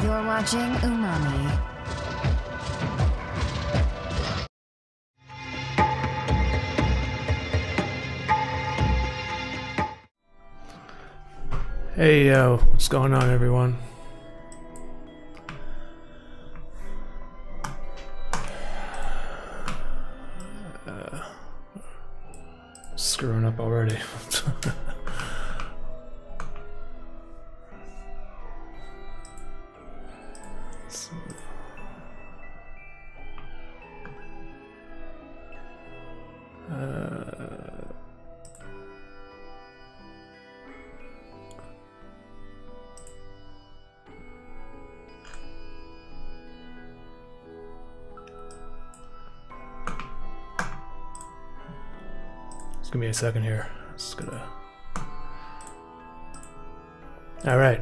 You're watching Umami. Hey yo, what's going on everyone? Screwing up already. Just give me a second here. Just gonna. All right.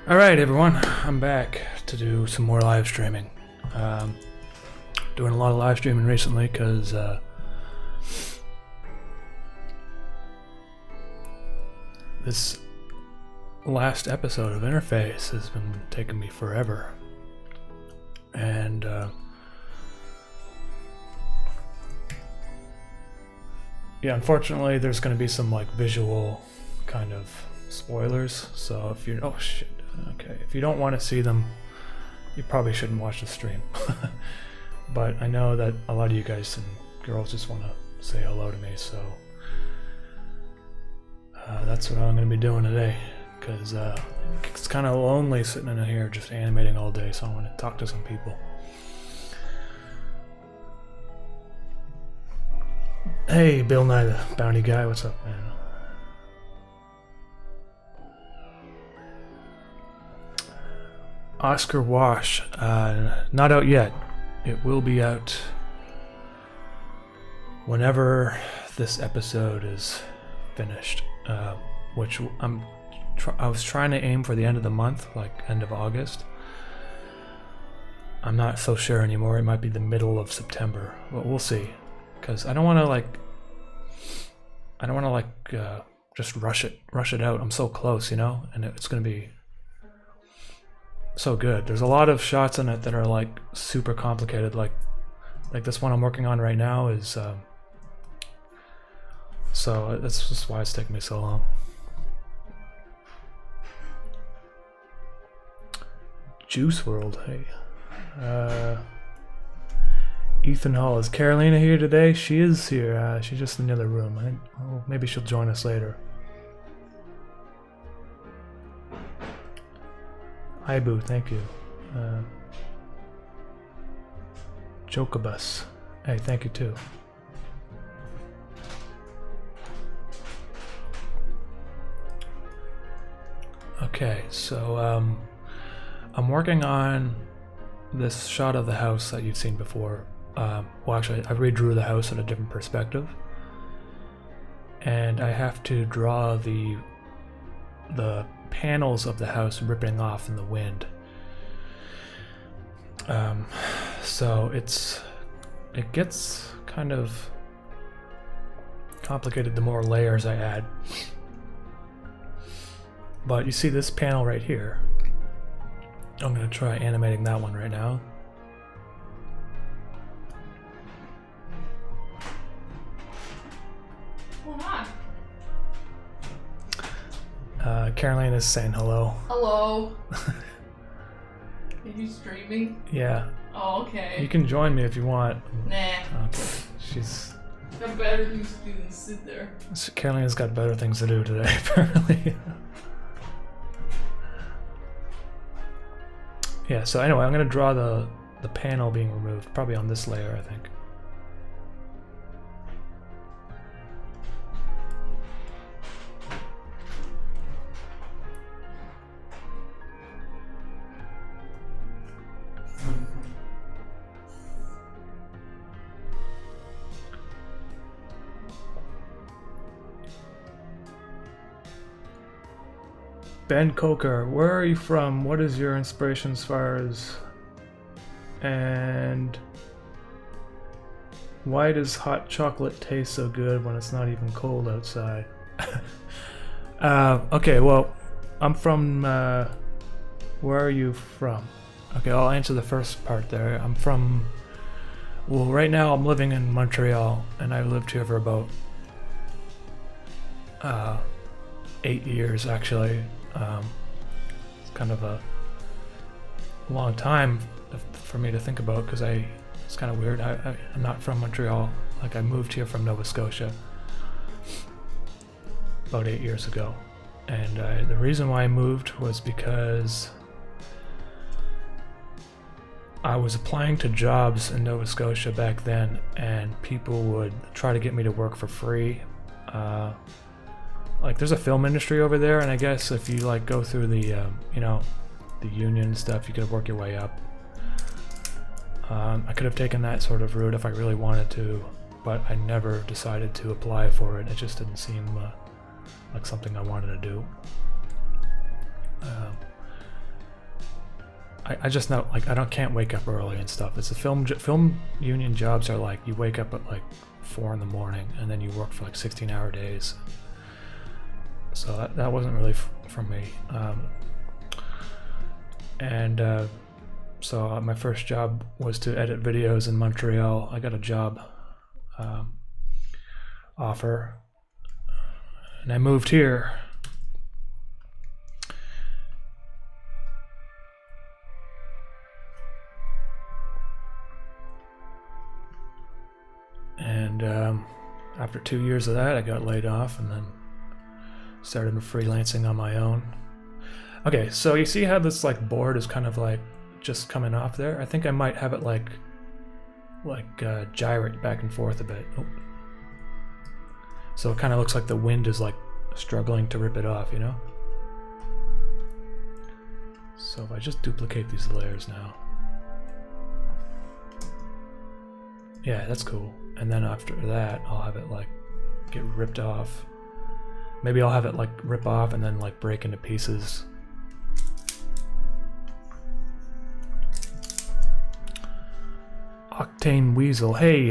All right, everyone. I'm back to do some more live streaming. Doing a lot of live streaming recently because this last episode of Interface has been taking me forever, and yeah, unfortunately there's going to be some like visual kind of spoilers, so if you if you don't want to see them, you probably shouldn't watch the stream. But I know that a lot of you guys and girls just want to say hello to me, so that's what I'm going to be doing today, because it's kind of lonely sitting in here just animating all day, so I want to talk to some people. Hey, Bill Nye the Bounty Guy, what's up, man? Oscar Wash, not out yet. It will be out whenever this episode is finished, which I was trying to aim for the end of the month, like end of August. I'm not so sure anymore. It might be the middle of September, but we'll see. Because I don't want to just rush it out. I'm so close, you know, and it's gonna be so good. There's a lot of shots in it that are like super complicated, like this one I'm working on right now is so that's just why it's taking me so long. Juice World, hey. Ethan Hall, is Carolina here today? She is here. She's just in the other room. I think maybe she'll join us later. Hi Boo, thank you. Jokabus, hey, thank you too. Okay, so I'm working on this shot of the house that you've seen before. Well, actually, I redrew the house in a different perspective, and I have to draw the panels of the house ripping off in the wind. So it gets kind of complicated the more layers I add. But you see this panel right here. I'm gonna try animating that one right now. Caroline is saying hello. Hello. Are you streaming? Yeah. Oh, okay. You can join me if you want. Nah. Okay. She's got better things to do than sit there. Carolina's got better things to do today, apparently. Yeah, so anyway, I'm gonna draw the panel being removed, probably on this layer, I think. Ben Coker, where are you from? What is your inspiration as far as... And... why does hot chocolate taste so good when it's not even cold outside? Okay, well, I'm from, where are you from? Okay, I'll answer the first part there. I'm from, well, right now I'm living in Montreal, and I've lived here for about 8 years, actually. It's kind of a long time for me to think about, because it's kind of weird. I'm not from Montreal. Like, I moved here from Nova Scotia about 8 years ago. And the reason why I moved was because I was applying to jobs in Nova Scotia back then, and people would try to get me to work for free. Like, there's a film industry over there, and I guess if you like go through the the union stuff, you could work your way up. I could have taken that sort of route if I really wanted to, but I never decided to apply for it. It just didn't seem like something I wanted to do. I just know, like, I can't wake up early and stuff. It's a film union jobs are like, you wake up at like 4 in the morning and then you work for like 16-hour days. So that wasn't really for me. So my first job was to edit videos in Montreal. I got a job offer, and I moved here. And after 2 years of that, I got laid off and then started freelancing on my own. Okay, so you see how this like board is kind of like just coming off there? I think I might have it like gyrate back and forth a bit. Oh. So it kind of looks like the wind is like struggling to rip it off, you know? So if I just duplicate these layers now. Yeah, that's cool. And then after that, I'll have it like get ripped off. Maybe I'll have it like rip off and then like break into pieces. Octane Weasel, hey,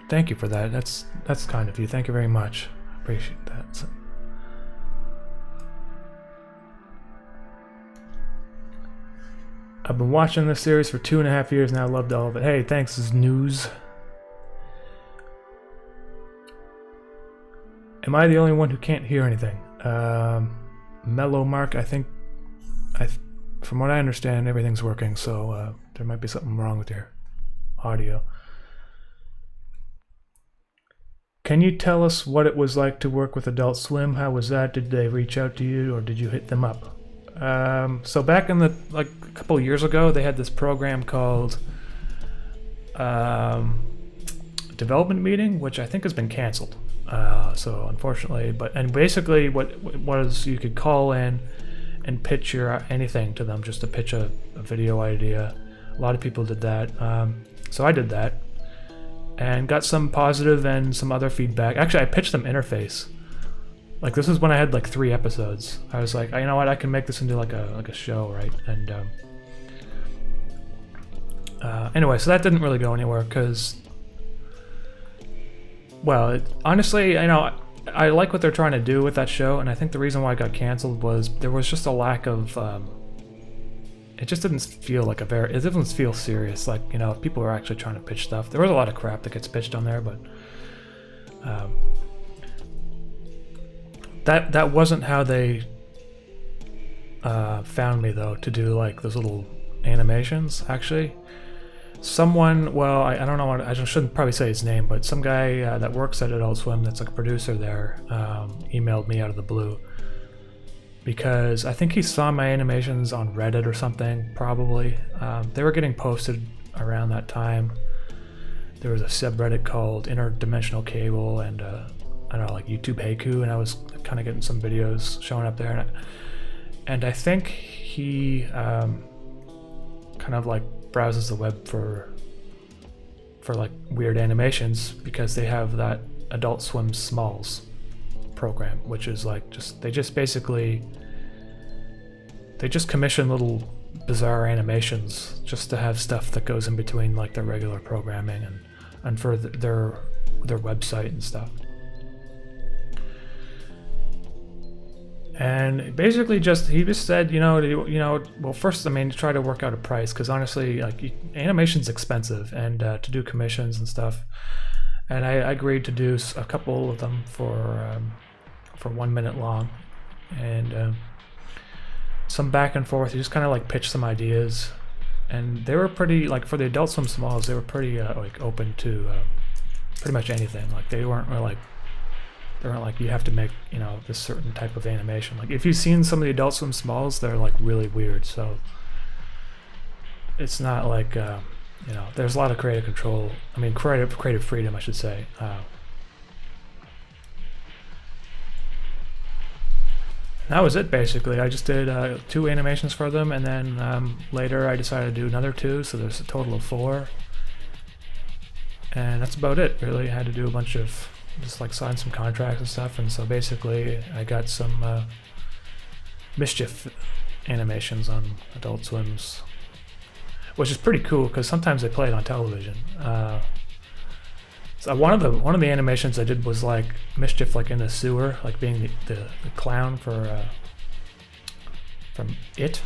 thank you for that. That's kind of you. Thank you very much. Appreciate that. I've been watching this series for 2.5 years now. Loved all of it. Hey, thanks. This is news. Am I the only one who can't hear anything? Mellow Mark, I think, from what I understand, everything's working, so there might be something wrong with your audio. Can you tell us what it was like to work with Adult Swim? How was that? Did they reach out to you, or did you hit them up? So back in the, like, a couple of years ago, they had this program called Development Meeting, which I think has been canceled. So unfortunately, and basically what was, you could call in and pitch your anything to them, just to pitch a video idea. A lot of people did that. So I did that and got some positive and some other feedback. Actually, I pitched them Interface. Like, this is when I had like 3 episodes. I was like, you know what, I can make this into like a show, right? And anyway, so that didn't really go anywhere because, well, honestly, you know, I like what they're trying to do with that show, and I think the reason why it got canceled was there was just a lack of, it just didn't feel like it didn't feel serious. Like, you know, if people were actually trying to pitch stuff. There was a lot of crap that gets pitched on there, but that wasn't how they found me, though, to do like those little animations. Actually, someone, well, I don't know, I shouldn't probably say his name, but some guy that works at Adult Swim that's like a producer there emailed me out of the blue because I think he saw my animations on Reddit or something, probably. They were getting posted around that time. There was a subreddit called Interdimensional Cable and I don't know, like YouTube Haiku, and I was kind of getting some videos showing up there, and I think he kind of like browses the web for like weird animations because they have that Adult Swim Smalls program, which is like they just commission little bizarre animations just to have stuff that goes in between like their regular programming and for their website and stuff. And basically he just said, well, first, I mean, try to work out a price, because honestly, like, animation's expensive, and to do commissions and stuff. And I agreed to do a couple of them for 1 minute long, and some back and forth. You just kind of like pitch some ideas, and they were pretty, like, for the Adult Swim Smalls, they were pretty like open to pretty much anything. Like, they weren't like you have to make, this certain type of animation. Like, if you've seen some of the Adult Swim Smalls, they're like really weird. So it's not like there's a lot of creative control. I mean, creative freedom, I should say. That was it, basically. I just did 2 animations for them, and then later I decided to do another 2, so there's a total of 4. And that's about it, really. I had to do a bunch of, just like sign some contracts and stuff, and so basically I got some Mischief animations on Adult Swim's, which is pretty cool, because sometimes they play it on television. So one of the animations I did was like Mischief, like in the sewer, like being the clown from It.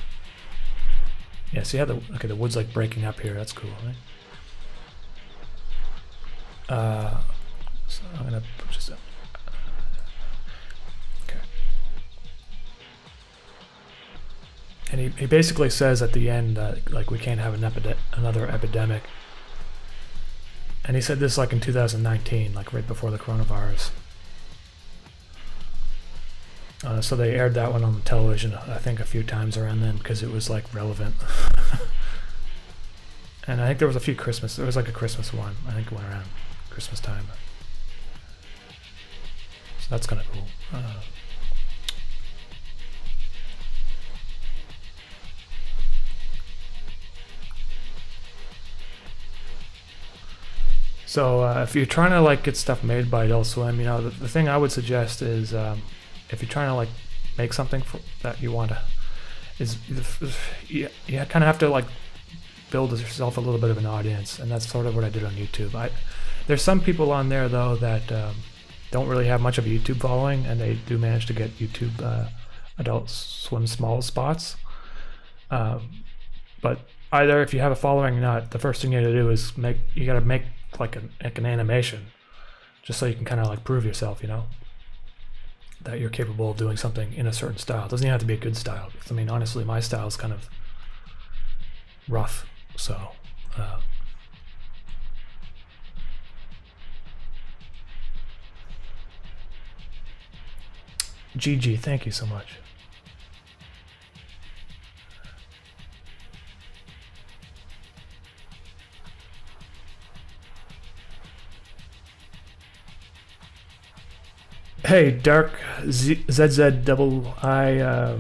Yeah, see how the wood's like breaking up here. That's cool, right? So I'm gonna just okay. And he basically says at the end, like, we can't have another epidemic. And he said this like in 2019, like right before the coronavirus. So they aired that one on television, I think, a few times around then, because it was like relevant. And I think there was like a Christmas one. I think it went around Christmas time. So that's kind of cool. So if you're trying to like get stuff made by Adult Swim, the thing I would suggest is if you're trying to like make something that you want to, you kind of have to like build yourself a little bit of an audience, and that's sort of what I did on YouTube. There's some people on there though that don't really have much of a YouTube following, and they do manage to get YouTube Adult Swim small spots. But either if you have a following or not, the first thing you got to do is you got to make like an animation, just so you can kind of like prove yourself, that you're capable of doing something in a certain style. It doesn't even have to be a good style. I mean, honestly, my style is kind of rough, so GG, thank you so much. Hey, Dark ZZ double I.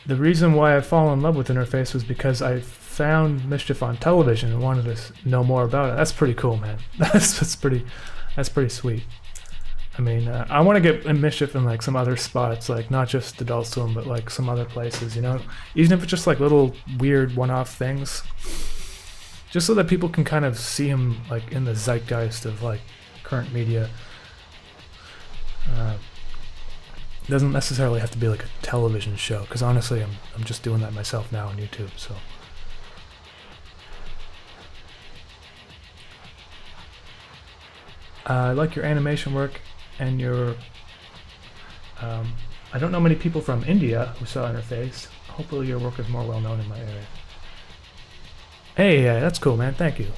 The reason why I fall in love with Interface was because I found Mischief on television and wanted to know more about it. That's pretty cool, man. That's pretty sweet. I mean, I want to get Mischief in like some other spots, like not just Adult Swim, but like some other places, even if it's just like little weird one-off things, just so that people can kind of see him like in the zeitgeist of like current media. Doesn't necessarily have to be like a television show, because honestly I'm just doing that myself now on YouTube. So I like your animation work and your I don't know many people from India who saw Interface. Hopefully your work is more well known in my area. Hey, that's cool, man. Thank you.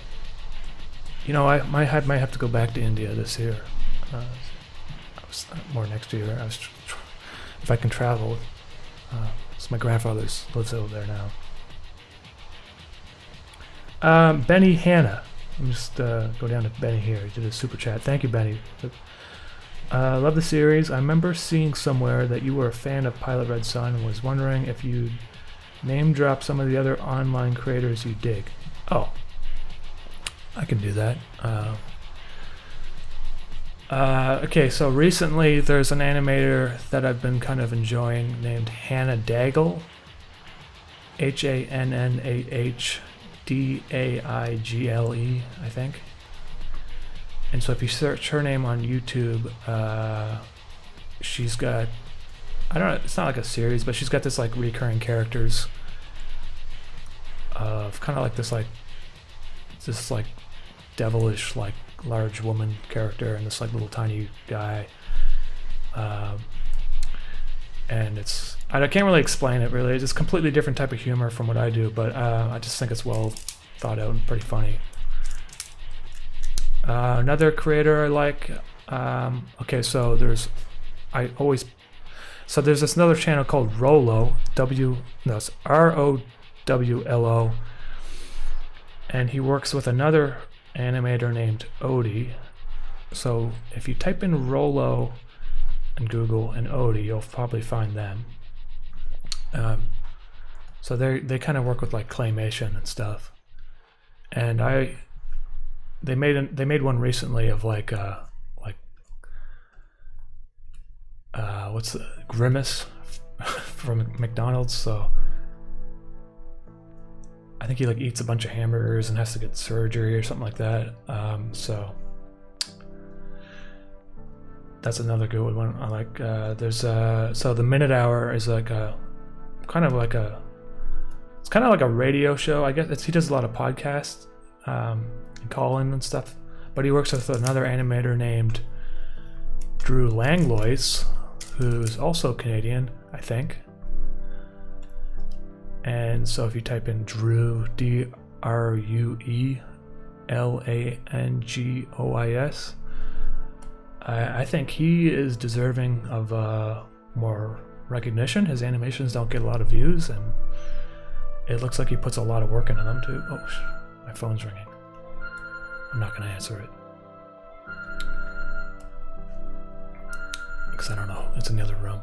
I might have to go back to India this year. More next year. If I can travel. So my grandfather lives over there now. Benny Hanna. Let me just go down to Benny here. He did a super chat. Thank you, Benny. Love the series. I remember seeing somewhere that you were a fan of Pilot Red Sun and was wondering if you'd name drop some of the other online creators you dig. Oh, I can do that. Okay, so recently there's an animator that I've been kind of enjoying named Hannah Daigle. HANNAHDAIGLE, I think. And so if you search her name on YouTube, she's got, I don't know, it's not like a series, but she's got this like recurring characters of kind of like this devilish like large woman character and this like little tiny guy. And I can't really explain it really. It's just completely different type of humor from what I do, but I just think it's well thought out and pretty funny. Another creator I like, okay, so there's this another channel called Rowlo, it's ROWLO, and he works with another animator named Odie. So if you type in Rowlo in Google and Odie, you'll probably find them. So they kind of work with like claymation and stuff, and they made one recently of like what's the Grimace from McDonald's. So I think he like eats a bunch of hamburgers and has to get surgery or something like that. So that's another good one. I like. There's so the Minute Hour is like it's kind of like a radio show. I guess he does a lot of podcasts and call-in and stuff. But he works with another animator named Drew Langlois, who's also Canadian, I think. And so if you type in Drew, DRUELANGOIS, I think he is deserving of more recognition. His animations don't get a lot of views, and it looks like he puts a lot of work into them too. Oh, my phone's ringing. I'm not going to answer it, because I don't know. It's in the other room.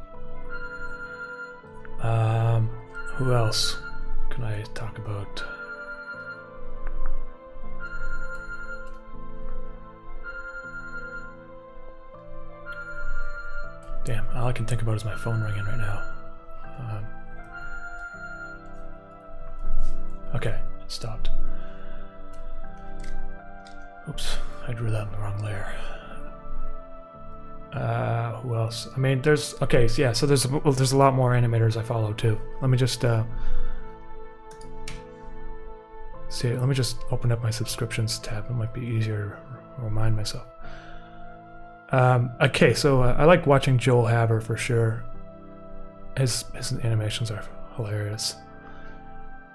Who else can I talk about? Damn, all I can think about is my phone ringing right now. Okay, it stopped. Oops, I drew that in the wrong layer. Who else? I mean, there's a lot more animators I follow too. Let me just see. Let me just open up my subscriptions tab. It might be easier to remind myself. Okay, so I like watching Joel Haber for sure. His animations are hilarious,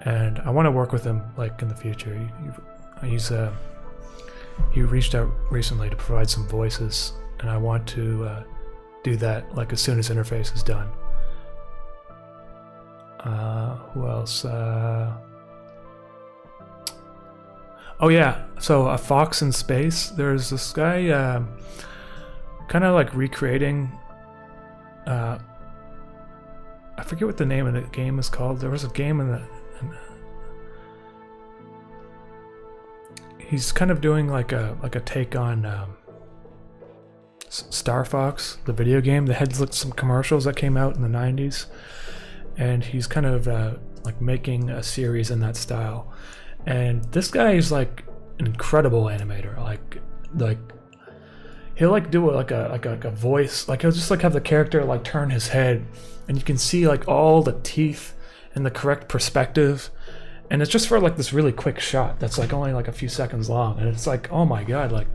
and I want to work with him like in the future. He reached out recently to provide some voices, and I want to do that like as soon as interface is done. Who else? Oh yeah, so a Fox in Space. There's this guy kind of like recreating. I forget what the name of the game is called. There was a game he's kind of doing like a take on Star Fox, the video game. They had some commercials that came out in the 90s, and he's kind of like making a series in that style. And this guy is like an incredible animator. Like he'll like do like a voice. Like he'll just like have the character like turn his head, and you can see like all the teeth and the correct perspective. And it's just for like this really quick shot that's like only like a few seconds long, and it's like, oh my god, like,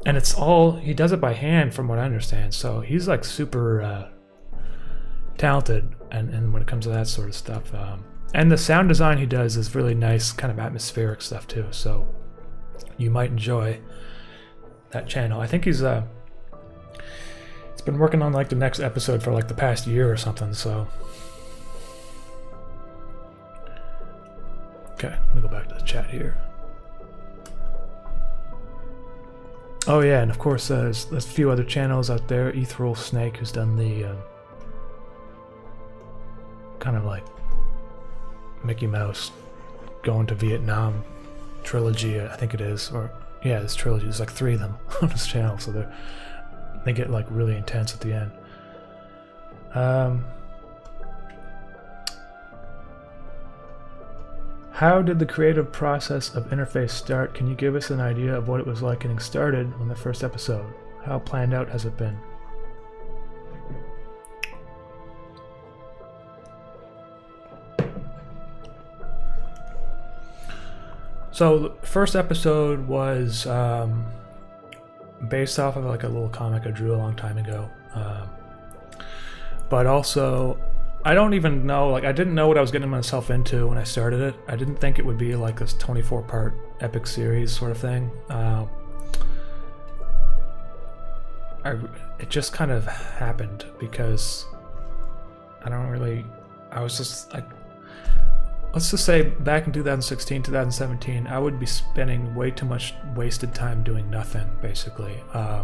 and it's all, he does it by hand from what I understand. So he's like super talented, and when it comes to that sort of stuff, and the sound design he does is really nice, kind of atmospheric stuff too. So you might enjoy that channel. I think he's been working on like the next episode for like the past year or something. So okay, let me go back to the chat here. Oh yeah, and of course there's a few other channels out there. Ethereal Snake, who's done the kind of like Mickey Mouse going to Vietnam trilogy, I think it is, or yeah, this trilogy. There's like 3 of them on this channel, so they get like really intense at the end. How did the creative process of Interface start? Can you give us an idea of what it was like getting started on the first episode? How planned out has it been? So the first episode was based off of like a little comic I drew a long time ago. But also, I don't even know, like I didn't know what I was getting myself into when I started it. I didn't think it would be like this 24-part epic series sort of thing. It just kind of happened because I was just like, let's just say back in 2016, 2017, I would be spending way too much wasted time doing nothing, basically. I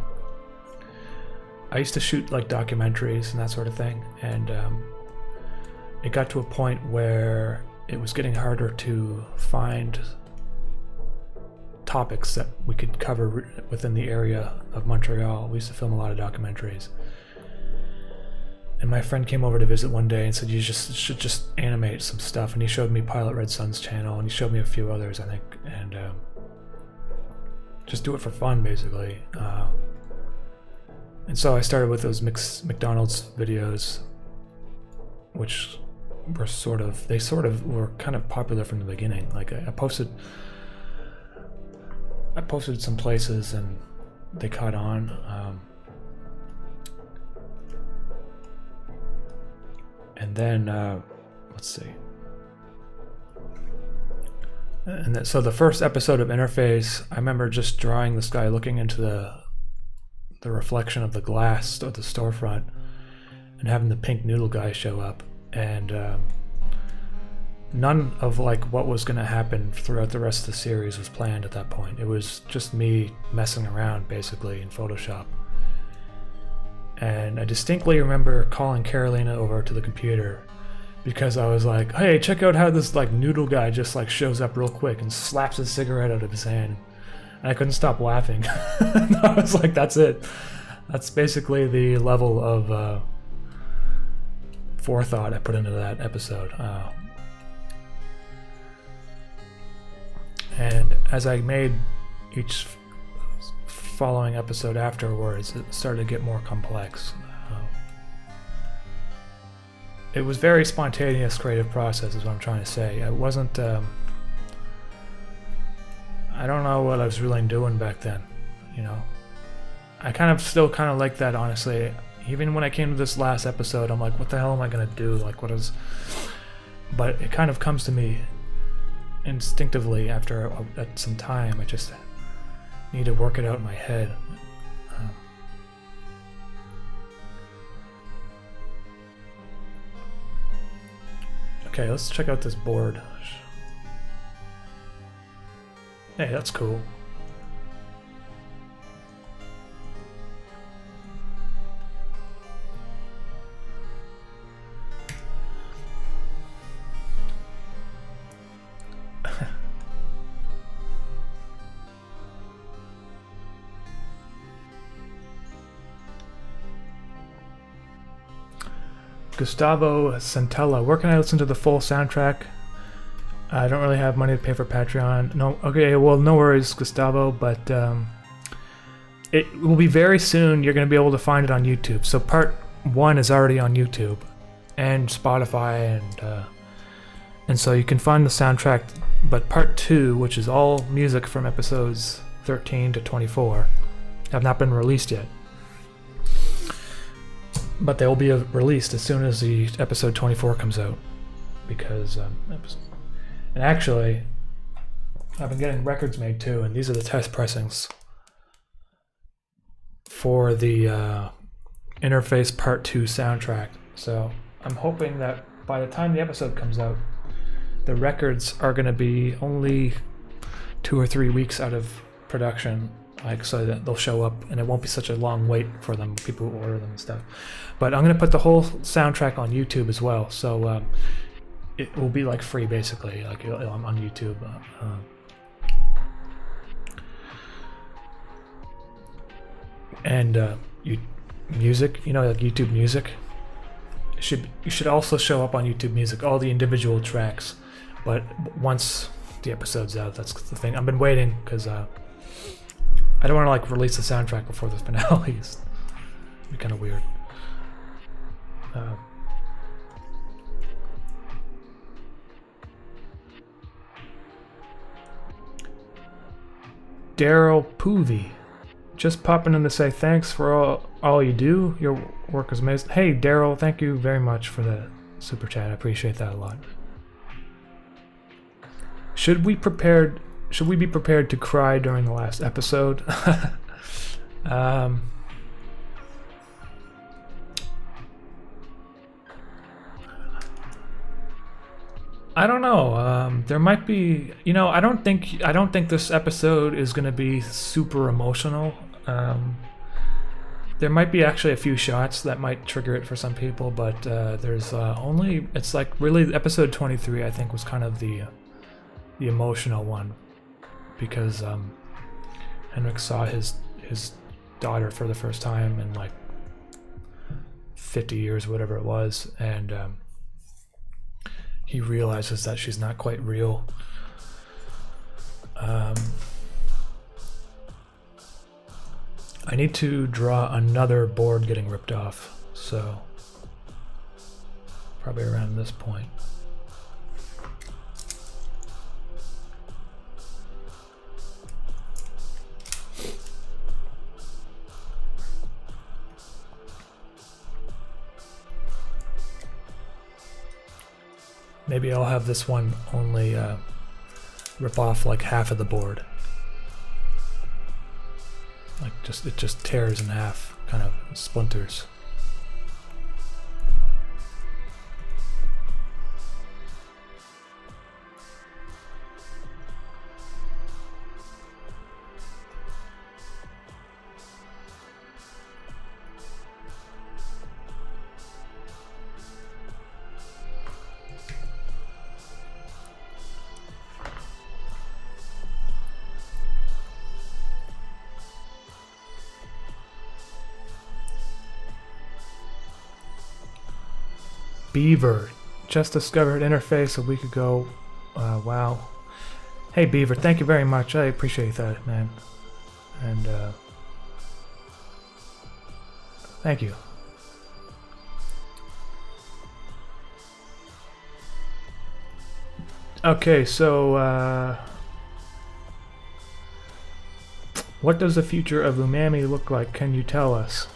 used to shoot like documentaries and that sort of thing, and it got to a point where it was getting harder to find topics that we could cover within the area of Montreal. We used to film a lot of documentaries. And my friend came over to visit one day and said, you should just animate some stuff. And he showed me Pilot Red Sun's channel, and he showed me a few others, I think. And just do it for fun, basically. And so I started with those McDonald's videos, which were they were kind of popular from the beginning. Like I posted some places and they caught on. And then, let's see. And so the first episode of Interface, I remember just drawing this guy looking into the reflection of the glass of the storefront and having the pink noodle guy show up. And none of like what was going to happen throughout the rest of the series was planned at that point. It was just me messing around basically in Photoshop. And I distinctly remember calling Carolina over to the computer because I was like, hey, check out how this like noodle guy just like shows up real quick and slaps his cigarette out of his hand. And I couldn't stop laughing. I was like, that's it. That's basically the level of forethought I put into that episode. And as I made each following episode afterwards, it started to get more complex. It was very spontaneous creative process is what I'm trying to say. It wasn't I don't know what I was really doing back then, you know. I still kind of like that, honestly. Even when I came to this last episode, I'm like, what the hell am I gonna do? Like, what is... But it kind of comes to me instinctively after at some time. I just need to work it out in my head. Okay, let's check out this board. Hey, that's cool. Gustavo Santella, where can I listen to the full soundtrack? I don't really have money to pay for Patreon. No, okay, well, no worries, Gustavo, but it will be very soon. You're going to be able to find it on YouTube. So part 1 is already on YouTube and Spotify, and so you can find the soundtrack. But part 2, which is all music from episodes 13 to 24, have not been released yet. But they will be released as soon as the episode 24 comes out, because and actually I've been getting records made too, and these are the test pressings for the Interface Part 2 soundtrack. So I'm hoping that by the time the episode comes out, the records are going to be only 2 or 3 weeks out of production, like, so that they'll show up and it won't be such a long wait for them, people who order them and stuff. But I'm going to put the whole soundtrack on YouTube as well, so it will be like free basically, like I'm on YouTube. And music, you know, like YouTube Music, you should also show up on YouTube Music, all the individual tracks, but once the episode's out, that's the thing. I've been waiting because I don't want to like release the soundtrack before the finale. It'd be kind of weird. Daryl Poovy. Just popping in to say thanks for all you do. Your work is amazing. Hey, Daryl, thank you very much for the super chat. I appreciate that a lot. Should we be prepared to cry during the last episode? I don't know. There might be, you know, I don't think this episode is going to be super emotional. There might be actually a few shots that might trigger it for some people, but there's only, it's like really episode 23 I think was kind of the emotional one, because Henrik saw his daughter for the first time in like 50 years, whatever it was, and he realizes that she's not quite real. I need to draw another board getting ripped off, so probably around this point. Maybe I'll have this one only rip off like half of the board. Like it just tears in half, kind of splinters. Beaver just discovered interface a week ago. Wow. Hey Beaver, thank you very much. I appreciate that, man. And thank you. Okay, so what does the future of Umami look like? Can you tell us?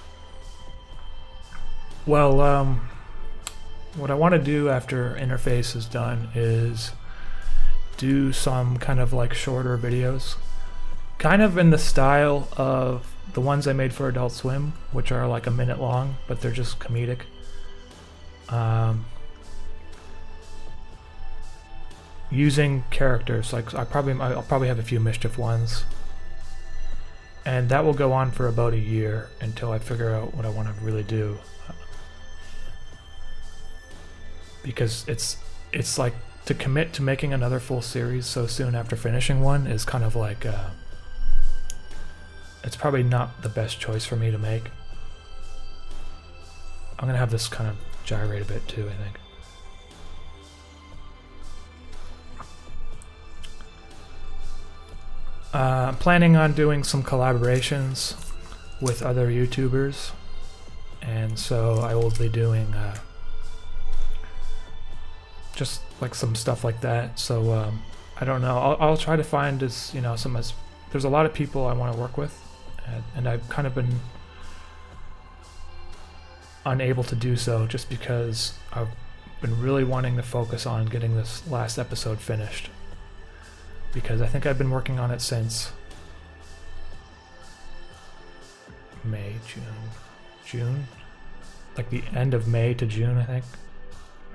Well, what I want to do after interface is done is do some kind of like shorter videos, kind of in the style of the ones I made for Adult Swim, which are like a minute long, but they're just comedic. Using characters, like I'll probably have a few Mischief ones, and that will go on for about a year until I figure out what I want to really do. Because it's like to commit to making another full series so soon after finishing one is kind of like it's probably not the best choice for me to make. I'm gonna have this kind of gyrate a bit too, I think. I'm planning on doing some collaborations with other YouTubers, and so I will be doing just like some stuff like that. So I don't know. I'll try to find there's a lot of people I want to work with, and I've kind of been unable to do so just because I've been really wanting to focus on getting this last episode finished, because I think I've been working on it since June, like the end of May to June, I think.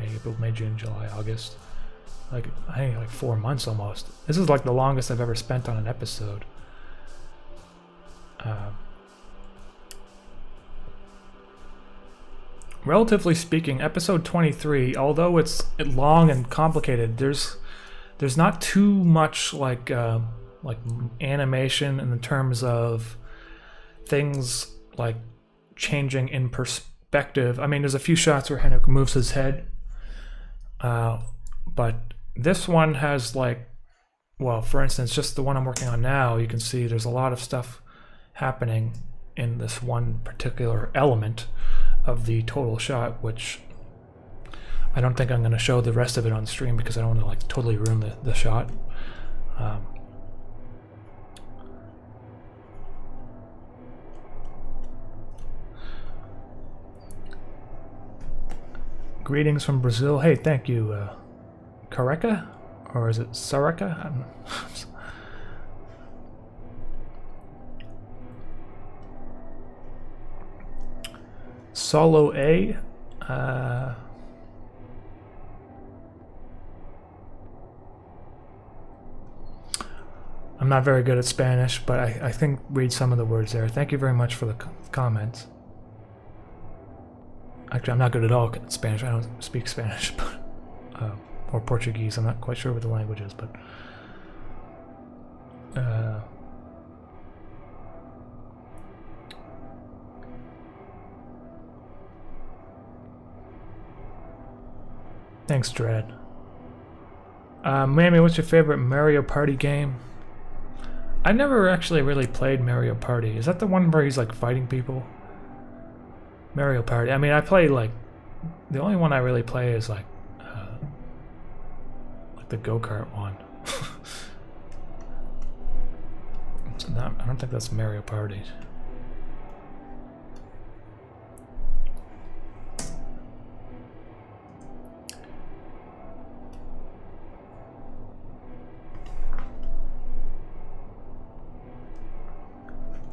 April, May, June, July, August. I think like 4 months almost. This is like the longest I've ever spent on an episode. Relatively speaking, episode 23, although it's long and complicated, there's not too much like animation in the terms of things like changing in perspective. I mean, there's a few shots where Henrik moves his head. But this one has like, well, for instance, just the one I'm working on now, you can see there's a lot of stuff happening in this one particular element of the total shot, which I don't think I'm going to show the rest of it on stream because I don't want to like totally ruin the shot. Greetings from Brazil. Hey, thank you, Careca? Or is it Sareca? I don't know. Solo A. I'm not very good at Spanish, but I think read some of the words there. Thank you very much for the comments. Actually, I'm not good at all at Spanish. I don't speak Spanish, but or Portuguese. I'm not quite sure what the language is, but thanks, Dread. Mammy, what's your favorite Mario Party game? I never actually really played Mario Party. Is that the one where he's like fighting people? Mario Party. I mean, I play like the only one I really play is like the go-kart one. It's not, I don't think that's Mario Party.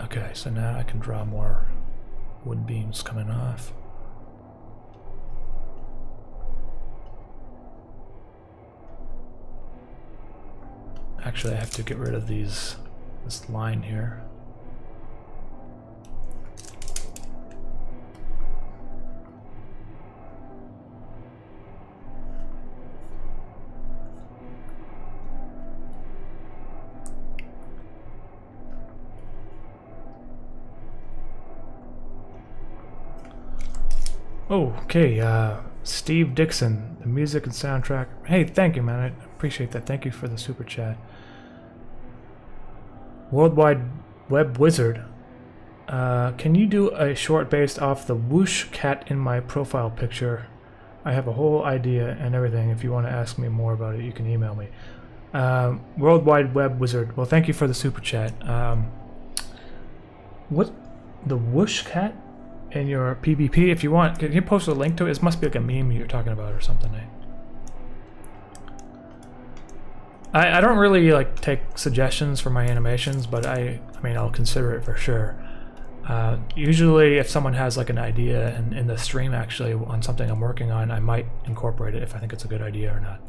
Okay, so now I can draw more wood beams coming off. Actually, I have to get rid of this line here. Oh, okay, Steve Dixon, the music and soundtrack. Hey, thank you, man. I appreciate that. Thank you for the super chat. Worldwide Web Wizard. Can you do a short based off the whoosh cat in my profile picture? I have a whole idea and everything. If you want to ask me more about it, you can email me. Worldwide Web Wizard. Well, thank you for the super chat. What? The whoosh cat? In your PvP, if you want, can you post a link to it? It must be like a meme you're talking about or something. I don't really like take suggestions for my animations, but I mean I'll consider it for sure. Usually, if someone has like an idea in the stream actually on something I'm working on, I might incorporate it if I think it's a good idea or not.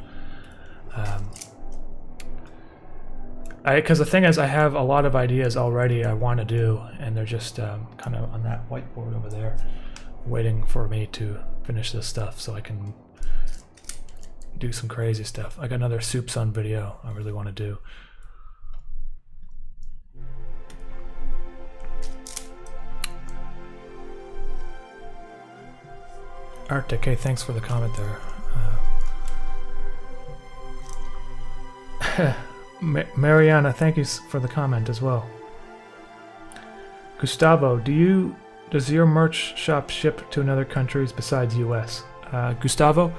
Because the thing is, I have a lot of ideas already I want to do, and they're just kind of on that whiteboard over there, waiting for me to finish this stuff so I can do some crazy stuff. I got another Soup Sun video I really want to do. Arctic, hey, thanks for the comment there. Mariana, thank you for the comment as well. Gustavo, does your merch shop ship to other countries besides US? Gustavo,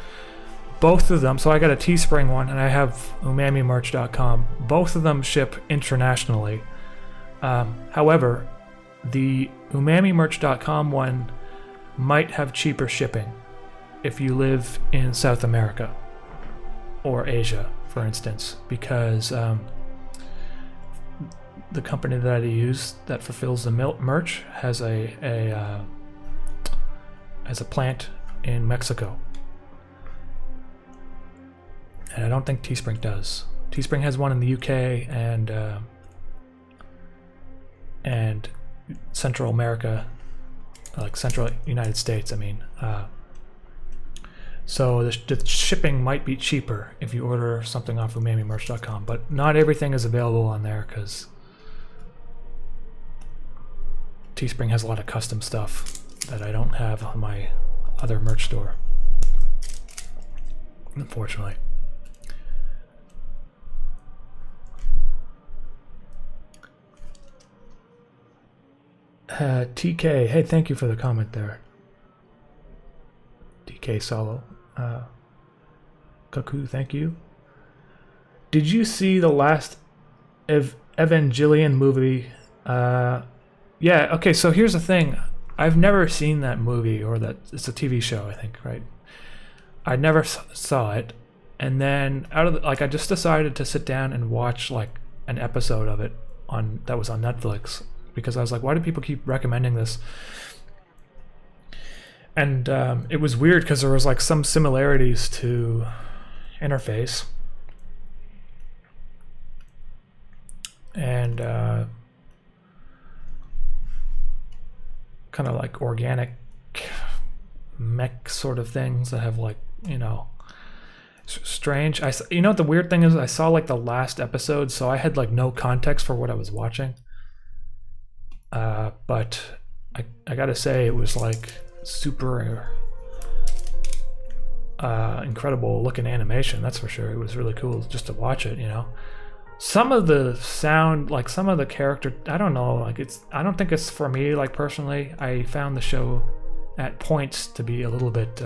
both of them. So I got a Teespring one and I have umämimerch.com. Both of them ship internationally. However, the umämimerch.com one might have cheaper shipping if you live in South America or Asia, for instance, because the company that I use that fulfills the merch has a plant in Mexico, and I don't think Teespring does. Teespring has one in the UK and Central America, like Central United States. I mean. So the shipping might be cheaper if you order something off umämimerch.com, but not everything is available on there because Teespring has a lot of custom stuff that I don't have on my other merch store, unfortunately. TK, hey, thank you for the comment there. DK Solo. Kaku, thank you. Did you see the last Evangelion movie? Yeah, okay, so here's the thing. I've never seen that movie, or that it's a TV show, I think, right? I never saw it, and then out of I just decided to sit down and watch like an episode of it that was on Netflix, because I was like, why do people keep recommending this? And it was weird because there was like some similarities to Interface, and kind of like organic mech sort of things that have like, you know, strange. You know what the weird thing is? I saw like the last episode, so I had like no context for what I was watching. But I gotta say, it was like super incredible looking animation, that's for sure. It was really cool just to watch it, you know. Some of the sound, like some of the character, I don't know, like I don't think it's for me, like personally. I found the show at points to be a little bit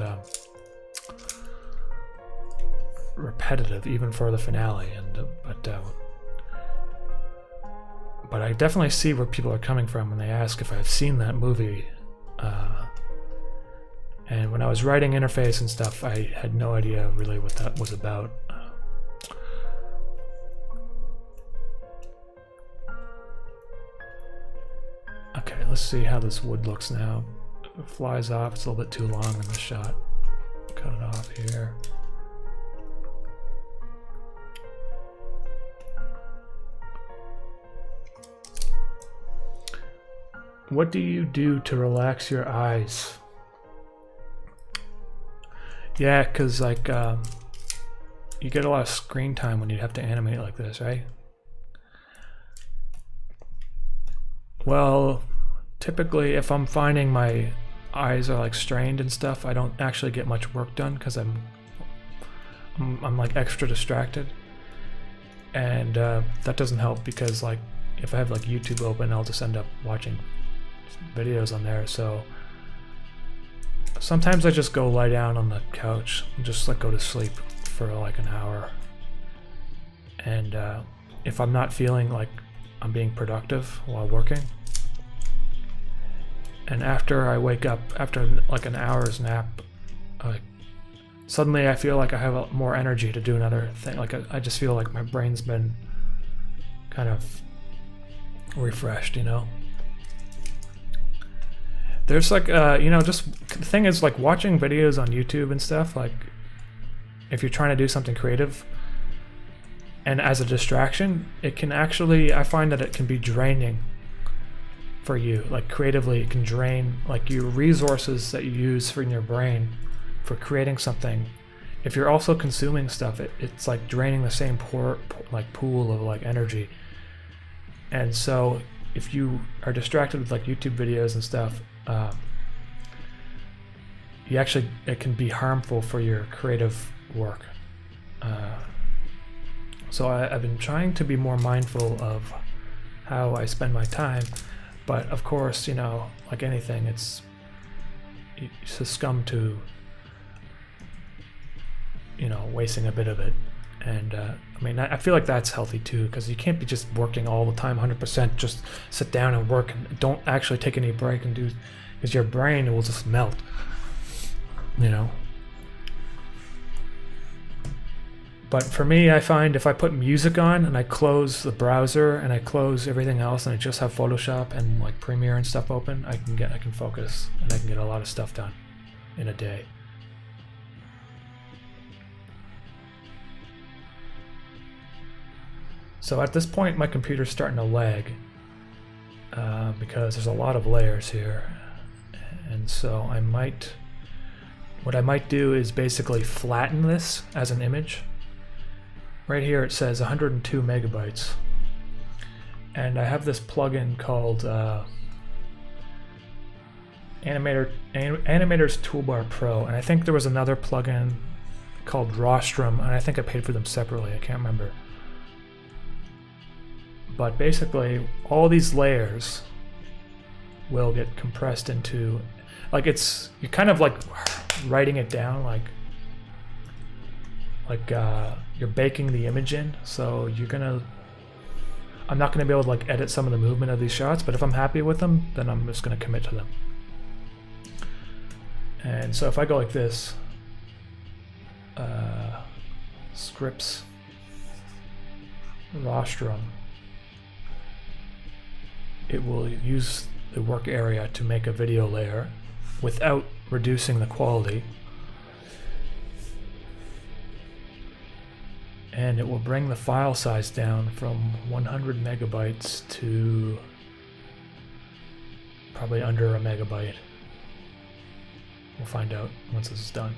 repetitive, even for the finale, and but I definitely see where people are coming from when they ask if I've seen that movie. And when I was writing Interface and stuff, I had no idea really what that was about. Okay, let's see how this wood looks now. It flies off. It's a little bit too long in the shot. Cut it off here. What do you do to relax your eyes? Yeah, because like you get a lot of screen time when you have to animate like this, right? Well, typically if I'm finding my eyes are like strained and stuff, I don't actually get much work done because I'm like extra distracted, and that doesn't help because like if I have like YouTube open, I'll just end up watching videos on there. So sometimes I just go lie down on the couch and just like go to sleep for like an hour, and if I'm not feeling like I'm being productive while working, and after I wake up after like an hour's nap, suddenly I feel like I have more energy to do another thing. Like I just feel like my brain's been kind of refreshed, you know. There's like you know, just the thing is like watching videos on YouTube and stuff, like if you're trying to do something creative and as a distraction, it can actually, I find that it can be draining for you. Like creatively, it can drain like your resources that you use in your brain for creating something. If you're also consuming stuff, it's like draining the same pool of like energy. And so if you are distracted with like YouTube videos and stuff, it can be harmful for your creative work. So I've been trying to be more mindful of how I spend my time, but of course, you know, like anything, you succumb to, you know, wasting a bit of it. And I mean, I feel like that's healthy too, because you can't be just working all the time 100%, just sit down and work and don't actually take any break and do, because your brain will just melt, you know. But for me, I find if I put music on and I close the browser and I close everything else and I just have Photoshop and like Premiere and stuff open, I can focus and I can get a lot of stuff done in a day. So at this point, my computer's starting to lag because there's a lot of layers here, and so what I might do is basically flatten this as an image. Right here it says 102 megabytes, and I have this plugin called Animator's Toolbar Pro, and I think there was another plugin called Rostrum, and I think I paid for them separately. I can't remember. But basically, all these layers will get compressed into, like you're kind of like writing it down, like you're baking the image in. So I'm not gonna be able to like edit some of the movement of these shots, but if I'm happy with them, then I'm just gonna commit to them. And so if I go like this, scripts rostrum, it will use the work area to make a video layer without reducing the quality, and it will bring the file size down from 100 megabytes to probably under a megabyte. We'll find out once this is done.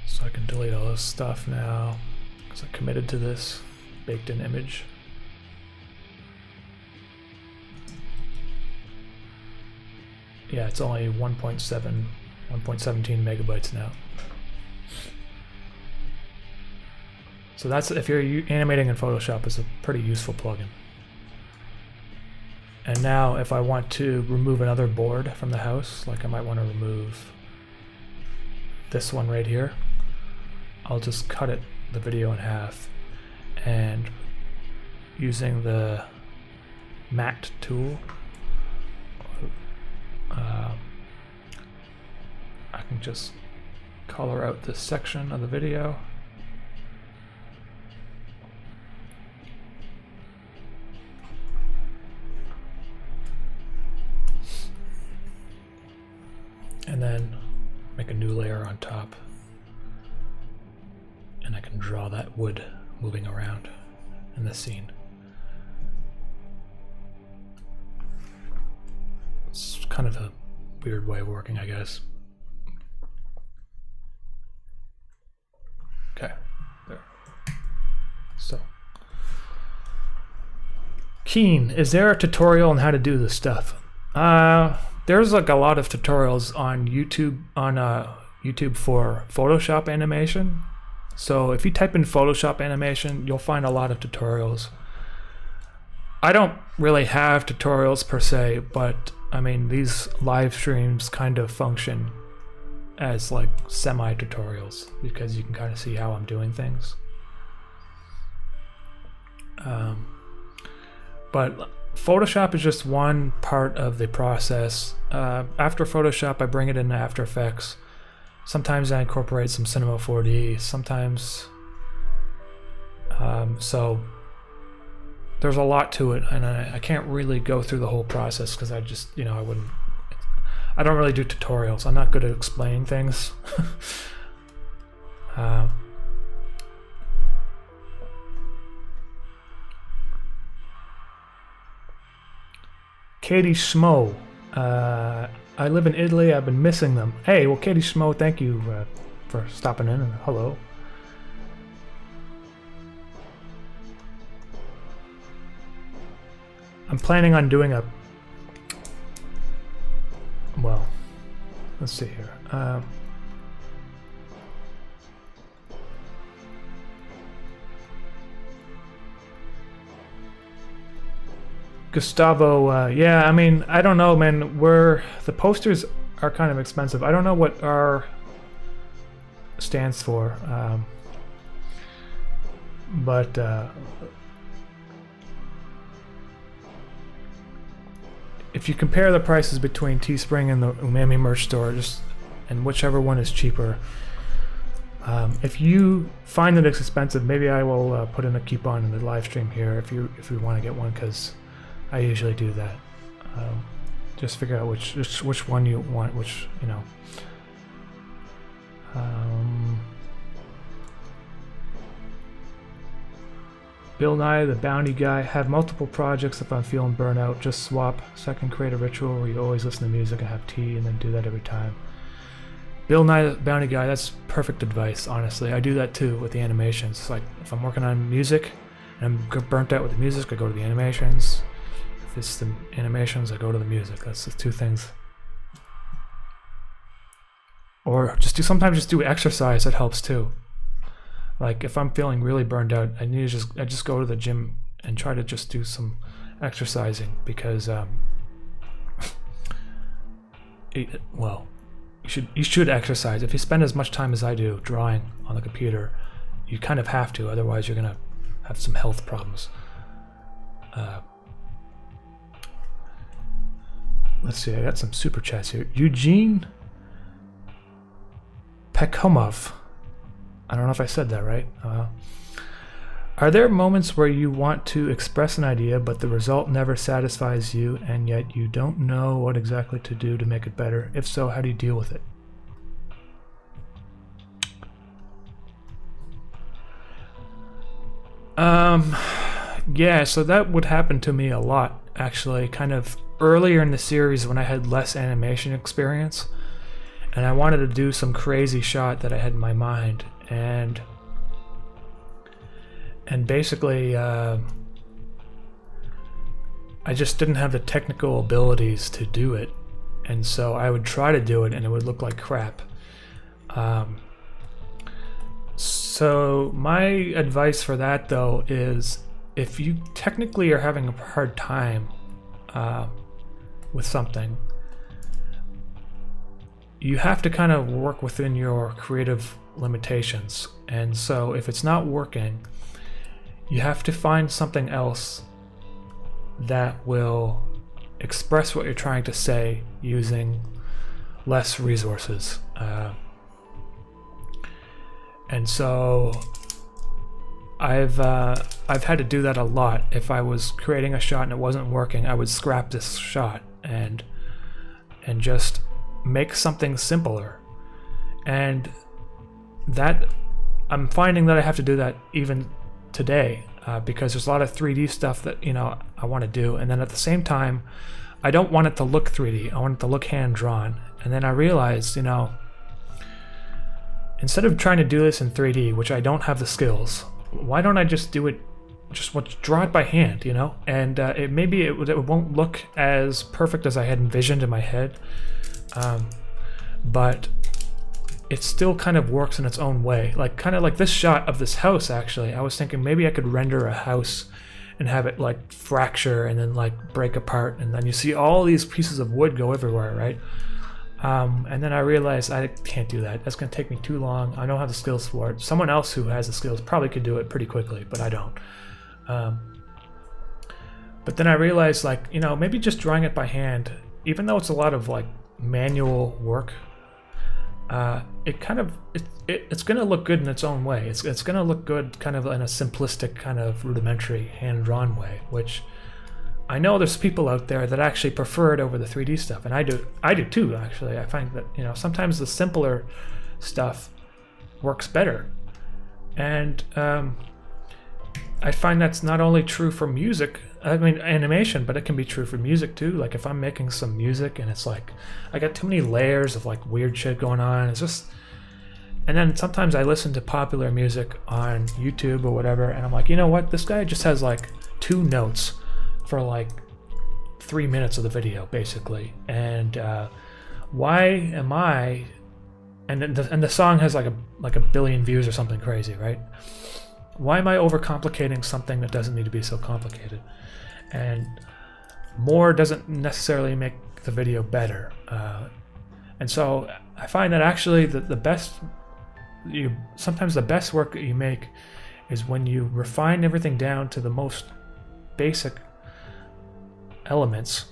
So I can delete all this stuff now because I committed to this baked in image. Yeah, it's only 1.17 megabytes now. So that's, if you're animating in Photoshop, it's a pretty useful plugin. And now if I want to remove another board from the house, like I might want to remove this one right here, I'll just cut the video in half, and using the matte tool, I can just color out this section of the video. And then make a new layer on top. And I can draw that wood moving around in the scene. It's kind of a weird way of working, I guess. Okay, there. So, Keen, is there a tutorial on how to do this stuff? There's like a lot of tutorials on YouTube, YouTube for Photoshop animation. So if you type in Photoshop animation, you'll find a lot of tutorials. I don't really have tutorials per se, but I mean, these live streams kind of function as like semi-tutorials because you can kind of see how I'm doing things. But Photoshop is just one part of the process. After Photoshop, I bring it into After Effects. Sometimes I incorporate some Cinema 4D, sometimes, so there's a lot to it, and I can't really go through the whole process because I just, I don't really do tutorials. I'm not good at explaining things. Katie Schmo, I live in Italy. I've been missing them. Hey, well, Katie Schmo, thank you for stopping in, and hello. I'm planning on doing a, well, let's see here. Gustavo, yeah, I mean, I don't know, man. The posters are kind of expensive. I don't know what R stands for, but if you compare the prices between Teespring and the Umami merch store, and whichever one is cheaper, if you find that it's expensive, maybe I will put in a coupon in the live stream here if you want to get one, because I usually do that. Just figure out which one you want, which, Bill Nye, the Bounty Guy, have multiple projects if I'm feeling burnout. Just swap. Second, create a ritual where you always listen to music and have tea, and then do that every time. Bill Nye, the Bounty Guy, that's perfect advice, honestly. I do that too with the animations. It's like, if I'm working on music and I'm burnt out with the music, I go to the animations. If it's the animations, I go to the music. That's the two things. Or sometimes just do exercise. That helps too. Like if I'm feeling really burned out, I just go to the gym and try to just do some exercising, because well, you should exercise. If you spend as much time as I do drawing on the computer, you kind of have to. Otherwise, you're gonna have some health problems. let's see, I got some super chats here. Eugene Pekomov. I don't know if I said that right. Are there moments where you want to express an idea, but the result never satisfies you, and yet you don't know what exactly to do to make it better? If so, how do you deal with it? Yeah, so that would happen to me a lot, actually, kind of earlier in the series when I had less animation experience, and I wanted to do some crazy shot that I had in my mind, and basically I just didn't have the technical abilities to do it, and so I would try to do it and it would look like crap. So my advice for that, though, is if you technically are having a hard time with something, you have to kind of work within your creative limitations. And so if it's not working, you have to find something else that will express what you're trying to say using less resources. And so I've had to do that a lot. If I was creating a shot and it wasn't working, I would scrap this shot and just make something simpler. And that I'm finding that I have to do that even today, because there's a lot of 3D stuff that I want to do, and then at the same time I don't want it to look 3D. I want it to look hand-drawn. And then I realized, instead of trying to do this in 3D, which I don't have the skills, why don't I just do it, draw it by hand, And it won't look as perfect as I had envisioned in my head, but it still kind of works in its own way. Kind of like this shot of this house, actually. I was thinking maybe I could render a house and have it like fracture and then like break apart, and then you see all these pieces of wood go everywhere, right? And then I realized I can't do that. That's going to take me too long. I don't have the skills for it. Someone else who has the skills probably could do it pretty quickly, but I don't. But then I realized, maybe just drawing it by hand, even though it's a lot of manual work, it's going to look good in its own way. It's going to look good kind of in a simplistic, kind of rudimentary, hand-drawn way, which I know there's people out there that actually prefer it over the 3D stuff, and I do too, actually. I find that, sometimes the simpler stuff works better. And I find that's not only true for animation, but it can be true for music too. Like if I'm making some music and it's like I got too many layers of weird shit going on, it's just. And then sometimes I listen to popular music on YouTube or whatever, and I'm like, you know what, this guy just has 2 notes for 3 minutes of the video, basically, and why am I? And the song has like a billion views or something crazy, right? Why am I overcomplicating something that doesn't need to be so complicated? And more doesn't necessarily make the video better. And so I find that actually sometimes the best work that you make is when you refine everything down to the most basic elements,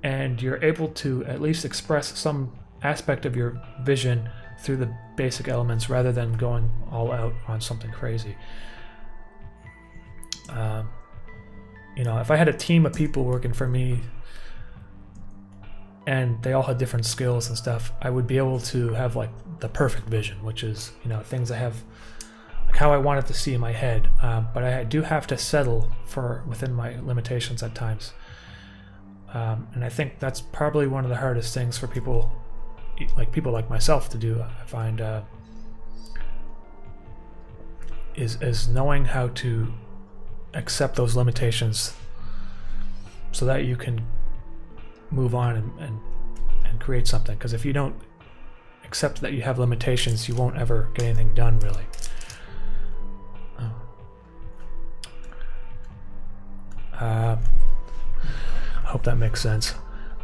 and you're able to at least express some aspect of your vision through the basic elements rather than going all out on something crazy. If I had a team of people working for me and they all had different skills and stuff, I would be able to have the perfect vision, which is things I have how I want it to see in my head, but I do have to settle for within my limitations at times. And I think that's probably one of the hardest things for people like myself to do, I find, is knowing how to accept those limitations so that you can move on and create something. Because if you don't accept that you have limitations, you won't ever get anything done, really. I hope that makes sense.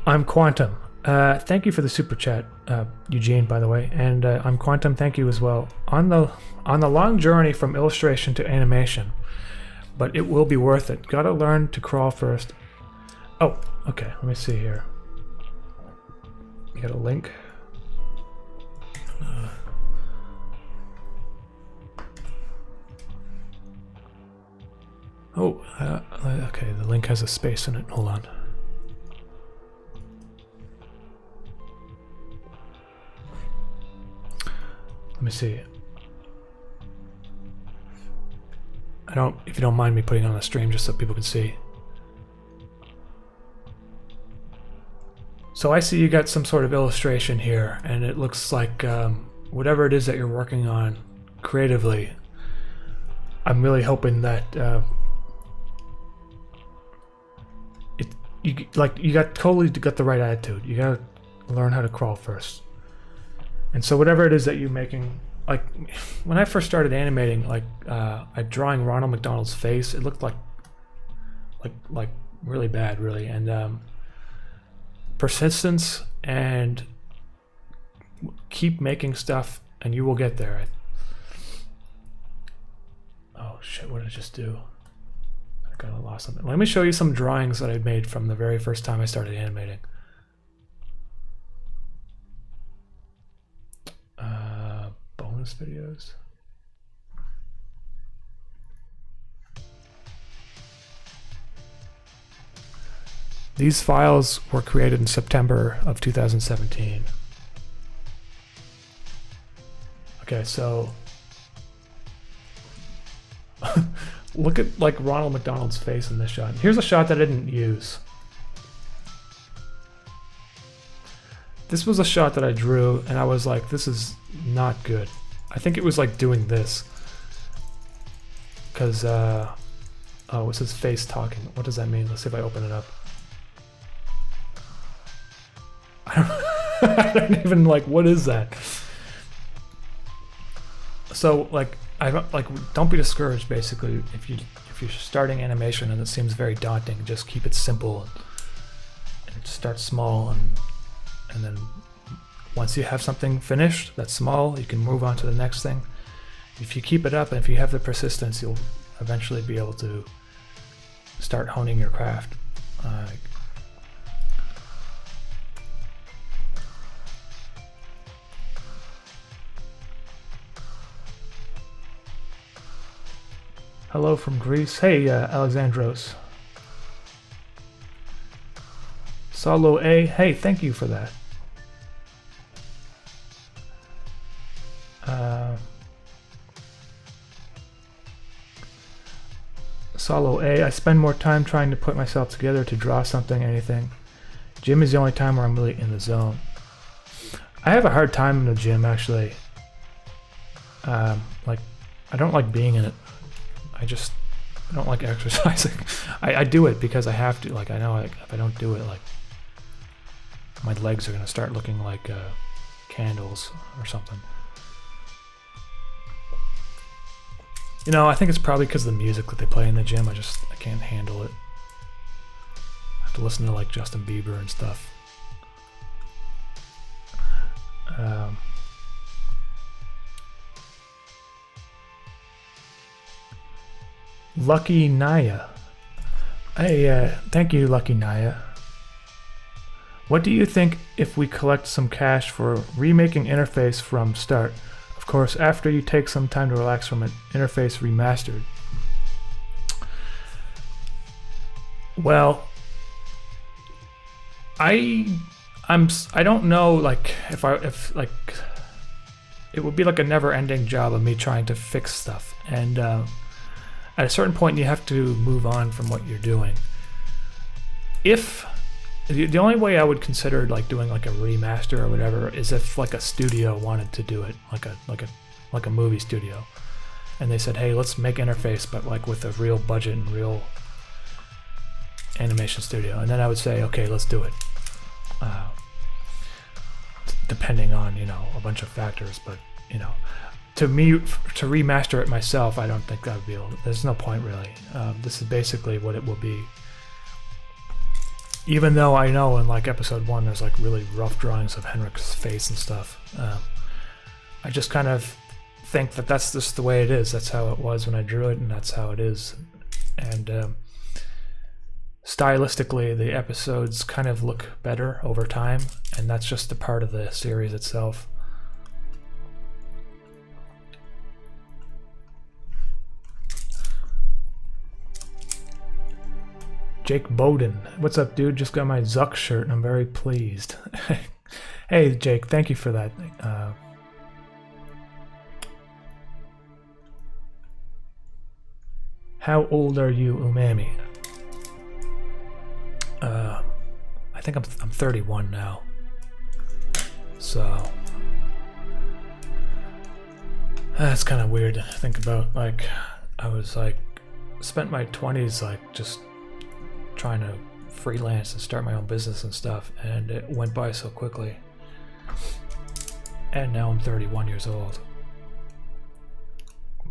I'm Quantum. Thank you for the super chat, Eugene, by the way. And I'm Quantum, thank you as well. On the long journey from illustration to animation, but it will be worth it. Gotta learn to crawl first. Oh, okay, let me see here. get a link. Okay, the link has a space in it. Hold on. Let me see. If you don't mind me putting it on the stream just so people can see. So I see you got some sort of illustration here, and it looks like whatever it is that you're working on creatively, I'm really hoping that you got the right attitude. You gotta learn how to crawl first. And so whatever it is that you're making, like when I first started animating, like drawing Ronald McDonald's face, it looked like really bad, really. And persistence and keep making stuff, and you will get there. Oh shit! What did I just do? I got lost something. Let me show you some drawings that I made from the very first time I started animating. Bonus videos. These files were created in September of 2017. Okay, so look at like Ronald McDonald's face in this shot. Here's a shot that I didn't use. This was a shot that I drew, and I was like, this is not good. I think it was like doing this. Because, oh, what's his face talking? What does that mean? Let's see if I open it up. I don't even like, what is that? So like, don't be discouraged. Basically, if you're starting animation and it seems very daunting, just keep it simple and start small, and then once you have something finished that's small, you can move on to the next thing. If you keep it up and if you have the persistence, you'll eventually be able to start honing your craft. Hello from Greece. Hey, Alexandros. Solo A. Hey, thank you for that. Solo A. I spend more time trying to put myself together to draw something, anything. Gym is the only time where I'm really in the zone. I have a hard time in the gym, actually. Like, I don't like being in it. I don't like exercising. I do it because I have to. Like, I know if I don't do it, like, my legs are gonna start looking like candles or something. You know, I think it's probably because of the music that they play in the gym. I can't handle it. I have to listen to like Justin Bieber and stuff. Lucky Naya. Hey, thank you, Lucky Naya. What do you think if we collect some cash for remaking interface from start? Of course, after you take some time to relax from it, interface remastered. Well, I don't know, like, if like it would be like a never-ending job of me trying to fix stuff, and at a certain point you have to move on from what you're doing. If the only way I would consider like doing like a remaster or whatever is if like a studio wanted to do it, like a movie studio, and they said, hey, let's make interface but like with a real budget and real animation studio, and then I would say, okay, let's do it, depending on, you know, a bunch of factors. But, you know, to me, to remaster it myself, I don't think that would be able to, there's no point really. This is basically what it will be. Even though I know in like episode 1 there's like really rough drawings of Henrik's face and stuff, I just kind of think that that's just the way it is. That's how it was when I drew it, and that's how it is. And stylistically the episodes kind of look better over time, and that's just a part of the series itself. Jake Bowden, what's up, dude? Just got my Zuck shirt and I'm very pleased. Hey, Jake, thank you for that. How old are you, Umami? I think I'm 31 now. So that's kind of weird to think about. Like, I was like, spent my 20s like just trying to freelance and start my own business and stuff, and it went by so quickly. And now I'm 31 years old.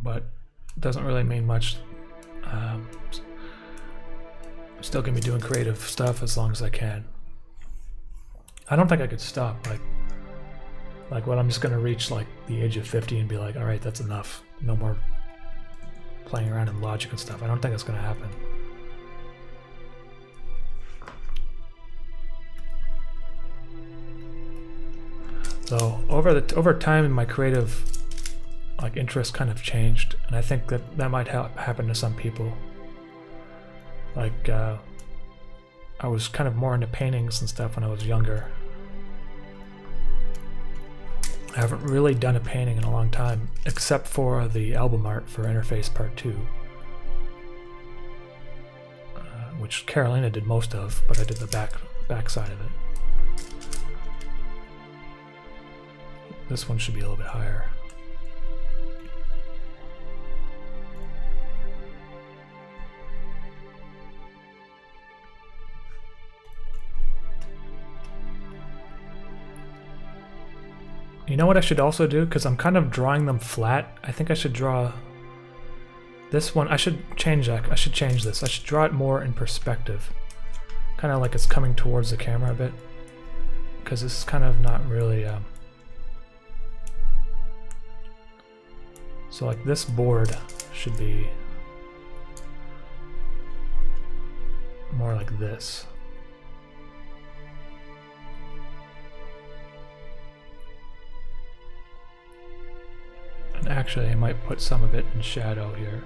But it doesn't really mean much. I'm still gonna be doing creative stuff as long as I can. I don't think I could stop. Like when I'm just gonna reach like the age of 50 and be like, all right, that's enough. No more playing around in Logic and stuff. I don't think that's gonna happen. So over time, my creative like interest kind of changed, and I think that might happen to some people. Like I was kind of more into paintings and stuff when I was younger. I haven't really done a painting in a long time, except for the album art for Interface Part 2, which Carolina did most of, but I did the back side of it. This one should be a little bit higher. You know what I should also do? Because I'm kind of drawing them flat. I think I should draw this one. I should change that. I should change this. I should draw it more in perspective. Kind of like it's coming towards the camera a bit. Because this is kind of not really... So like this board should be more like this. And actually I might put some of it in shadow here.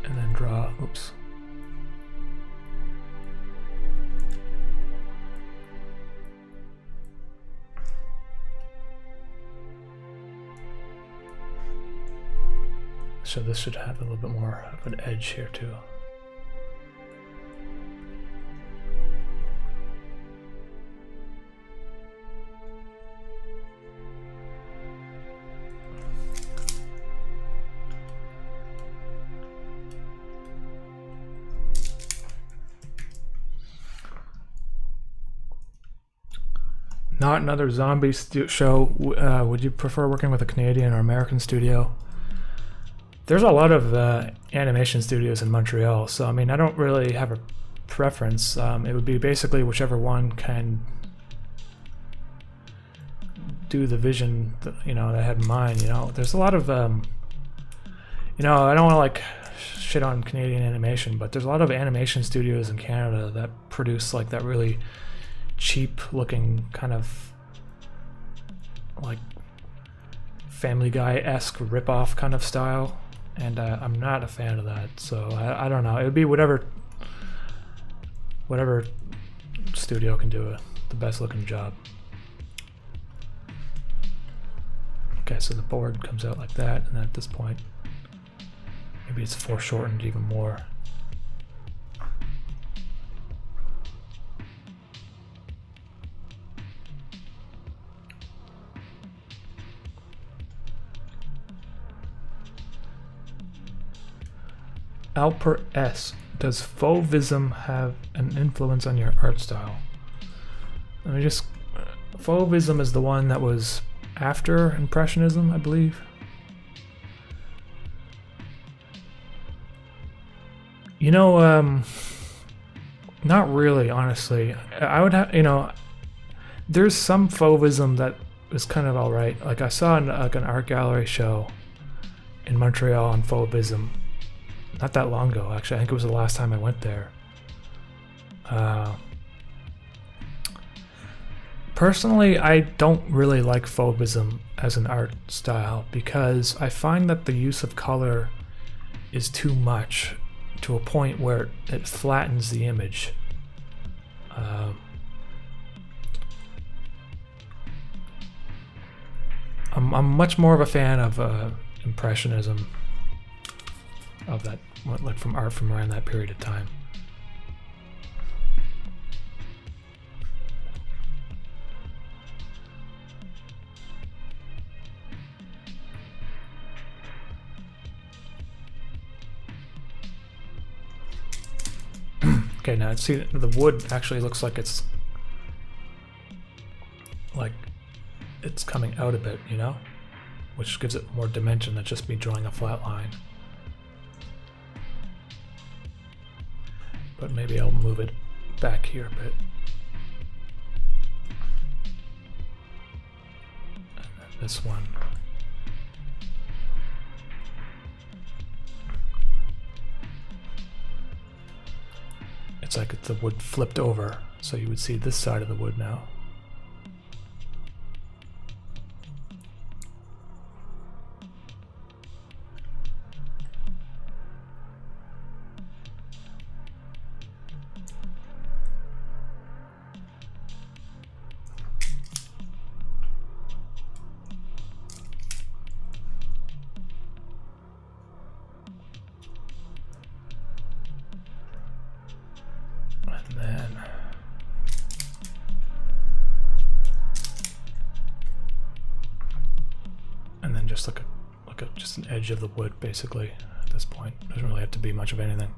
And then draw, oops. So this should have a little bit more of an edge here too. Not another zombie show. Would you prefer working with a Canadian or American studio? There's a lot of animation studios in Montreal, so I mean, I don't really have a preference. It would be basically whichever one can do the vision that, that I had in mind. There's a lot of I don't want to like shit on Canadian animation, but there's a lot of animation studios in Canada that produce like that really cheap looking kind of like Family Guy-esque rip-off kind of style, and I'm not a fan of that. So I don't know, it would be whatever studio can do the best looking job. Okay, so the board comes out like that, and at this point maybe it's foreshortened even more. Alper S. Does Fauvism have an influence on your art style? Let me just... Fauvism is the one that was after Impressionism, I believe. You know, not really, honestly. I would have, you know, there's some fauvism that is kind of alright. Like I saw like an art gallery show in Montreal on fauvism not that long ago, actually. I think it was the last time I went there. Personally, I don't really like fauvism as an art style because I find that the use of color is too much to a point where it flattens the image. I'm much more of a fan of Impressionism, of that, like from art from around that period of time. Okay, now see the wood actually looks like it's coming out a bit, you know, which gives it more dimension than just me drawing a flat line. But maybe I'll move it back here a bit. And then this one. It's like the wood flipped over, so you would see this side of the wood now. And then just look at just an edge of the wood basically at this point. Doesn't really have to be much of anything.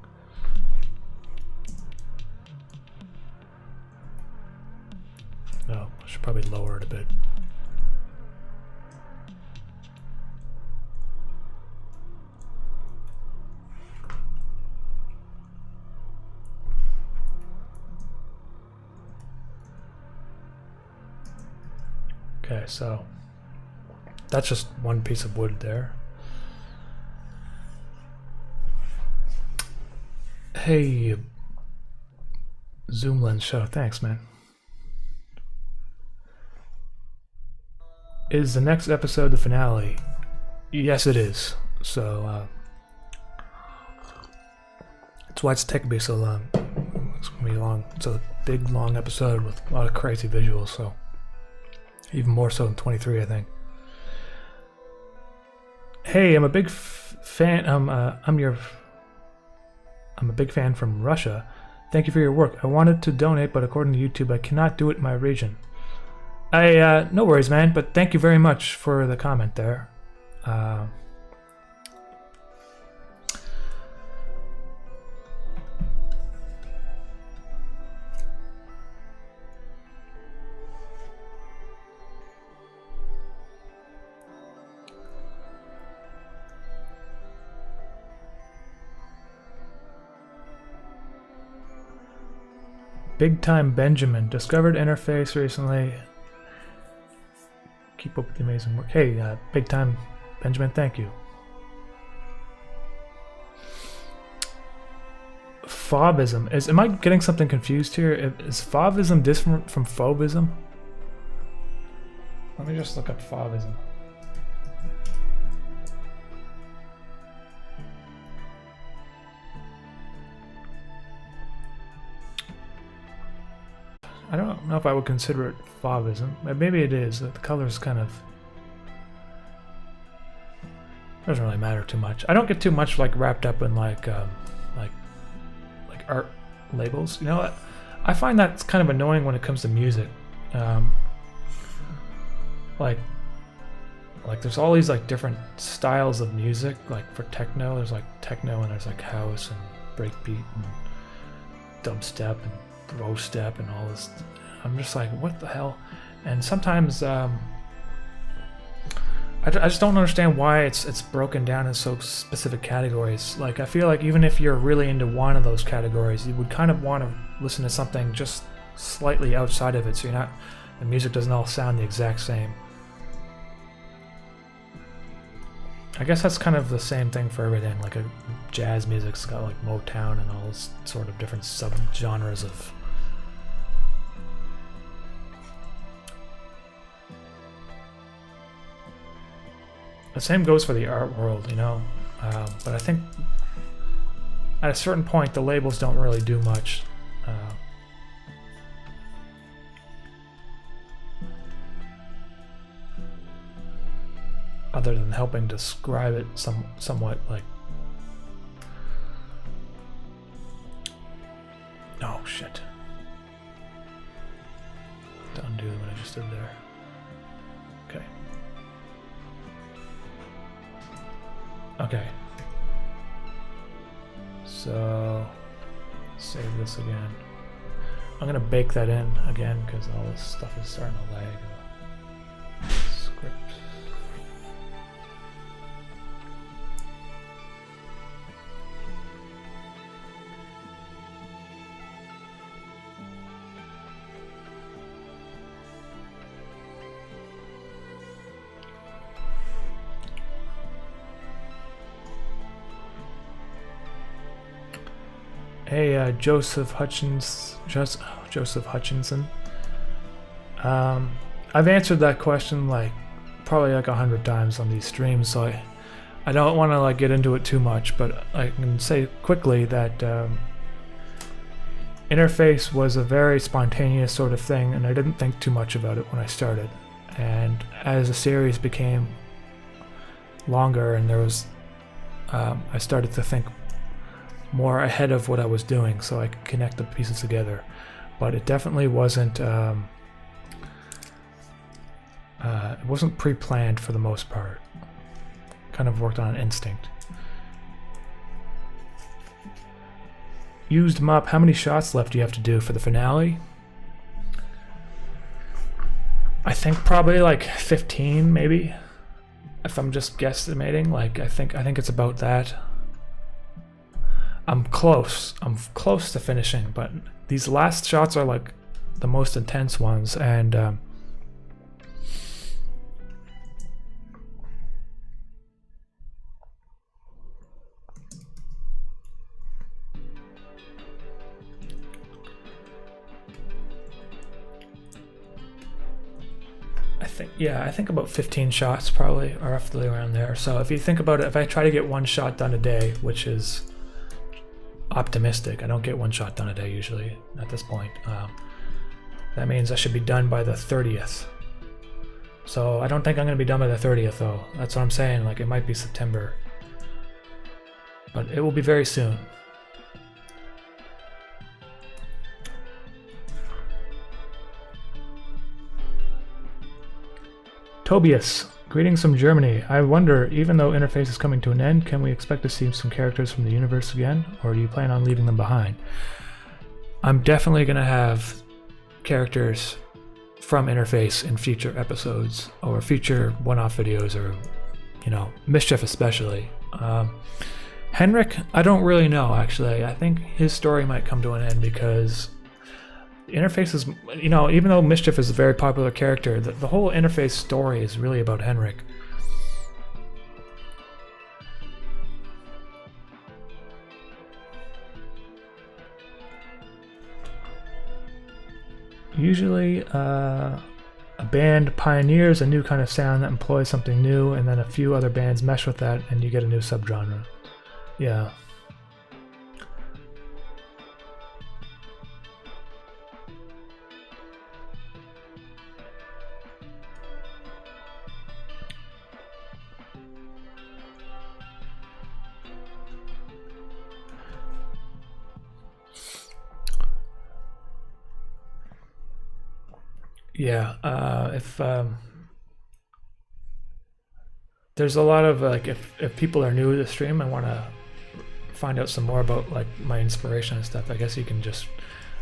No, I should probably lower it a bit. Okay, so that's just one piece of wood there. Hey, Zoom Lens Show, thanks, man. Is the next episode the finale? Yes, it is. So, that's why it's taking me so long. It's gonna be long. It's a big, long episode with a lot of crazy visuals, so even more so than 23, I think. Hey, I'm a big fan. I'm a big fan from Russia. Thank you for your work. I wanted to donate, but according to YouTube, I cannot do it in my region. No worries, man. But thank you very much for the comment there. Big Time Benjamin discovered interface recently. Keep up with the amazing work. Hey, Big Time Benjamin, thank you. Fauvism am I getting something confused here? Is fauvism different from fauvism? Let me just look up fauvism. I don't know if I would consider it fauvism. Maybe it is. The color's kind of doesn't really matter too much. I don't get too much like wrapped up in like art labels. You know, I find that's kind of annoying when it comes to music. Like there's all these like different styles of music. Like for techno, there's like techno and there's like house and breakbeat and dubstep and bro step and all this. I'm just like, what the hell? And sometimes I I just don't understand why it's broken down in so specific categories. Like, I feel like even if you're really into one of those categories, you would kind of want to listen to something just slightly outside of it, so the music doesn't all sound the exact same. I guess that's kind of the same thing for everything. Like, jazz music's got like Motown and all this sort of different sub-genres of... The same goes for the art world, you know? But I think at a certain point, the labels don't really do much. Other than helping describe it somewhat, like... Oh, shit. To undo what I just did there. Okay. Okay. So, save this again. I'm gonna bake that in again because all this stuff is starting to lag. Script. Hey, Joseph Hutchinson. I've answered that question probably 100 times on these streams, so I don't want to get into it too much, but I can say quickly that interface was a very spontaneous sort of thing, and I didn't think too much about it when I started. And as the series became longer, and I started to think more ahead of what I was doing, so I could connect the pieces together. But it definitely wasn't pre-planned for the most part. Kind of worked on instinct. Used mop. How many shots left do you have to do for the finale? I think probably 15, maybe. If I'm just guesstimating, I think it's about that. I'm close to finishing, but these last shots are the most intense ones, and I think about 15 shots probably, or roughly around there. So if you think about it, if I try to get one shot done a day, which is optimistic, I don't get one shot done a day usually at this point. That means I should be done by the 30th. So I don't think I'm going to be done by the 30th though. That's what I'm saying, it might be September. But it will be very soon. Tobias, greetings from Germany. I wonder, even though Interface is coming to an end, can we expect to see some characters from the universe again, or do you plan on leaving them behind? I'm definitely going to have characters from Interface in future episodes, or future one-off videos, or, Mischief especially. Henrik, I don't really know, actually. I think his story might come to an end because Interface is, even though Mischief is a very popular character, the whole Interface story is really about Henrik. Usually, a band pioneers a new kind of sound that employs something new, and then a few other bands mesh with that, and you get a new subgenre. Yeah. Yeah, if there's a lot of if people are new to the stream and want to find out some more about my inspiration and stuff, I guess you can just,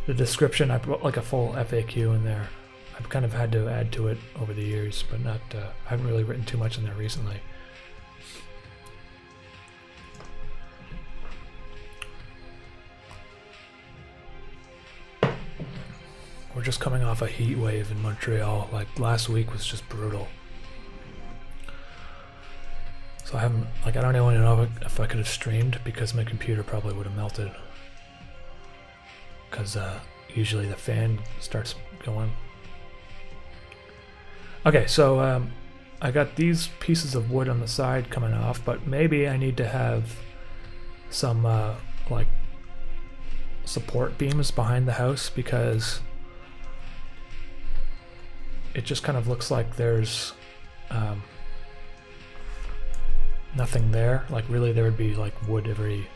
the description, I put a full FAQ in there. I've kind of had to add to it over the years, but not. I haven't really written too much in there recently. We're just coming off a heat wave in Montreal. Like last week was just brutal. So I haven't, like, I don't even know if I could have streamed because my computer probably would have melted. Because usually the fan starts going. Okay, so I got these pieces of wood on the side coming off, but maybe I need to have some like support beams behind the house because it just kind of looks like there's nothing there. Like really there would be like wood every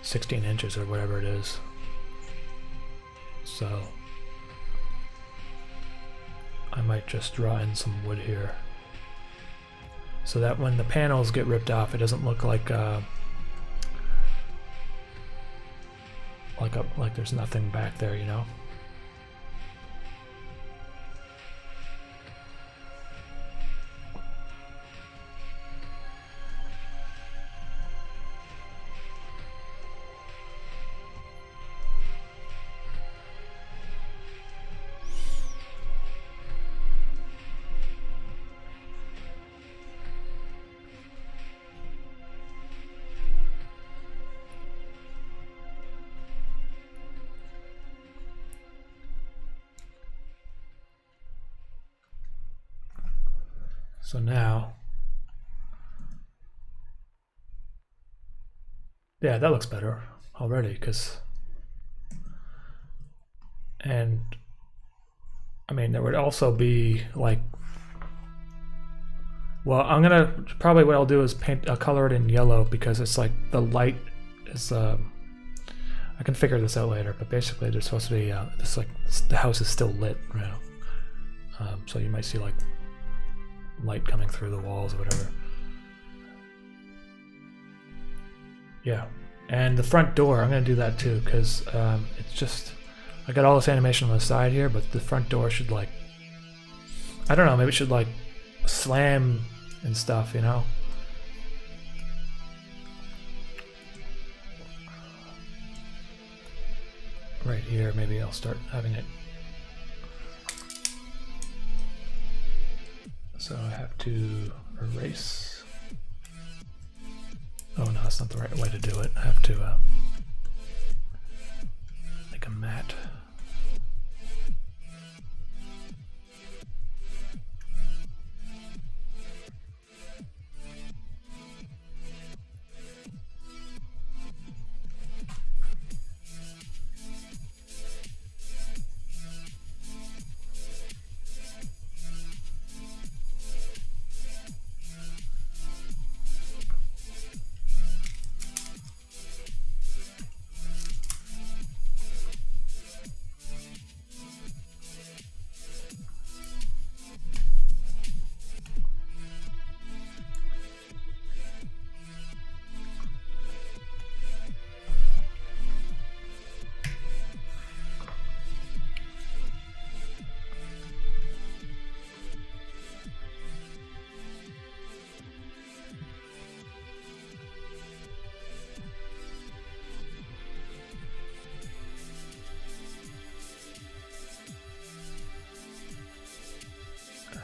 16 inches or whatever it is. So I might just draw in some wood here so that when the panels get ripped off it doesn't look like like there's nothing back there, you know? So now, yeah, that looks better already, and I mean, there would also be like, well, I'm gonna, probably what I'll do is color it in yellow because it's like the light is, I can figure this out later, but basically there's supposed to be, this like, the house is still lit, you know? So you might see like light coming through the walls or whatever. Yeah, and the front door, I'm gonna do that too because it's just, I got all this animation on the side here, but the front door should like, I don't know, maybe it should like slam and stuff, you know? Right here, maybe I'll start having it. So I have to erase. Oh no, that's not the right way to do it. I have to make a matte.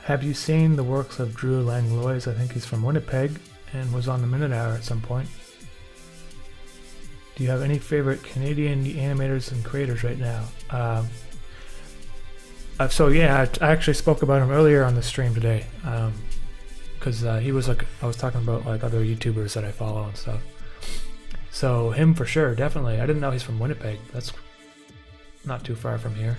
Have you seen the works of Drew Langlois? I think he's from Winnipeg and was on the Minute Hour at some point. Do you have any favorite Canadian animators and creators right now? So yeah, I actually spoke about him earlier on the stream today, because he was like, I was talking about like other YouTubers that I follow and stuff. So him for sure, definitely. I didn't know he's from Winnipeg. That's not too far from here.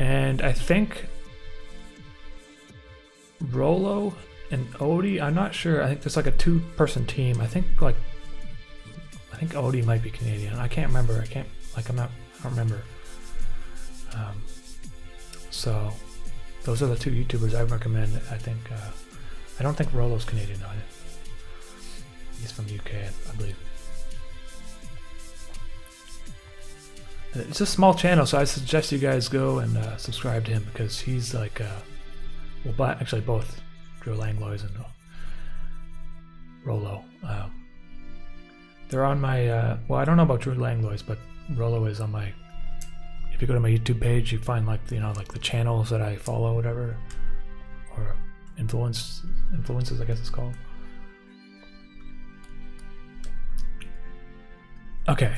And I think Rolo and Odie, I'm not sure. I think there's like a two-person team. I think Odie might be Canadian. I can't remember. I don't remember. So those are the two YouTubers I recommend. I think I don't think Rolo's Canadian though. He's from UK, I believe. It's a small channel, so I suggest you guys go and subscribe to him because he's like, well, actually both Drew Langlois and Rolo. They're on my, well, I don't know about Drew Langlois, but Rolo is on my, if you go to my YouTube page, you find like, you know, like the channels that I follow, whatever, or influences, I guess it's called. Okay,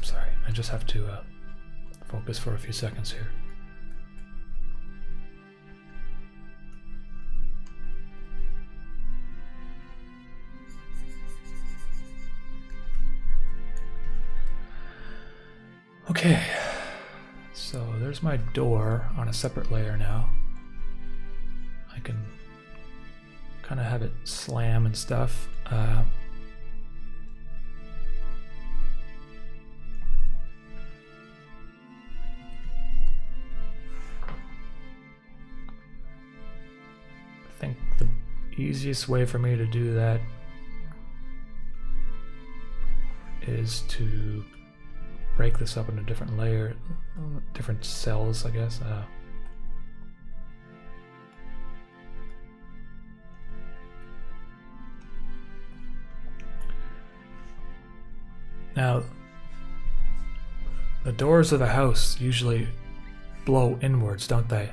sorry, I just have to focus for a few seconds here. Okay, so there's my door on a separate layer now. I can kind of have it slam and stuff. I think the easiest way for me to do that is to break this up into different layer, different cells, I guess. Now, the doors of the house usually blow inwards, don't they?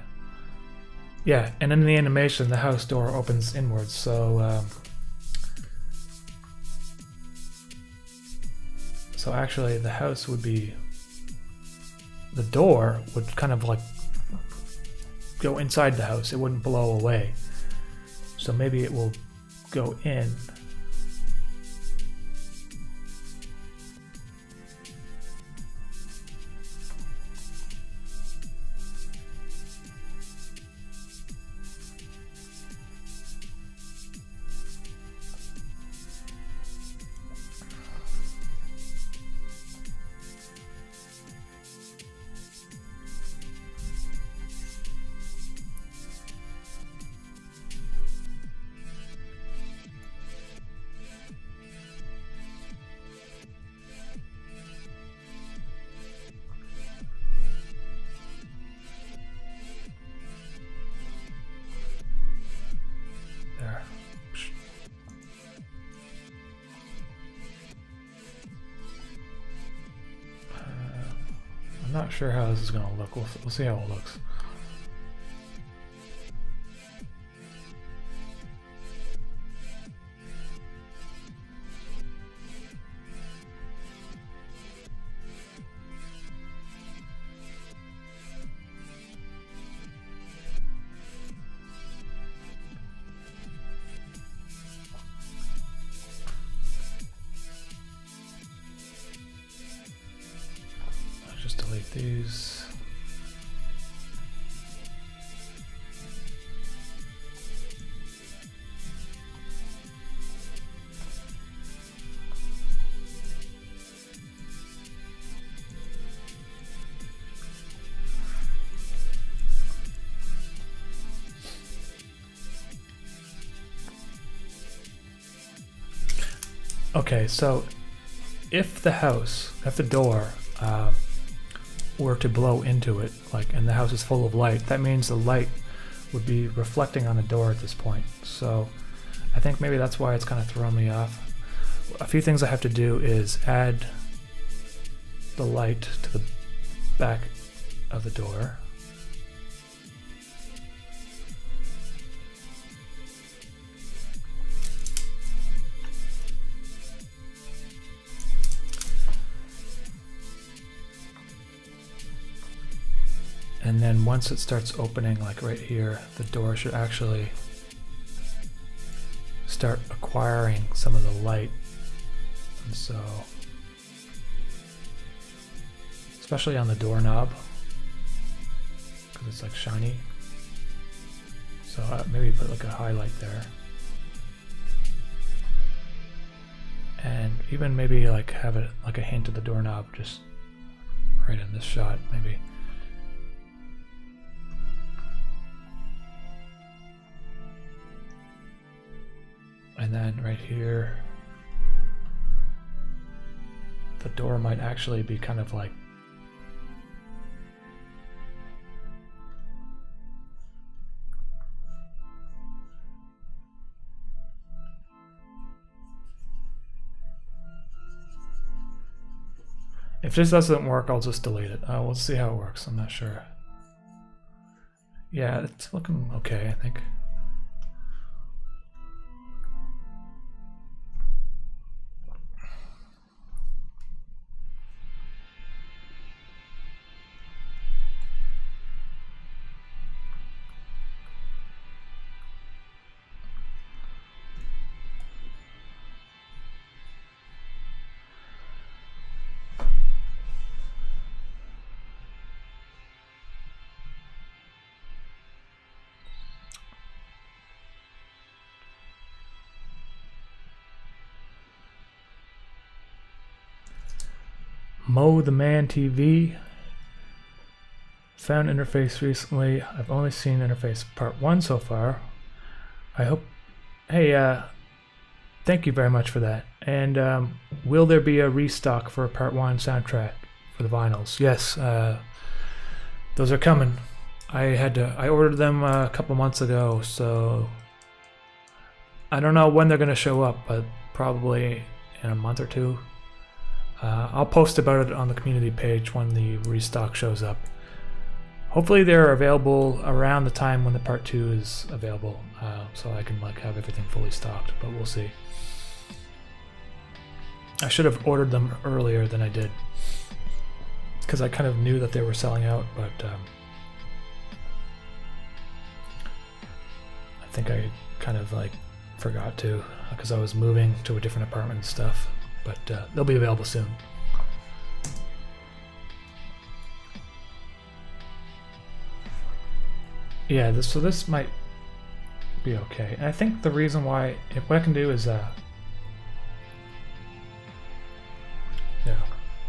Yeah, and in the animation, the house door opens inwards, so so actually the house would be, the door would kind of like go inside the house, it wouldn't blow away. So maybe it will go in. I'm not sure how this is going to look. We'll see how it looks. Just delete these. Okay, so if the door were to blow into it, like, and the house is full of light, that means the light would be reflecting on the door at this point. So I think maybe that's why it's kind of throwing me off. A few things I have to do is add the light to the back of the door. And then once it starts opening, like right here, the door should actually start acquiring some of the light. And so, especially on the doorknob, because it's like shiny. So maybe put like a highlight there. And even maybe like have it like a hint of the doorknob just right in this shot, maybe. And then right here, the door might actually be kind of like If this doesn't work, I'll just delete it. We'll see how it works. I'm not sure. Yeah, it's looking okay, I think. Mo the Man TV. Found interface recently. I've only seen interface part 1 so far. I hope... Hey, thank you very much for that. And will there be a restock for a part 1 soundtrack for the vinyls? Yes, those are coming. I ordered them a couple months ago, so I don't know when they're going to show up, but probably in a month or two. I'll post about it on the community page when the restock shows up. Hopefully they're available around the time when the part 2 is available, so I can like have everything fully stocked, but we'll see. I should have ordered them earlier than I did, because I kind of knew that they were selling out, but I think I kind of like forgot to, because I was moving to a different apartment and stuff. But they'll be available soon. Yeah, so this might be okay. And I think the reason why, what I can do is, yeah,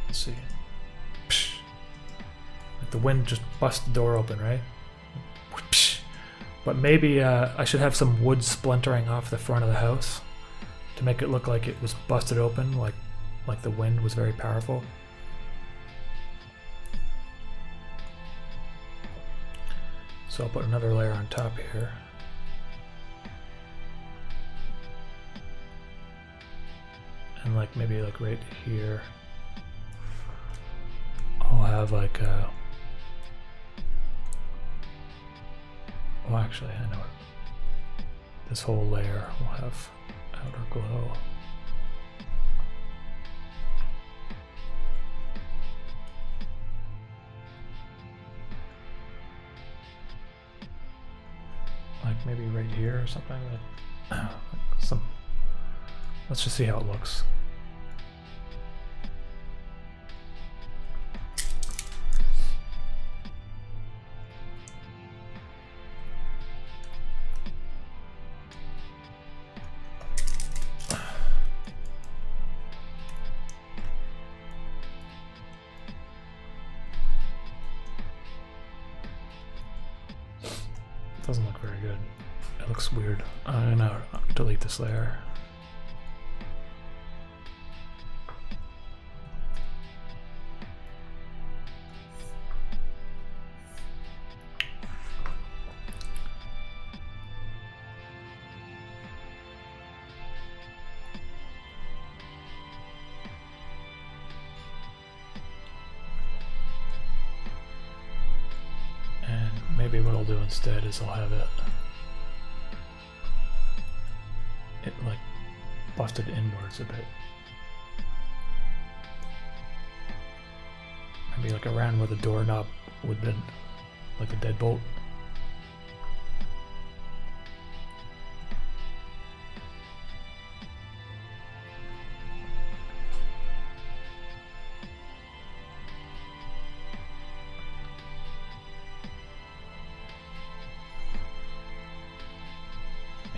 let's see. Psh. Like the wind just busted the door open, right? Psh. But maybe I should have some wood splintering off the front of the house to make it look like it was busted open, like the wind was very powerful. So I'll put another layer on top here. And like maybe like right here, I'll have like a... Well, actually, I know it. This whole layer will have outer glow. Like maybe right here or something. Like some. Let's just see how it looks. Doesn't look very good. It looks weird. I'm gonna delete this layer. Maybe what I'll do instead is I'll have it like busted inwards a bit. Maybe like around where the doorknob would have been, like a deadbolt.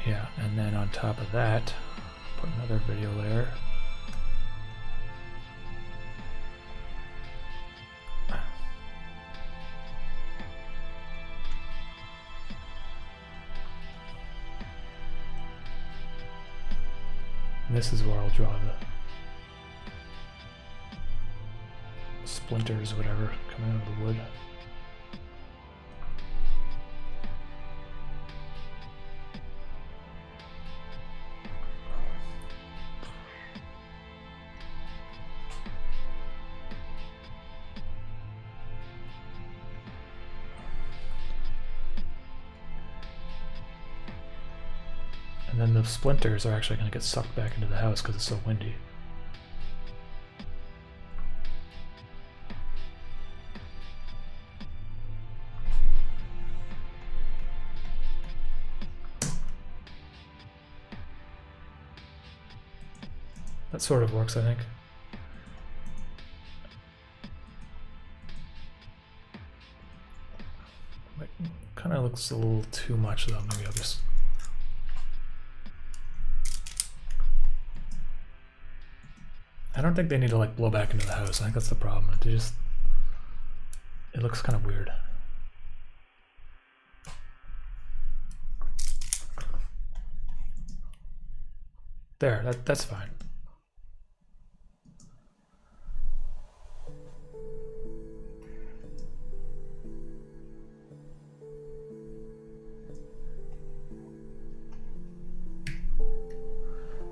Yeah, and then on top of that, put another video layer. And this is where I'll draw the splinters, whatever, coming out of the wood. And then the splinters are actually going to get sucked back into the house because it's so windy. That sort of works, I think. Kind of looks a little too much though. Maybe I'll just... I don't think they need to like blow back into the house. I think that's the problem. They just... It looks kind of weird. There, that's fine.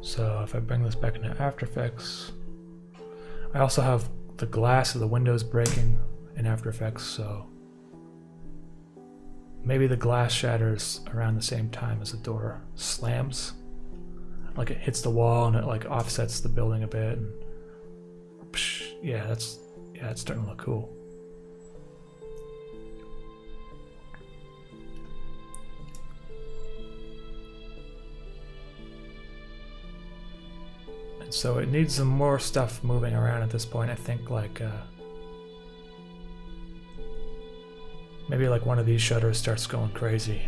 So if I bring this back into After Effects, I also have the glass of the windows breaking in After Effects, so maybe the glass shatters around the same time as the door slams. Like it hits the wall and it like offsets the building a bit. And yeah, it's starting to look cool. And so it needs some more stuff moving around at this point. I think like maybe like one of these shutters starts going crazy.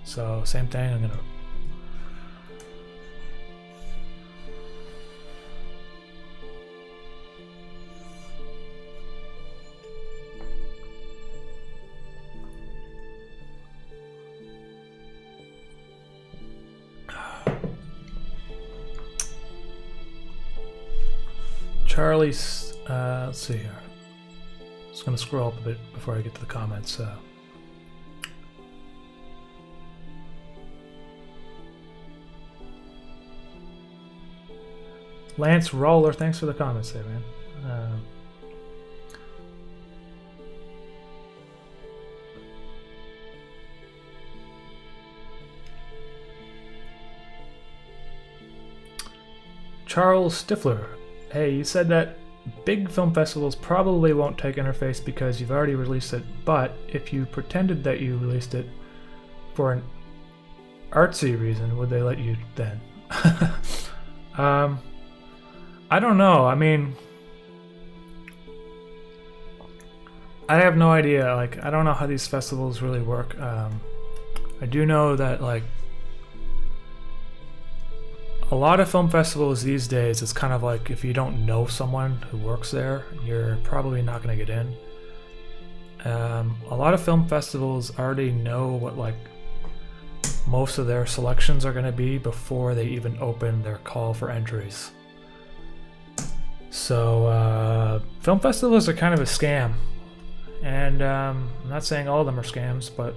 So same thing, I'm gonna Charlie's, let's see here. Just gonna scroll up a bit before I get to the comments. Lance Roller, thanks for the comments there, man. Charles Stifler, hey, you said that big film festivals probably won't take interface because you've already released it, but if you pretended that you released it for an artsy reason, would they let you then? I don't know. I mean, I have no idea. Like, I don't know how these festivals really work. I do know that, like, a lot of film festivals these days, it's kind of like if you don't know someone who works there, you're probably not going to get in. A lot of film festivals already know what, like, most of their selections are going to be before they even open their call for entries. So film festivals are kind of a scam, and I'm not saying all of them are scams, but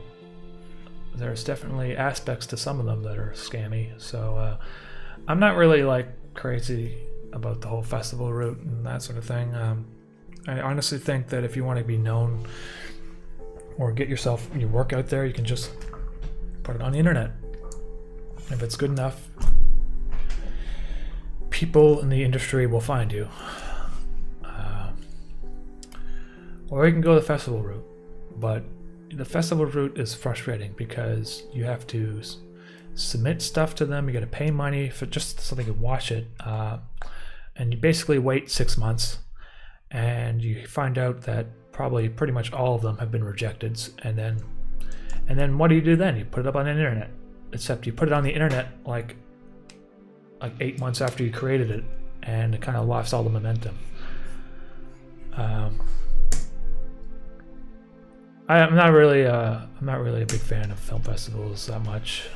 there's definitely aspects to some of them that are scammy. So I'm not really like crazy about the whole festival route and that sort of thing. I honestly think that if you want to be known or get your work out there, you can just put it on the internet. If it's good enough, people in the industry will find you. Or you can go the festival route, but the festival route is frustrating because you have to submit stuff to them, you got to pay money for just so they can watch it, and you basically wait 6 months, and you find out that probably pretty much all of them have been rejected, and then what do you do then? You put it up on the internet, except you put it on the internet like 8 months after you created it, and it kind of lost all the momentum. I'm not really a big fan of film festivals that much.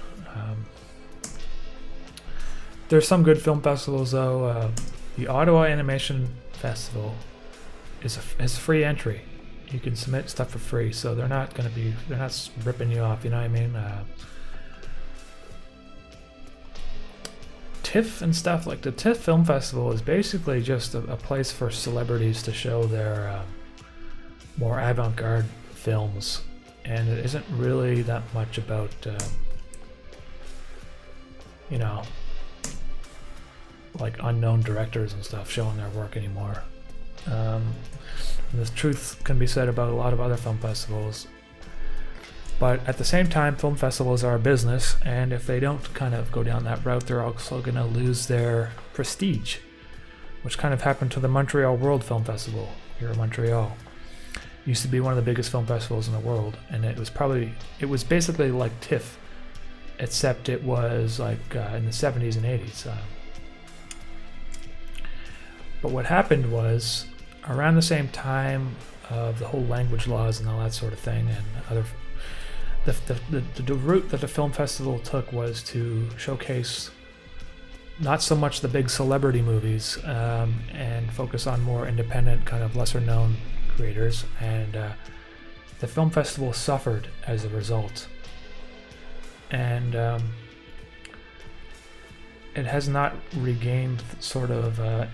There's some good film festivals though. The Ottawa Animation Festival is free entry. You can submit stuff for free, so they're not ripping you off. You know what I mean? TIFF and stuff, like the TIFF Film Festival is basically just a place for celebrities to show their more avant-garde films. and it isn't really that much about, you know, like unknown directors and stuff showing their work anymore. And the truth can be said about a lot of other film festivals. But at the same time, film festivals are a business, and if they don't kind of go down that route, they're also going to lose their prestige, which kind of happened to the Montreal World Film Festival here in Montreal. It used to be one of the biggest film festivals in the world, and it was basically like TIFF, except it was like in the 70s and 80s. But what happened was, around the same time of the whole language laws and all that sort of thing, and other, the route that the film festival took was to showcase not so much the big celebrity movies, and focus on more independent, kind of lesser known creators, and the film festival suffered as a result. And it has not regained sort of the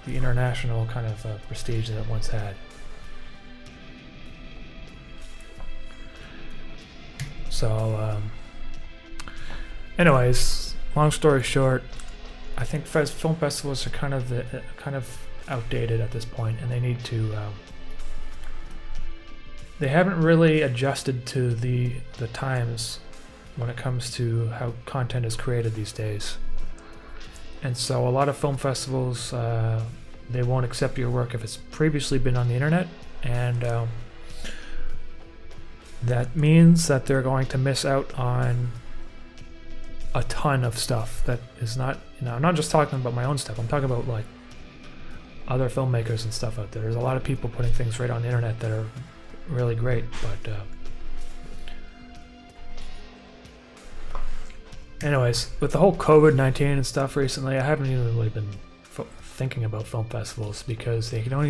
international kind of prestige that it once had. So, anyways, long story short, I think film festivals are kind of outdated at this point, and they need to. They haven't really adjusted to the times when it comes to how content is created these days. And so a lot of film festivals, they won't accept your work if it's previously been on the internet, and that means that they're going to miss out on a ton of stuff that is not, you know, I'm not just talking about my own stuff, I'm talking about like other filmmakers and stuff out there. There's a lot of people putting things right on the internet that are really great, but anyways, with the whole COVID-19 and stuff recently, I haven't even really been thinking about film festivals, because they don't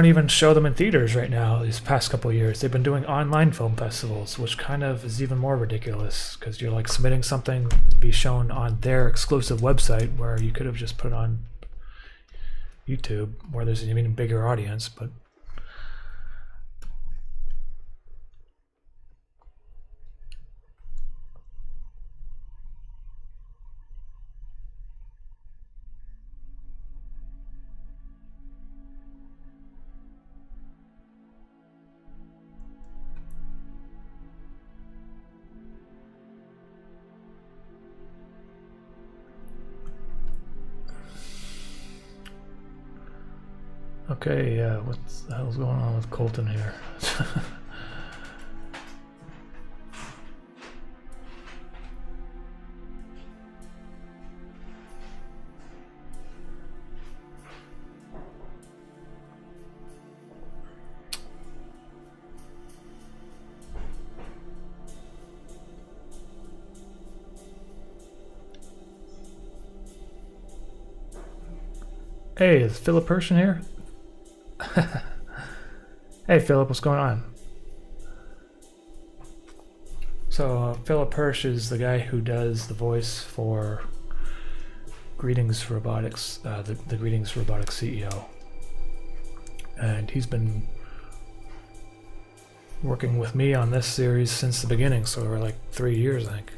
even show them in theaters right now. These past couple of years, they've been doing online film festivals, which kind of is even more ridiculous, because you're like submitting something to be shown on their exclusive website, where you could have just put it on YouTube, where there's an even bigger audience. But okay, what the hell's going on with Colton here? Hey, is Philip Persson here? Hey Philip, what's going on? So Philip Hirsch is the guy who does the voice for Greetings Robotics, the Greetings Robotics CEO, and he's been working with me on this series since the beginning, so we're like 3 years, I think.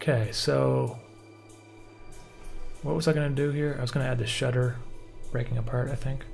Okay, so what was I going to do here? I was going to add the shutter breaking apart, I think.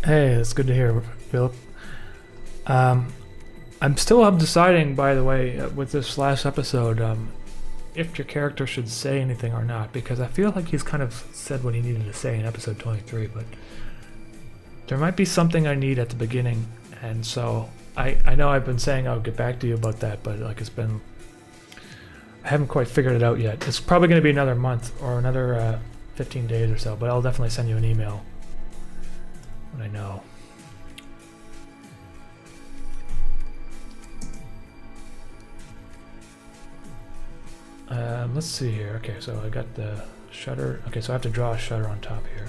Hey, it's good to hear, Philip. I'm still deciding, by the way, with this last episode, if your character should say anything or not, because I feel like he's kind of said what he needed to say in episode 23, but there might be something I need at the beginning, and so I know I've been saying I'll get back to you about that, but like I haven't quite figured it out yet. It's probably going to be another month or another 15 days or so, but I'll definitely send you an email when I know. Let's see here. Okay, so I got the shutter. Okay, so I have to draw a shutter on top here.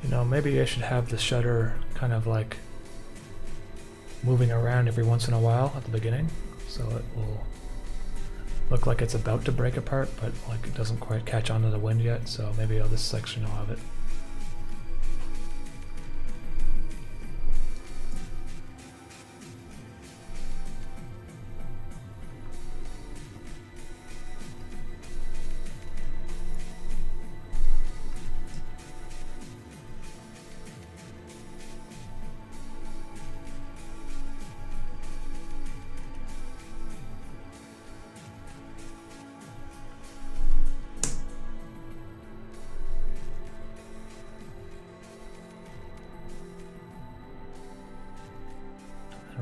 You know, maybe I should have the shutter kind of like moving around every once in a while at the beginning, so it will look like it's about to break apart, but like it doesn't quite catch onto the wind yet, so maybe this section will have it.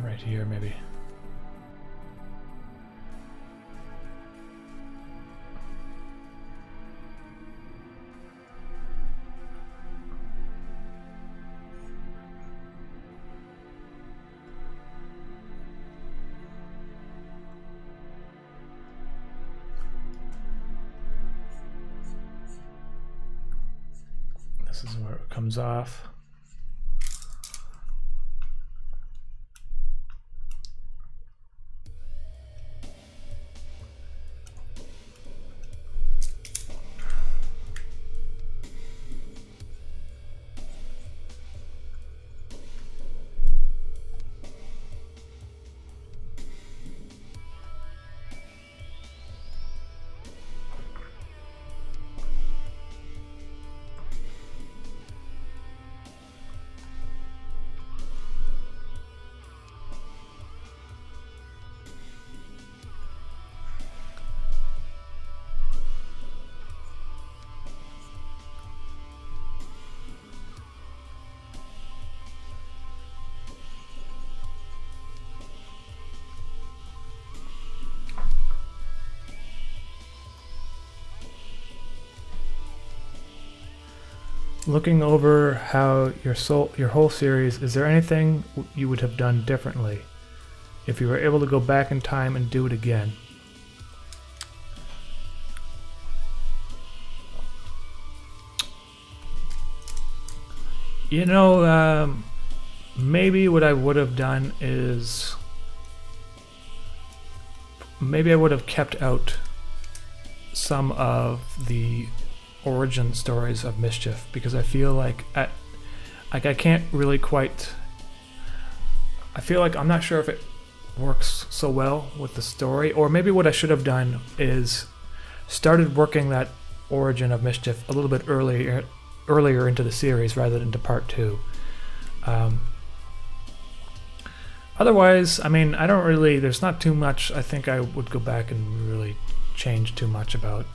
Right here, maybe. This is where it comes off. Looking over how your whole series, is there anything you would have done differently if you were able to go back in time and do it again? You know, maybe what I would have done is maybe I would have kept out some of the origin stories of Mischief, because I feel like I can't really quite, I feel like I'm not sure if it works so well with the story, or maybe what I should have done is started working that origin of Mischief a little bit earlier into the series rather than into part 2. Otherwise, I mean, I don't really, there's not too much I think I would go back and really change too much about.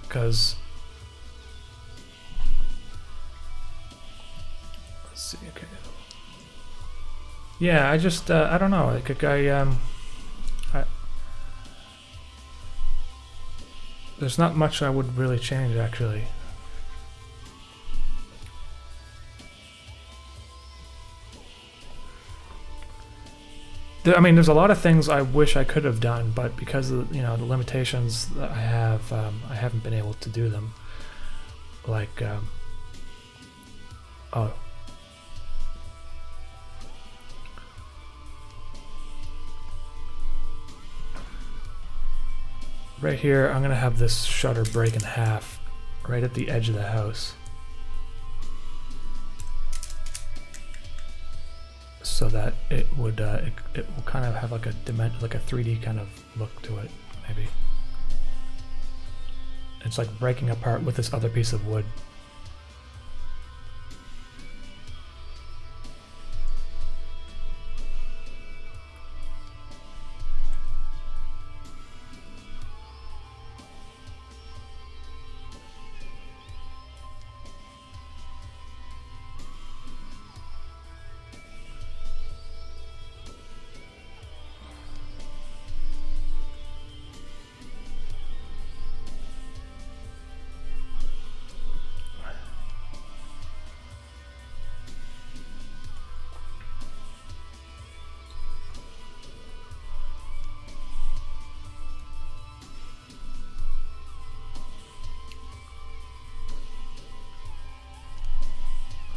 Because let's see, okay, yeah, I just I don't know, like there's not much I would really change, actually. I mean, there's a lot of things I wish I could have done, but because of, you know, the limitations that I have, I haven't been able to do them. Like, oh. Right here, I'm gonna have this shutter break in half, right at the edge of the house. So that it would it will kind of have like a 3D kind of look to it, maybe. It's like breaking apart with this other piece of wood.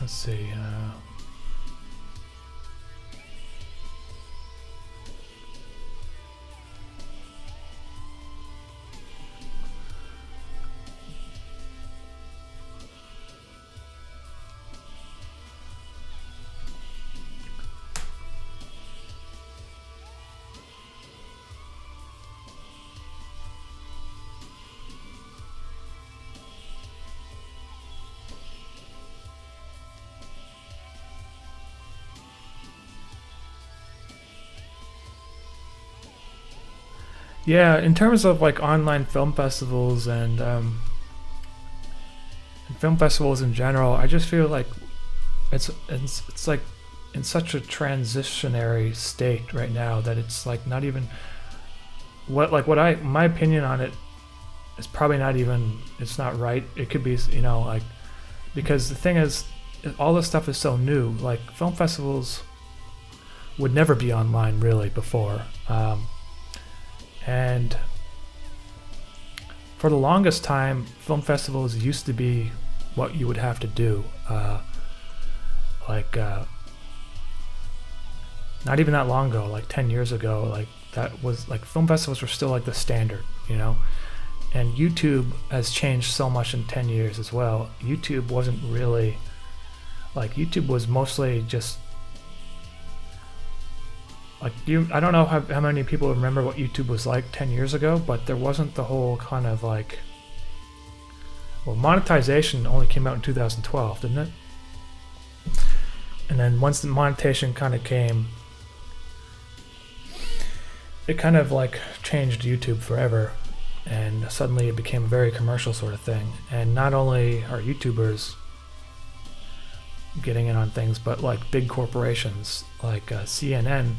Let's see. Yeah, in terms of like online film festivals and film festivals in general, I just feel like it's like in such a transitionary state right now that it's like not even my opinion on it is probably not even, it's not right. It could be, you know, like, because the thing is, all this stuff is so new. Like, film festivals would never be online really before. And for the longest time, film festivals used to be what you would have to do. Not even that long ago, like 10 years ago, like that was like film festivals were still like the standard, you know? And YouTube has changed so much in 10 years as well. YouTube wasn't really, like YouTube was mostly just, like I don't know how many people remember what YouTube was like 10 years ago, but there wasn't the whole kind of like, well, monetization only came out in 2012, didn't it? And then once the monetization kind of came, it kind of like changed YouTube forever, and suddenly it became a very commercial sort of thing. And not only are YouTubers getting in on things, but like big corporations like CNN.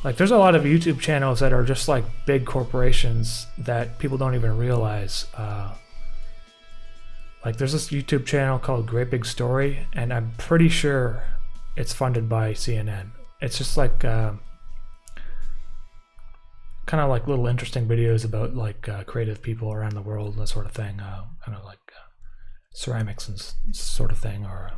Like there's a lot of YouTube channels that are just like big corporations that people don't even realize. Like there's this YouTube channel called Great Big Story, and I'm pretty sure it's funded by CNN. It's just like kind of like little interesting videos about like creative people around the world and that sort of thing. Kind of like ceramics and sort of thing, or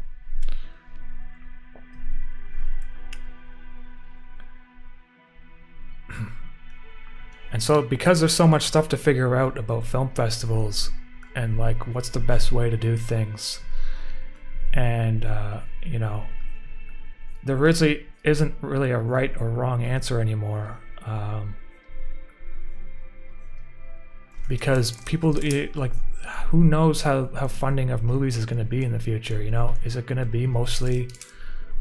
and so because there's so much stuff to figure out about film festivals and like what's the best way to do things, and you know, there really isn't really a right or wrong answer anymore, because people like, who knows how funding of movies is going to be in the future, you know? Is it going to be mostly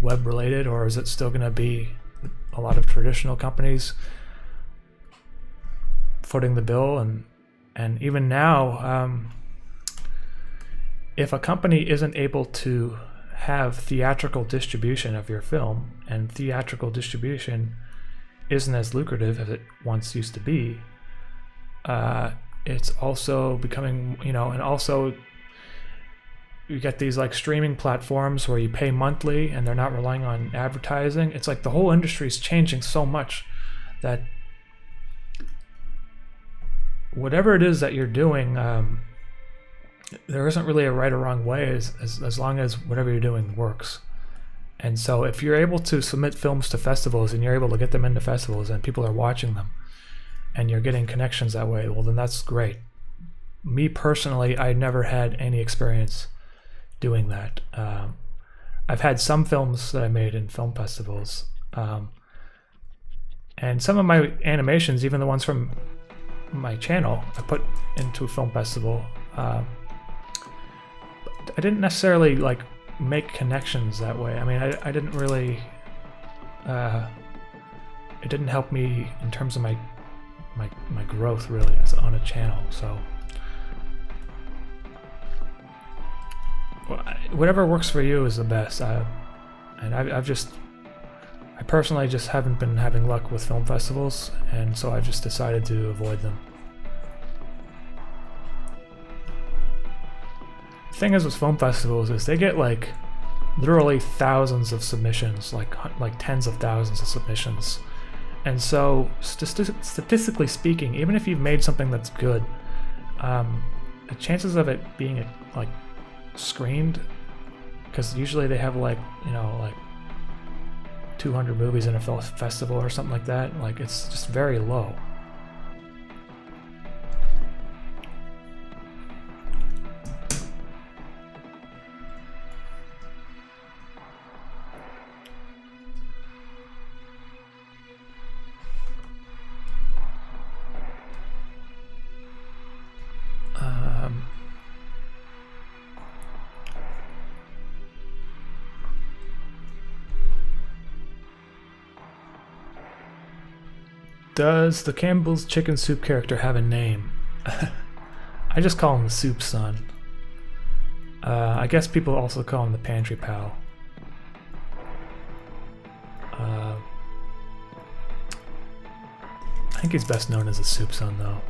web related, or is it still going to be a lot of traditional companies footing the bill? And even now, if a company isn't able to have theatrical distribution of your film, and theatrical distribution isn't as lucrative as it once used to be, it's also becoming, you know, and also you get these like streaming platforms where you pay monthly and they're not relying on advertising. It's like the whole industry is changing so much that whatever it is that you're doing, there isn't really a right or wrong way as long as whatever you're doing works. And so if you're able to submit films to festivals and you're able to get them into festivals and people are watching them and you're getting connections that way, well, then that's great. Me personally, I never had any experience doing that. I've had some films that I made in film festivals, and some of my animations, even the ones from my channel, I put into a film festival. I didn't necessarily like make connections that way. I mean, I didn't really. It didn't help me in terms of my growth really as on a channel. So whatever works for you is the best. And I personally just haven't been having luck with film festivals, and so I've just decided to avoid them. The thing is with film festivals is they get like literally thousands of submissions, like tens of thousands of submissions. And so statistically speaking, even if you've made something that's good, the chances of it being like screened, because usually they have like 200 movies in a festival or something like that, like it's just very low. Does the Campbell's Chicken Soup character have a name? I just call him the Soup Son. I guess people also call him the Pantry Pal. I think he's best known as the Soup Son, though.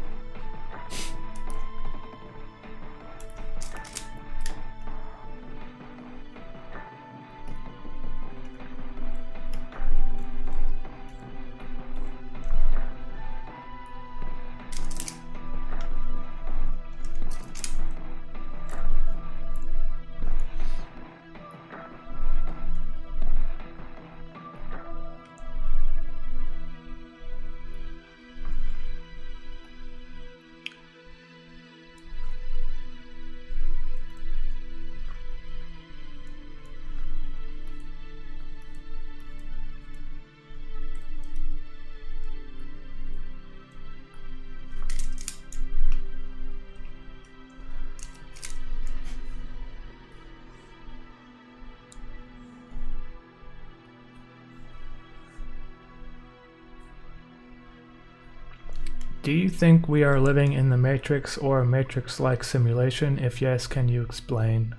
Do you think we are living in the Matrix or a Matrix-like simulation? If yes, can you explain?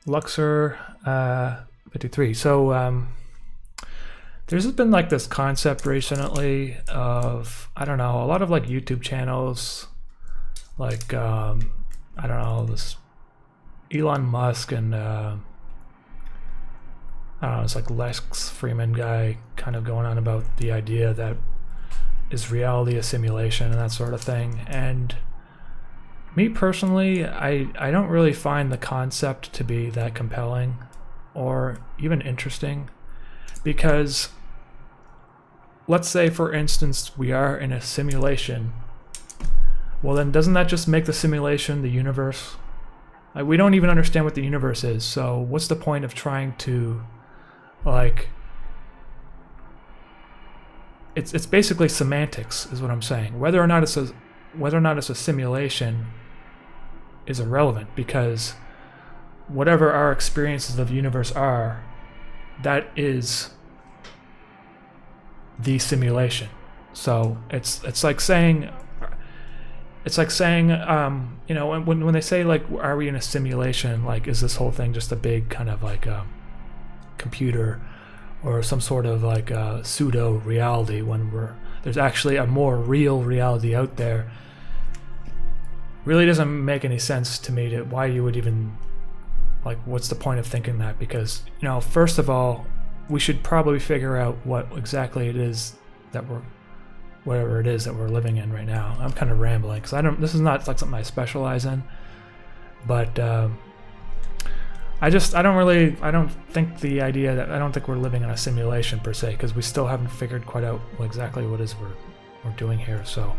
Luxor 53. So there's been like this concept recently of, I don't know, a lot of like YouTube channels, like I don't know, this Elon Musk and I don't know, it's like Lex Freeman guy kind of going on about the idea that is reality a simulation and that sort of thing. And me personally, I don't really find the concept to be that compelling or even interesting, because let's say for instance we are in a simulation. Well, then doesn't that just make the simulation the universe? Like, we don't even understand what the universe is, so what's the point of trying to like, it's basically semantics is what I'm saying. Whether or not it's a simulation is irrelevant, because whatever our experiences of the universe are, that is the simulation. So it's like saying you know, when they say like, are we in a simulation, like is this whole thing just a big kind of like a computer or some sort of like a pseudo reality, when there's actually a more real reality out there? Really doesn't make any sense to me to why you would even like, what's the point of thinking that? Because, you know, first of all, we should probably figure out what exactly it is that whatever it is that we're living in right now. I'm kind of rambling because this is not like something I specialize in, but I don't think the idea that, I don't think we're living in a simulation per se, because we still haven't figured quite out exactly what it is we're doing here. So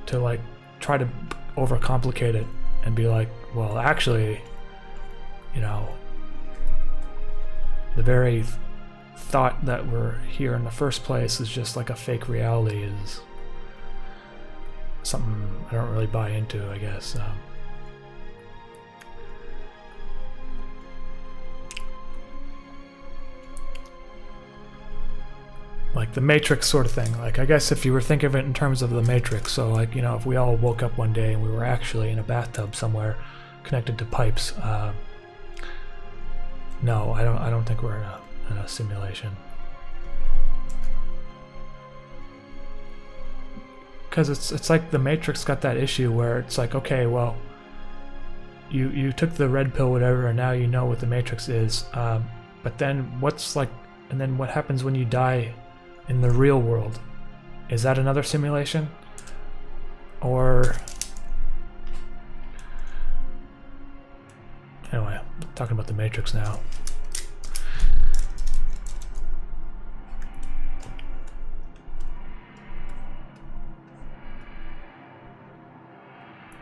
to like try to overcomplicate it and be like, well, actually, you know, the very thought that we're here in the first place is just like a fake reality is something I don't really buy into, I guess. Like the Matrix sort of thing. Like, I guess if you were thinking of it in terms of the Matrix, so like, you know, if we all woke up one day and we were actually in a bathtub somewhere connected to pipes, no, I don't think we're in a simulation. Because it's like the Matrix got that issue where it's like, okay, well, you took the red pill, whatever, and now you know what the Matrix is. But then and then what happens when you die in the real world? Is that another simulation? Or anyway, I'm talking about the Matrix now.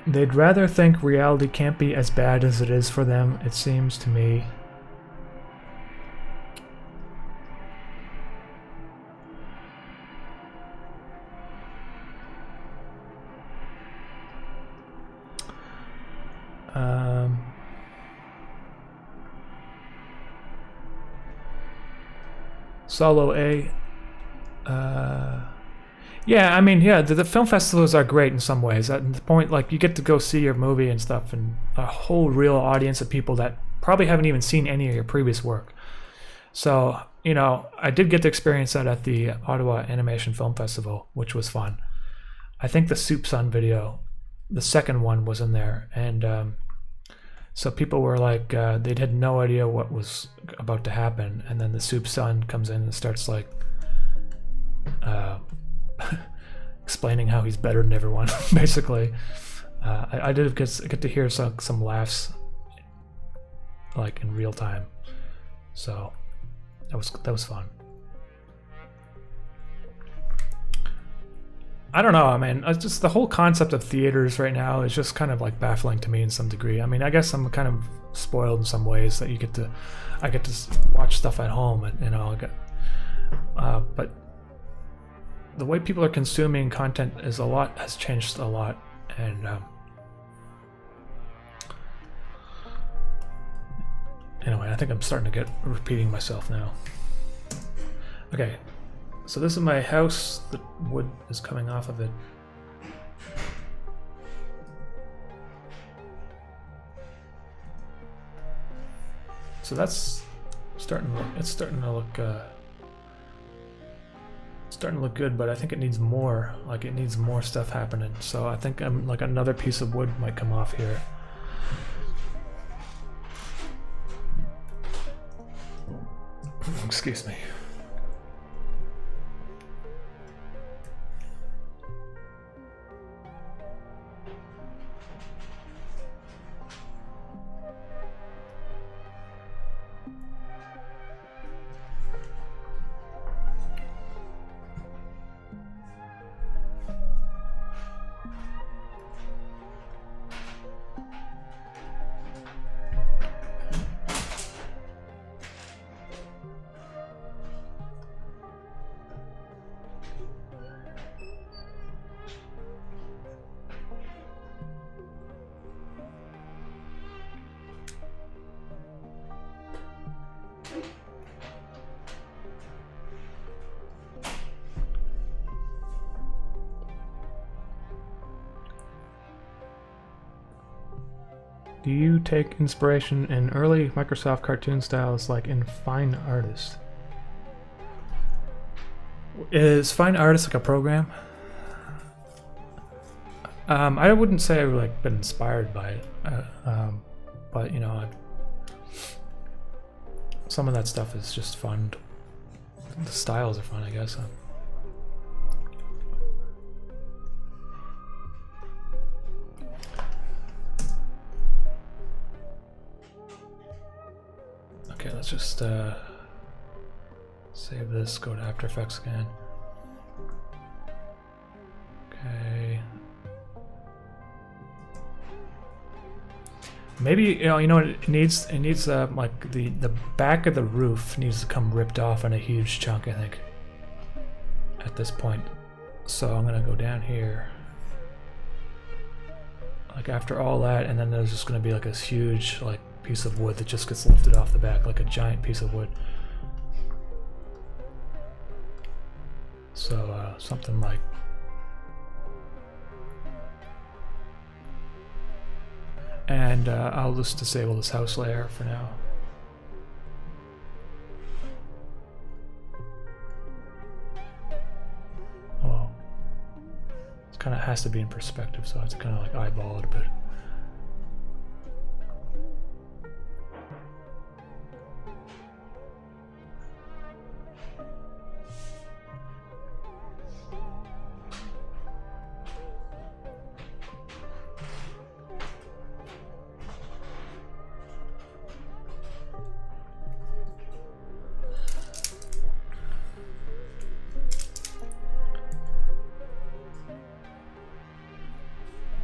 They'd rather think reality can't be as bad as it is for them, it seems to me. Solo A. Yeah, I mean, yeah, the film festivals are great in some ways. At the point, like, you get to go see your movie and stuff, and a whole real audience of people that probably haven't even seen any of your previous work. So, you know, I did get to experience that at the Ottawa Animation Film Festival, which was fun. I think the Soup Sun video, the second one, was in there, and so people were like, they had no idea what was about to happen, and then the Soup Sun comes in and starts like explaining how he's better than everyone, basically. I did get to hear some laughs, like, in real time, so that was fun. I don't know, I mean, it's just the whole concept of theaters right now is just kind of like baffling to me in some degree. I mean, I guess I'm kind of spoiled in some ways that I get to watch stuff at home, and, you know, but the way people are consuming content has changed a lot, and anyway, I think I'm starting to get repeating myself now. Okay, so this is my house. The wood is coming off of it. So that's starting to look good, but I think it needs more. Like, it needs more stuff happening. So I think like another piece of wood might come off here. Excuse me. Do you take inspiration in early Microsoft cartoon styles like in Fine Artist? Is Fine Artist like a program? I wouldn't say I've like been inspired by it. but you know, some of that stuff is just fun. The styles are fun, I guess. Okay, let's just save this, go to After Effects again. Okay. Maybe you know what it needs. It needs like the back of the roof needs to come ripped off in a huge chunk, I think. At this point, so I'm gonna go down here. Like after all that, and then there's just gonna be like this huge like piece of wood that just gets lifted off the back, like a giant piece of wood. So something like. And I'll just disable this house layer for now. Well, it kind of has to be in perspective, so I have to kind of like eyeball it a bit.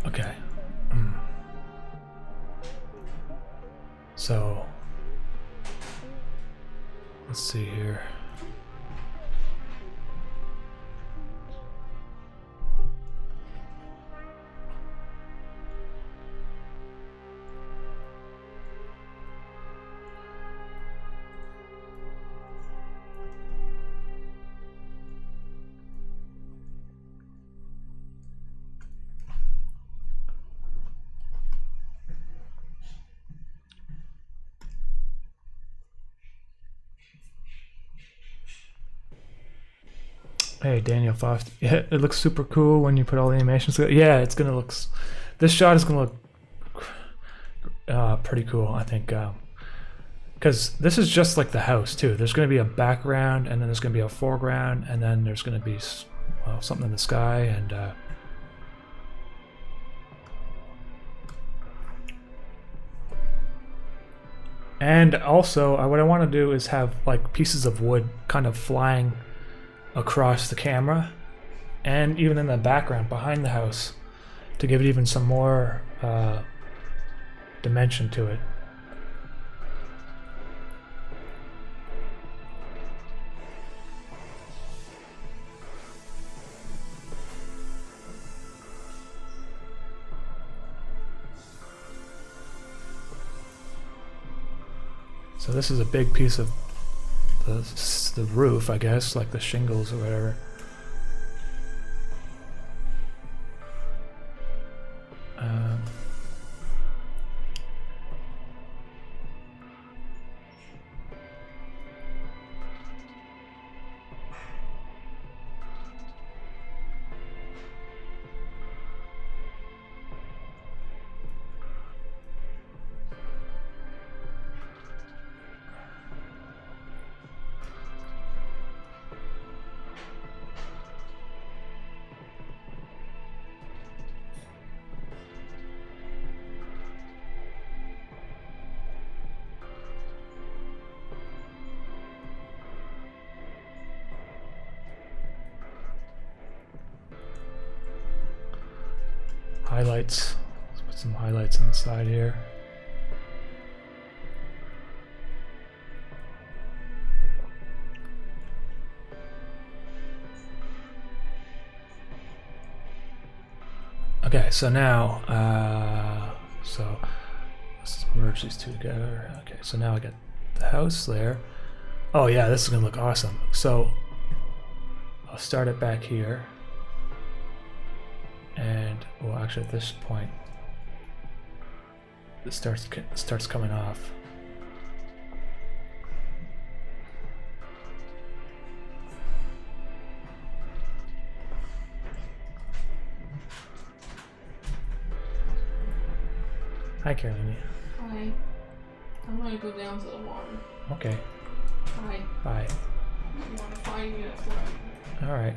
Okay. So let's see here. Hey, Daniel Foft. Yeah, it looks super cool when you put all the animations together. Yeah, it's gonna look. This shot is gonna look pretty cool, I think. Because this is just like the house too. There's gonna be a background, and then there's gonna be a foreground, and then there's gonna be something in the sky, and also what I want to do is have like pieces of wood kind of flying across the camera and even in the background behind the house to give it even some more dimension to it. So this is a big piece of the roof, I guess, like the shingles or whatever. Highlights. Let's put some highlights on the side here. Okay, so now, let's merge these two together. Okay, so now I got the house there. Oh yeah, this is gonna look awesome. So I'll start it back here. And well, actually, at this point, it starts coming off. Hi, Caroline. Hi. I'm gonna go down to the water. Okay. Hi. Bye. You wanna find me? That's where All right.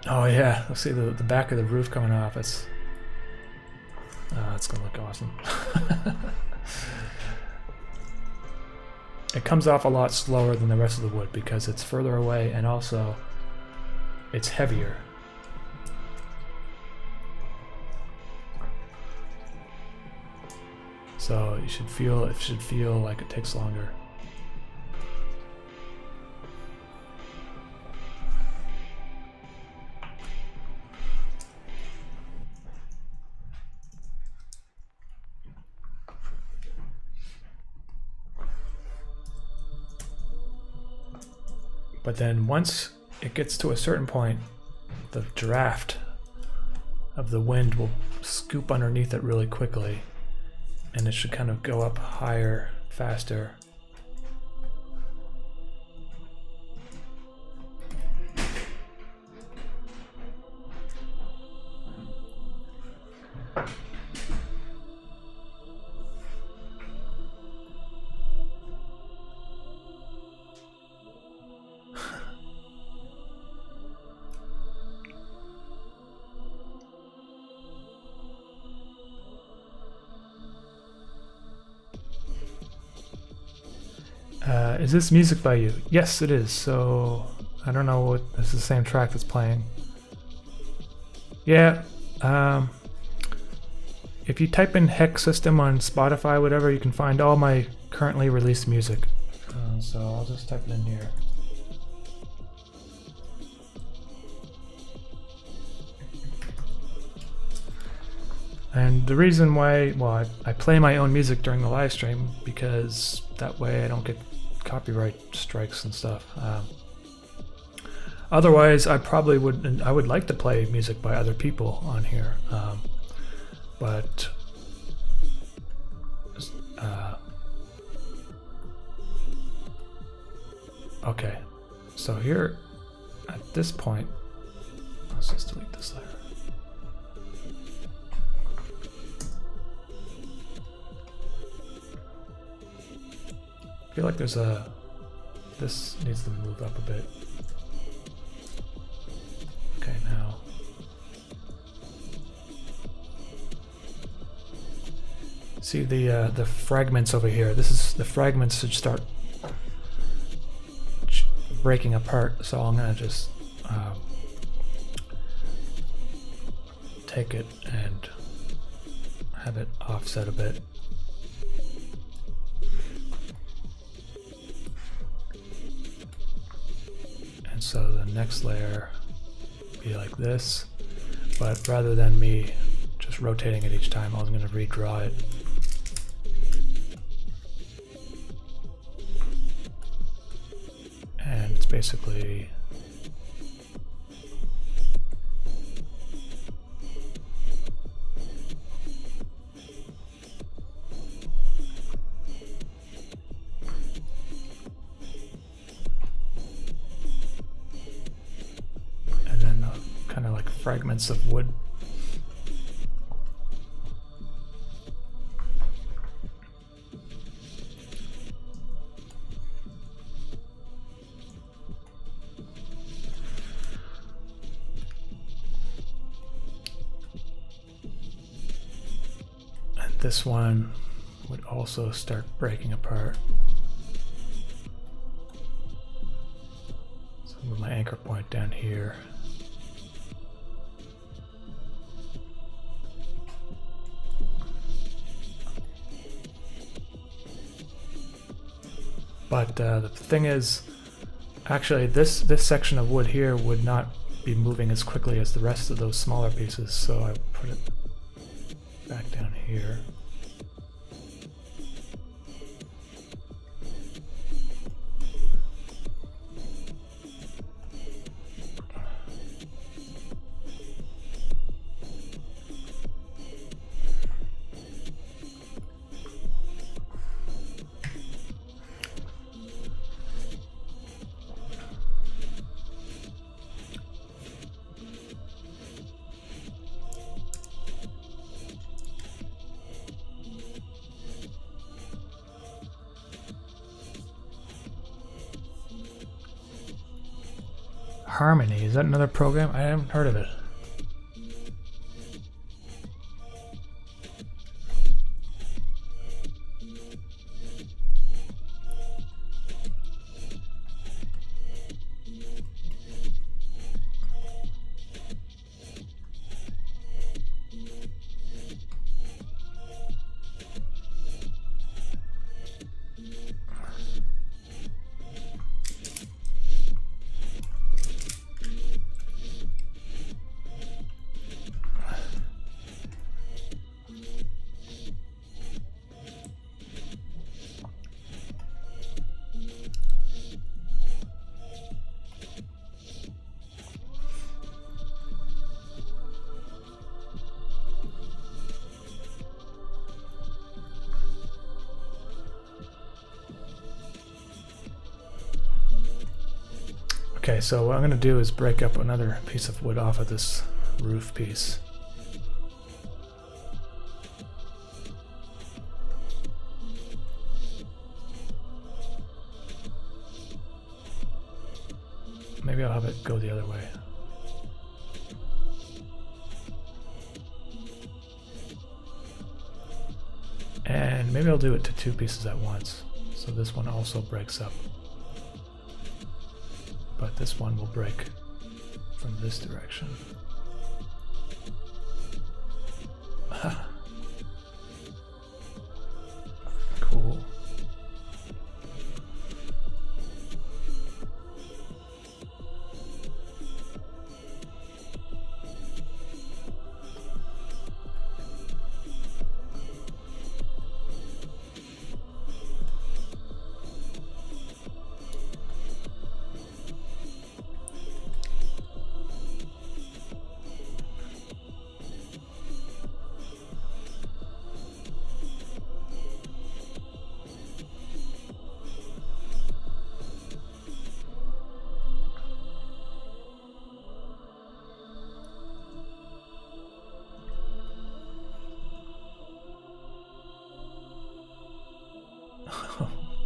Oh yeah, let's see the back of the roof coming off. It's gonna look awesome. It comes off a lot slower than the rest of the wood because it's further away and also it's heavier. So it should feel like it takes longer. But then once it gets to a certain point, the draft of the wind will scoop underneath it really quickly, and it should kind of go up higher, faster. Is this music by you? Yes, it is. So I don't know what. This is the same track that's playing. Yeah. If you type in Hex System on Spotify, whatever, you can find all my currently released music. So I'll just type it in here. And the reason why, well, I play my own music during the live stream because that way I don't get copyright strikes and stuff. Otherwise, I would like to play music by other people on here, but okay. So here, at this point, let's just delete this layer. I feel like there's this needs to move up a bit. Okay, now. See the fragments over here. The fragments should start breaking apart. So I'm gonna just take it and have it offset a bit. So the next layer be like this, but rather than me just rotating it each time, I was going to redraw it. And it's basically kind of like fragments of wood. And this one would also start breaking apart. So move my anchor point down here. But the thing is, actually this section of wood here would not be moving as quickly as the rest of those smaller pieces, so I put it back down here. Harmony, is that another program? I haven't heard of it. Okay, so what I'm going to do is break up another piece of wood off of this roof piece. Maybe I'll have it go the other way. And maybe I'll do it to two pieces at once. So this one also breaks up. But this one will break from this direction. Cool.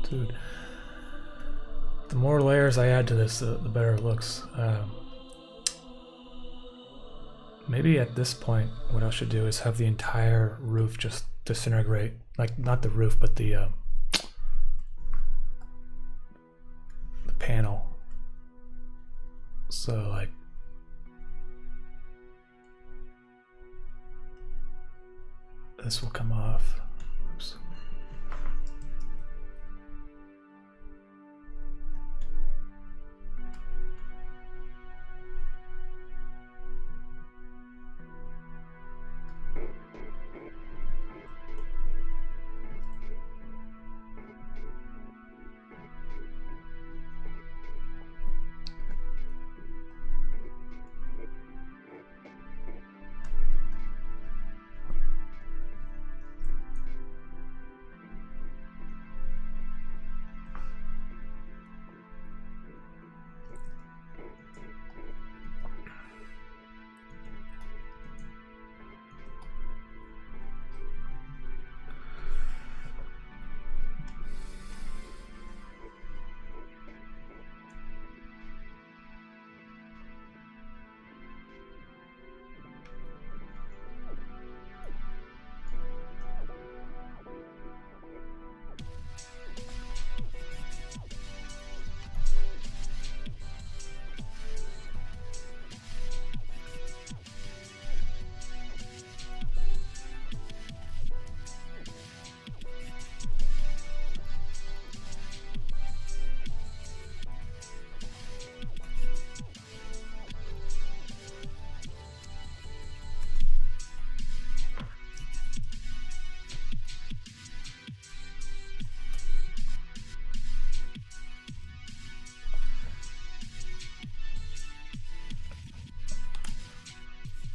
Dude, the more layers I add to this, the better it looks. Maybe at this point, what I should do is have the entire roof just disintegrate. Like, not the roof, but the panel. So, like, this will come off. Oops.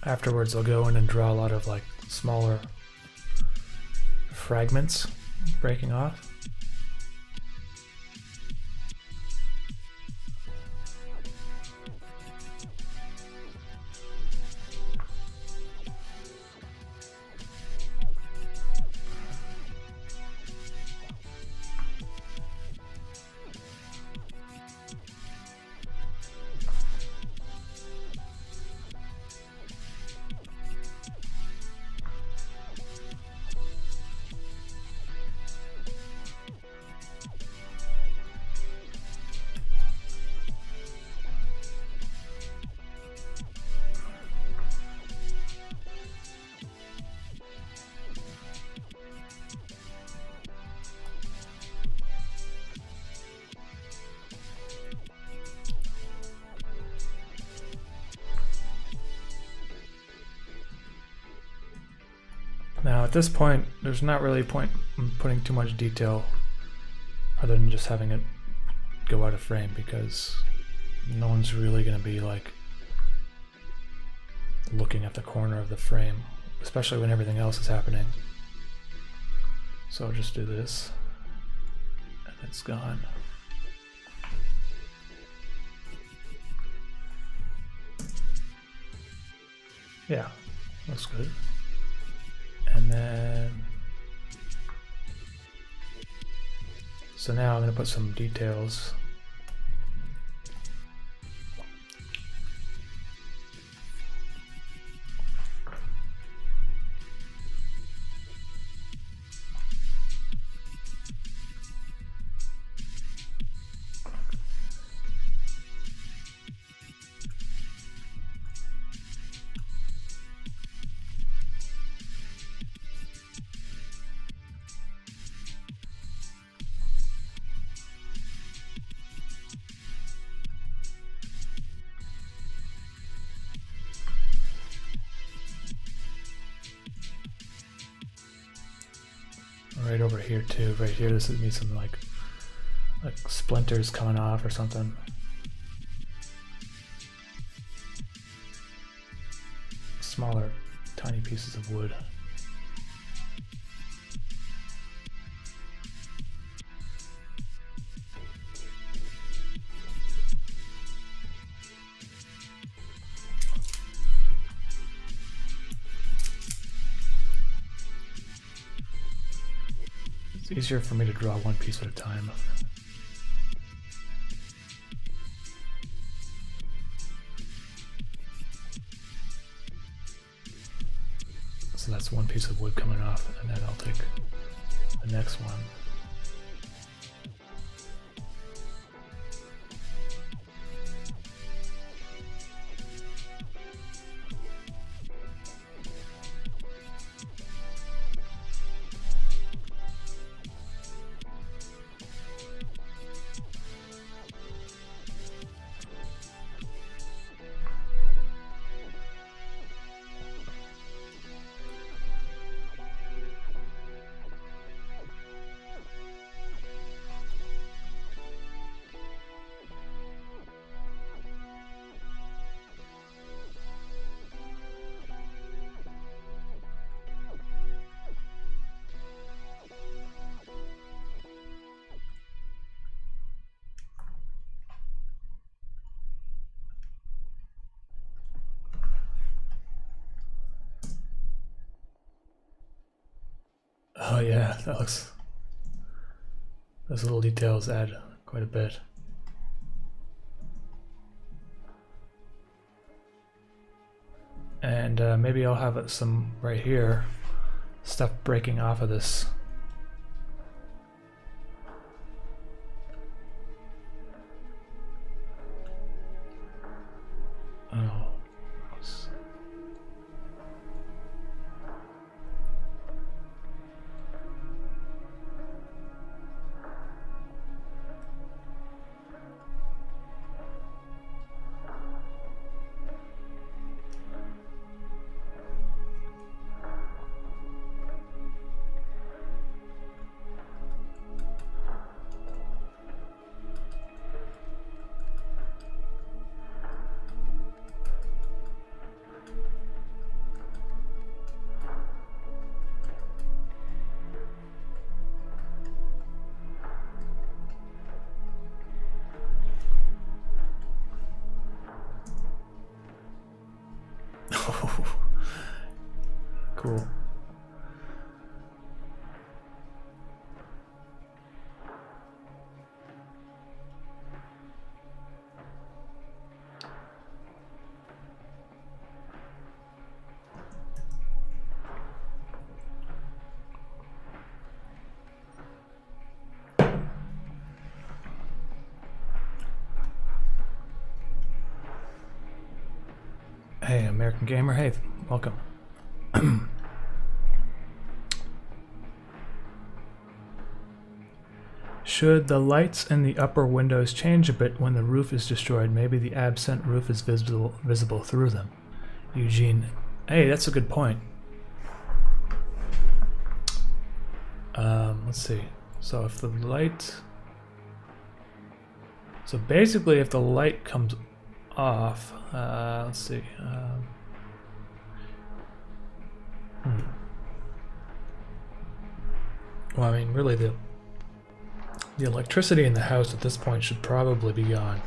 Afterwards, I'll go in and draw a lot of like smaller fragments breaking off. Now at this point, there's not really a point in putting too much detail other than just having it go out of frame, because no one's really going to be like looking at the corner of the frame, especially when everything else is happening. So I'll just do this, and it's gone. Yeah, looks good. And then, so now I'm going to put some details. Right over here too. Right here, this would be some like splinters coming off or something. Smaller, tiny pieces of wood. It's easier for me to draw one piece at a time. So that's one piece of wood coming off, and then I'll take the next one. Oh yeah, those little details add quite a bit. And maybe I'll have some right here, stuff breaking off of this. Oh. Cool. Hey, American Gamer. Hey, welcome. Should the lights in the upper windows change a bit when the roof is destroyed? Maybe the absent roof is visible through them. Eugene. Hey, that's a good point. Let's see. So if the light... So basically if the light comes off, let's see. Well, I mean, really the electricity in the house at this point should probably be gone.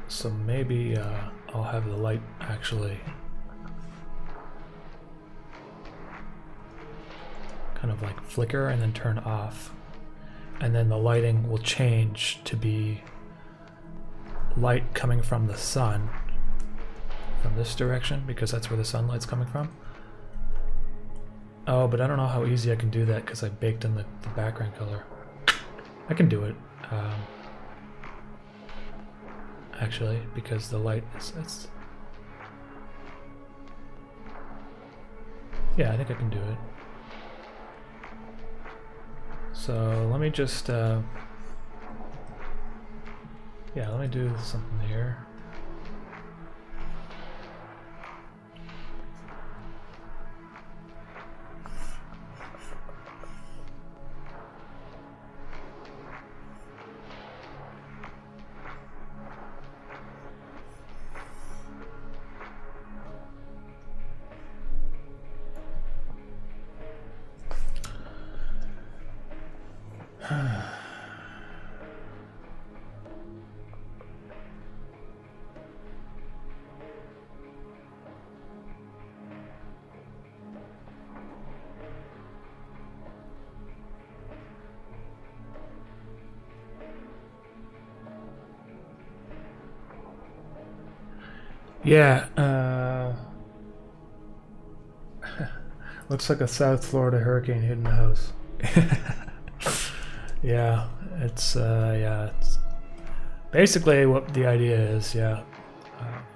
So maybe I'll have the light actually kind of like flicker and then turn off. And then the lighting will change to be light coming from the sun from this direction, because that's where the sunlight's coming from. Oh, but I don't know how easy I can do that because I baked in the background color. I can do it. Actually, because the light is... Yeah, I think I can do it. So let me just... yeah, let me do something here. Yeah, looks like a South Florida hurricane hitting the house. Yeah, it's basically what the idea is, yeah.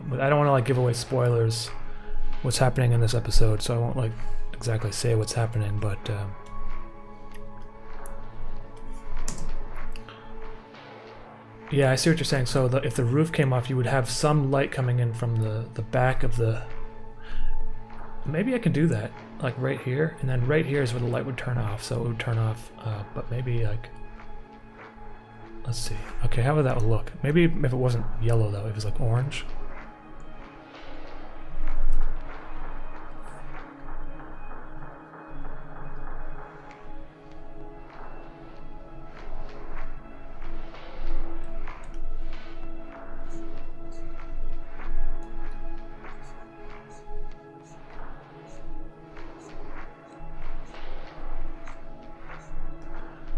But I don't want to like give away spoilers what's happening in this episode, so I won't like exactly say what's happening, but yeah, I see what you're saying. So if the roof came off, you would have some light coming in from the back of the... Maybe I could do that, like right here, and then right here is where the light would turn off, so it would turn off, but maybe like... Let's see. Okay, how would that look? Maybe if it wasn't yellow though, if it was like orange.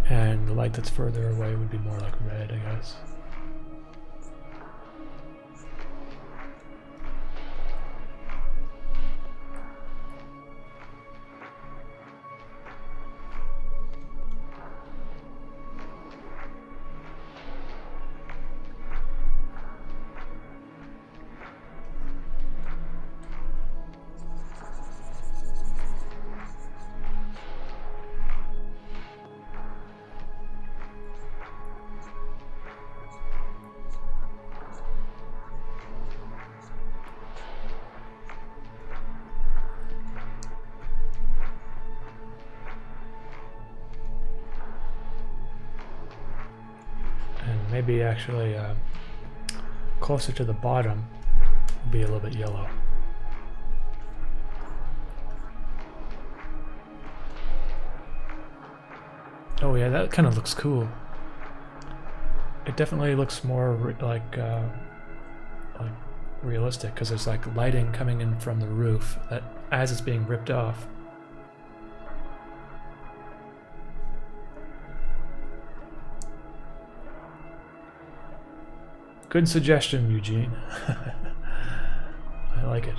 And the light that's further away would be more like red, I guess. Maybe actually closer to the bottom will be a little bit yellow. Oh yeah, that kind of looks cool. It definitely looks more like realistic, because there's like lighting coming in from the roof that as it's being ripped off. Good suggestion, Eugene. I like it.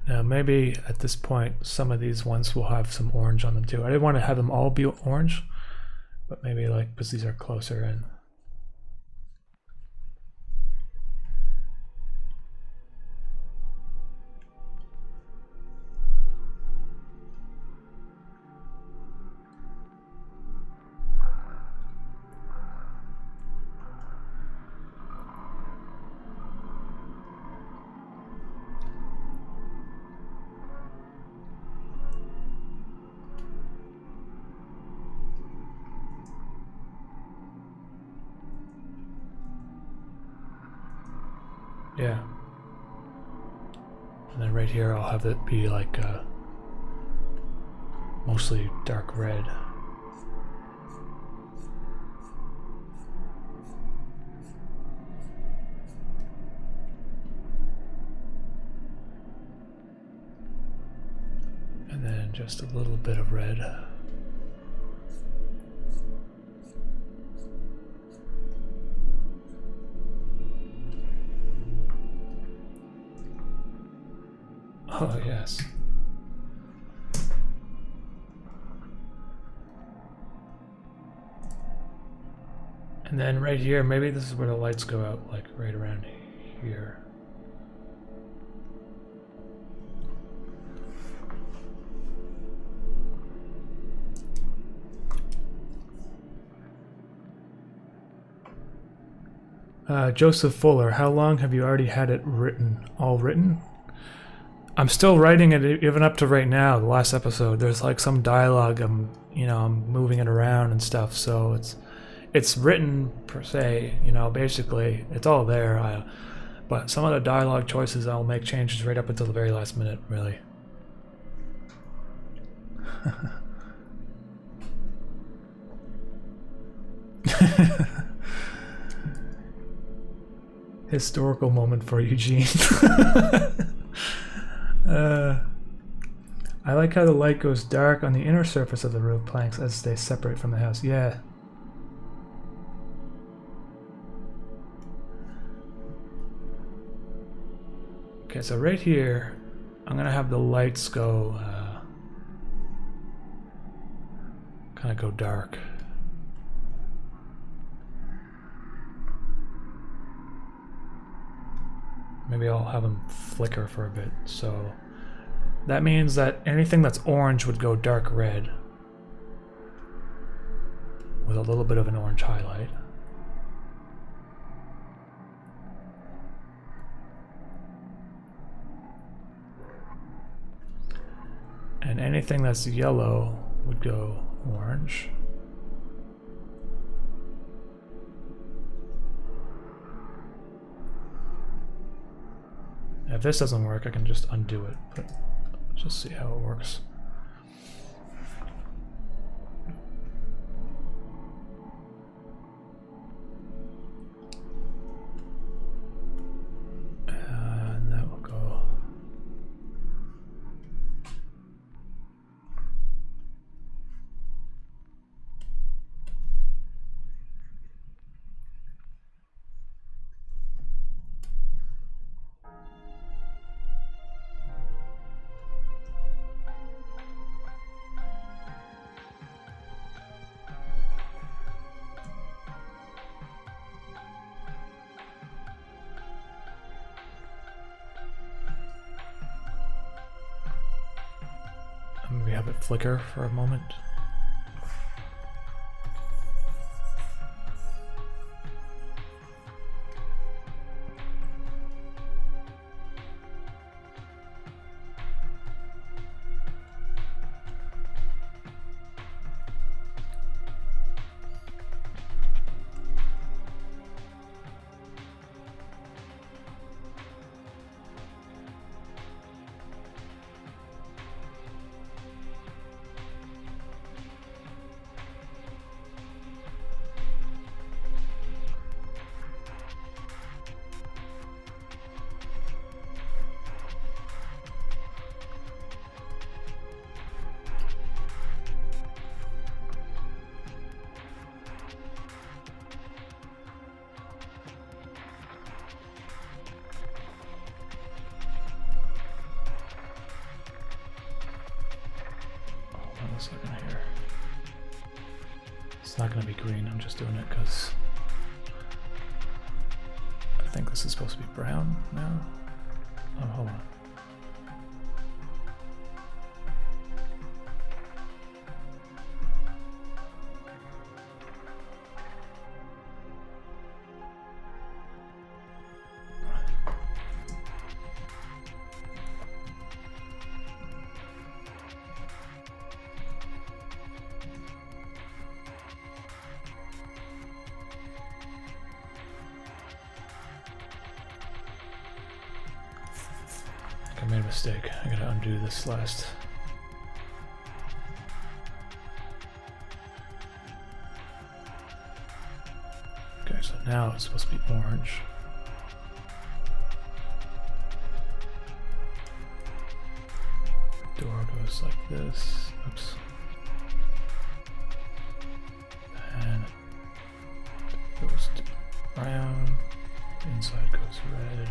Now maybe at this point some of these ones will have some orange on them too. I didn't want to have them all be orange, but maybe like because these are closer in. Yeah. And then right here I'll have it be like mostly dark red. And then just a little bit of red. Oh, yes. And then right here, maybe this is where the lights go out, like right around here. Joseph Fuller, how long have you already had it written? All written? I'm still writing it even up to right now, the last episode. There's like some dialogue, I'm moving it around and stuff, so it's written per se, basically, it's all there. But some of the dialogue choices I'll make changes right up until the very last minute, really. Historical moment for Eugene. I like how the light goes dark on the inner surface of the roof planks as they separate from the house. Yeah. Okay, so right here, I'm gonna have the lights go, kind of go dark. Maybe I'll have them flicker for a bit. So that means that anything that's orange would go dark red with a little bit of an orange highlight. And anything that's yellow would go orange. If this doesn't work, I can just undo it, but let's just see how it works. And that will go. Maybe have it flicker for a moment. second here. It's not going to be green, I'm just doing it because I think this is supposed to be brown now. Oh, hold on. I made a mistake. I gotta undo this last. Okay, so now it's supposed to be orange. Door goes like this. Oops. And it goes to brown. Inside goes red.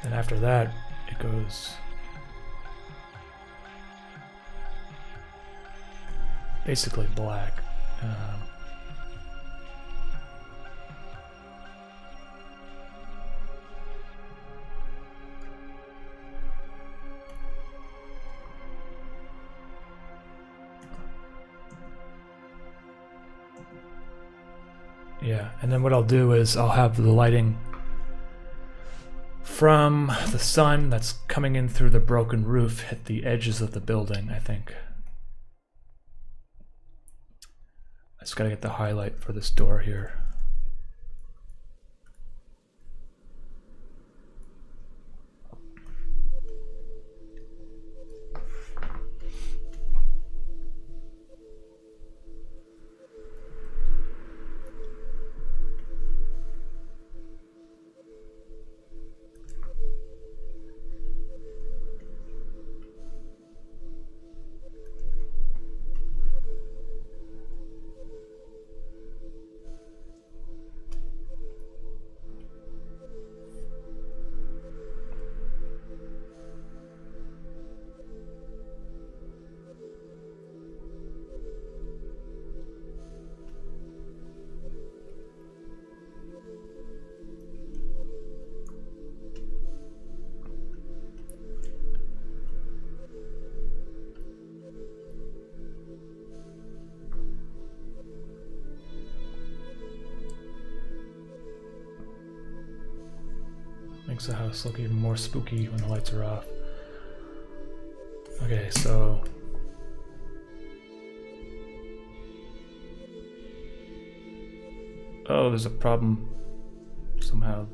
And after that, it goes basically black. Yeah, and then what I'll do is I'll have the lighting from the sun that's coming in through the broken roof hit the edges of the building, I think. I just gotta get the highlight for this door here. Makes the house look even more spooky when the lights are off. Okay, so oh, there's a problem somehow.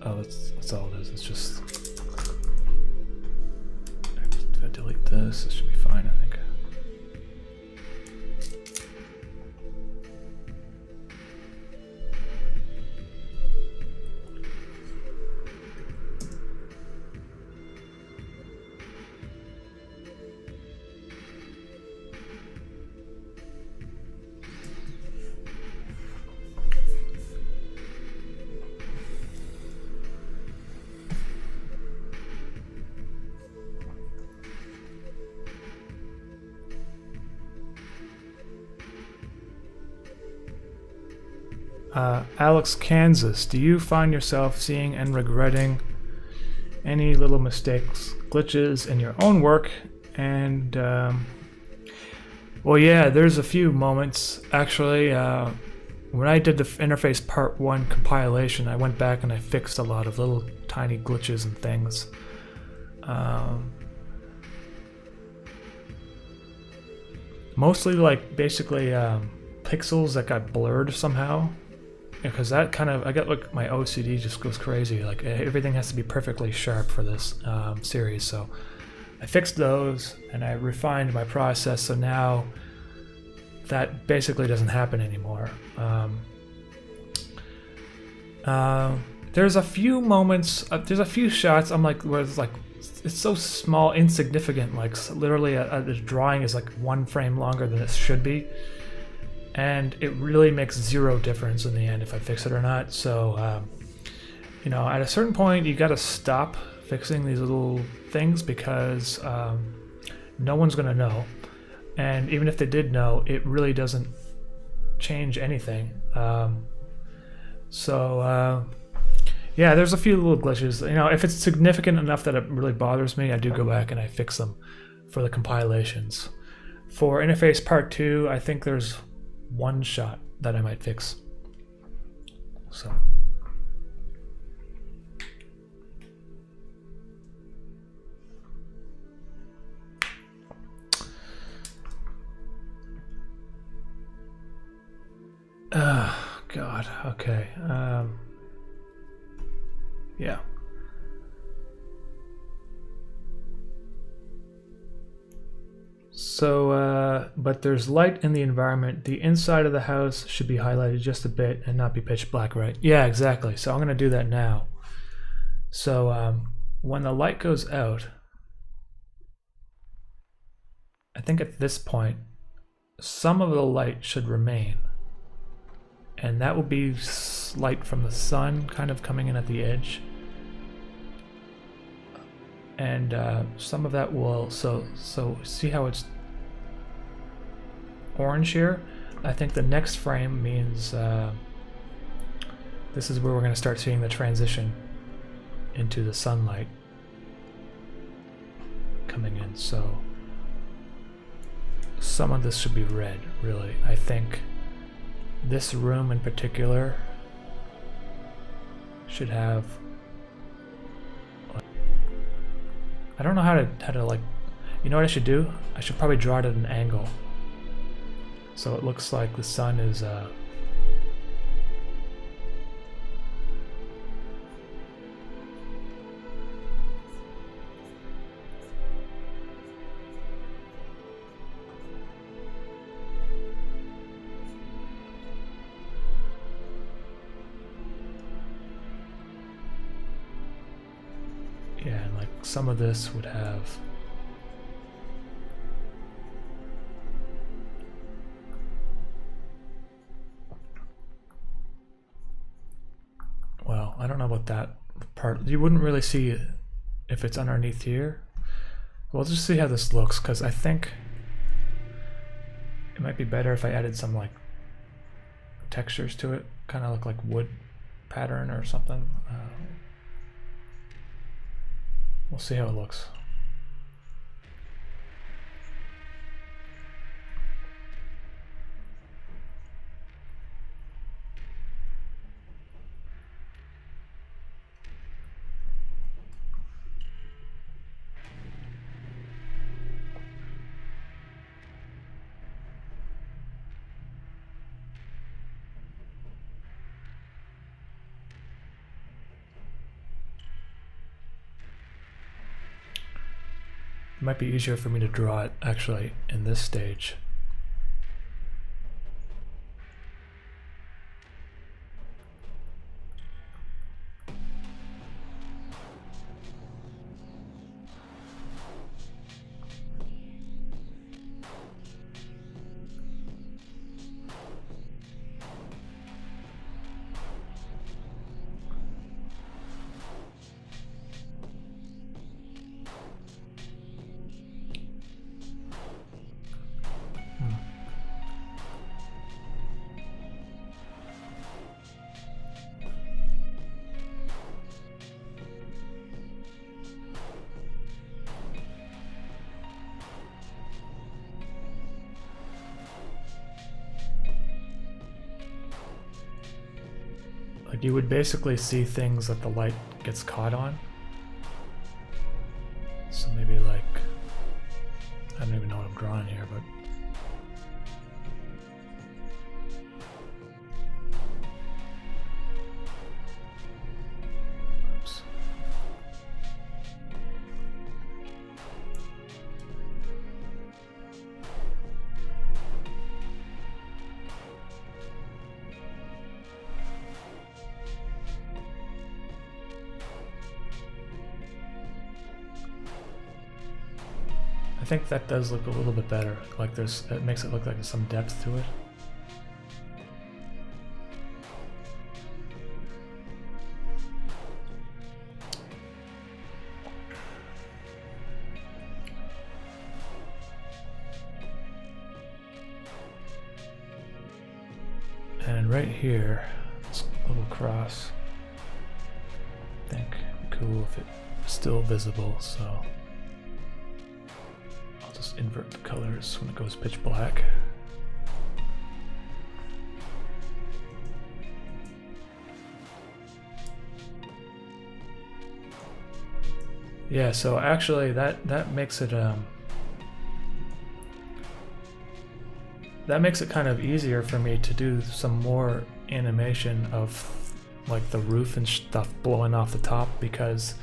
Oh, that's all it is. It's just if I delete this, it should be fine, I think. Alex, Kansas, do you find yourself seeing and regretting any little mistakes, glitches in your own work? And, well, yeah, there's a few moments. Actually, when I did the interface part 1 compilation, I went back and I fixed a lot of little tiny glitches and things. Mostly, like, basically pixels that got blurred somehow. Because that kind of, I got like my OCD just goes crazy. Like everything has to be perfectly sharp for this series. So I fixed those and I refined my process. So now that basically doesn't happen anymore. There's a few moments, there's a few shots I'm like, where it's like, it's so small, insignificant. Like literally the drawing is like 1 frame longer than it should be. And it really makes zero difference in the end if I fix it or not. So, you know, at a certain point, you got to stop fixing these little things because no one's going to know. And even if they did know, it really doesn't change anything. Yeah, there's a few little glitches. You know, if it's significant enough that it really bothers me, I do go back and I fix them for the compilations. For interface part 2, I think there's one shot that I might fix. So. God, okay. Yeah. So, but there's light in the environment. The inside of the house should be highlighted just a bit and not be pitch black, right? Yeah, exactly. So I'm going to do that now. So when the light goes out, I think at this point, some of the light should remain. And that will be light from the sun kind of coming in at the edge. And some of that will, so see how it's orange here? I think the next frame means this is where we're going to start seeing the transition into the sunlight coming in. So some of this should be red, really. I think this room in particular should have, I don't know how to like, you know what I should do? I should probably draw it at an angle so it looks like the sun is yeah, and like some of this would have well, I don't know about that part. You wouldn't really see it if it's underneath here. We'll just see how this looks, because I think it might be better if I added some like textures to it, kind of look like wood pattern or something. We'll see how it looks. It might be easier for me to draw it actually in this stage. Like you would basically see things that the light gets caught on. So maybe like, I don't even know what I'm drawing here, but oops. I think that does look a little bit better. Like it makes it look like there's some depth to it. then right here, this little cross, I think it'd be cool if it's still visible, so I'll just invert the colors when it goes pitch black. Yeah, so actually that makes it that makes it kind of easier for me to do some more animation of like the roof and stuff blowing off the top, because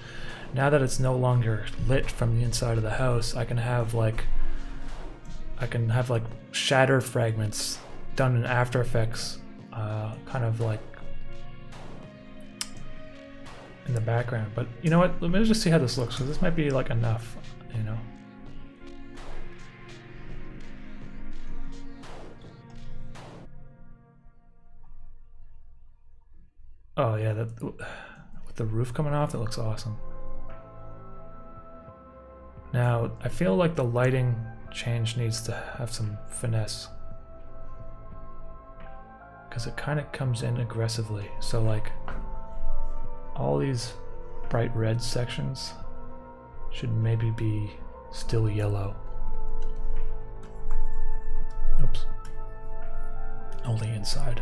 now that it's no longer lit from the inside of the house, I can have like shatter fragments done in After Effects, kind of like in the background. But you know what, let me just see how this looks, because this might be like enough, you know. Oh yeah, that with the roof coming off, that looks awesome. Now I feel like the lighting change needs to have some finesse, because it kind of comes in aggressively. So like all these bright red sections should maybe be still yellow. Oops. Only inside.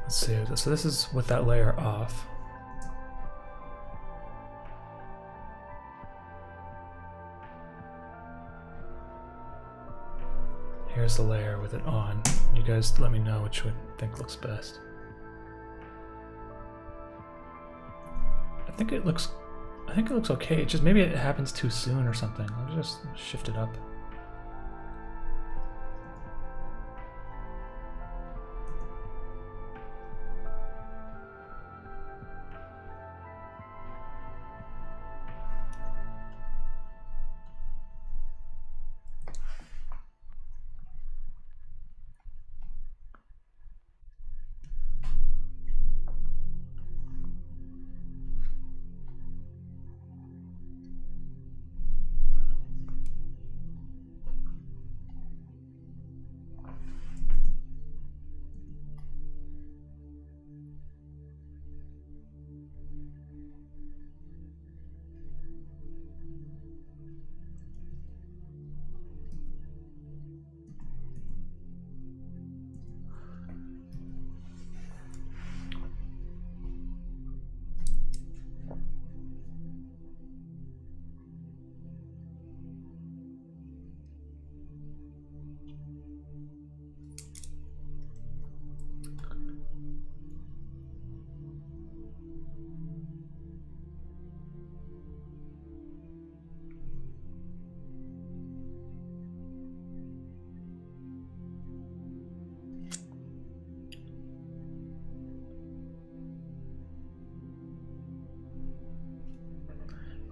Let's see, so this is with that layer off. Here's the layer with it on. You guys let me know which one you think looks best. I think it looks okay. Just maybe it happens too soon or something. I'll just shift it up.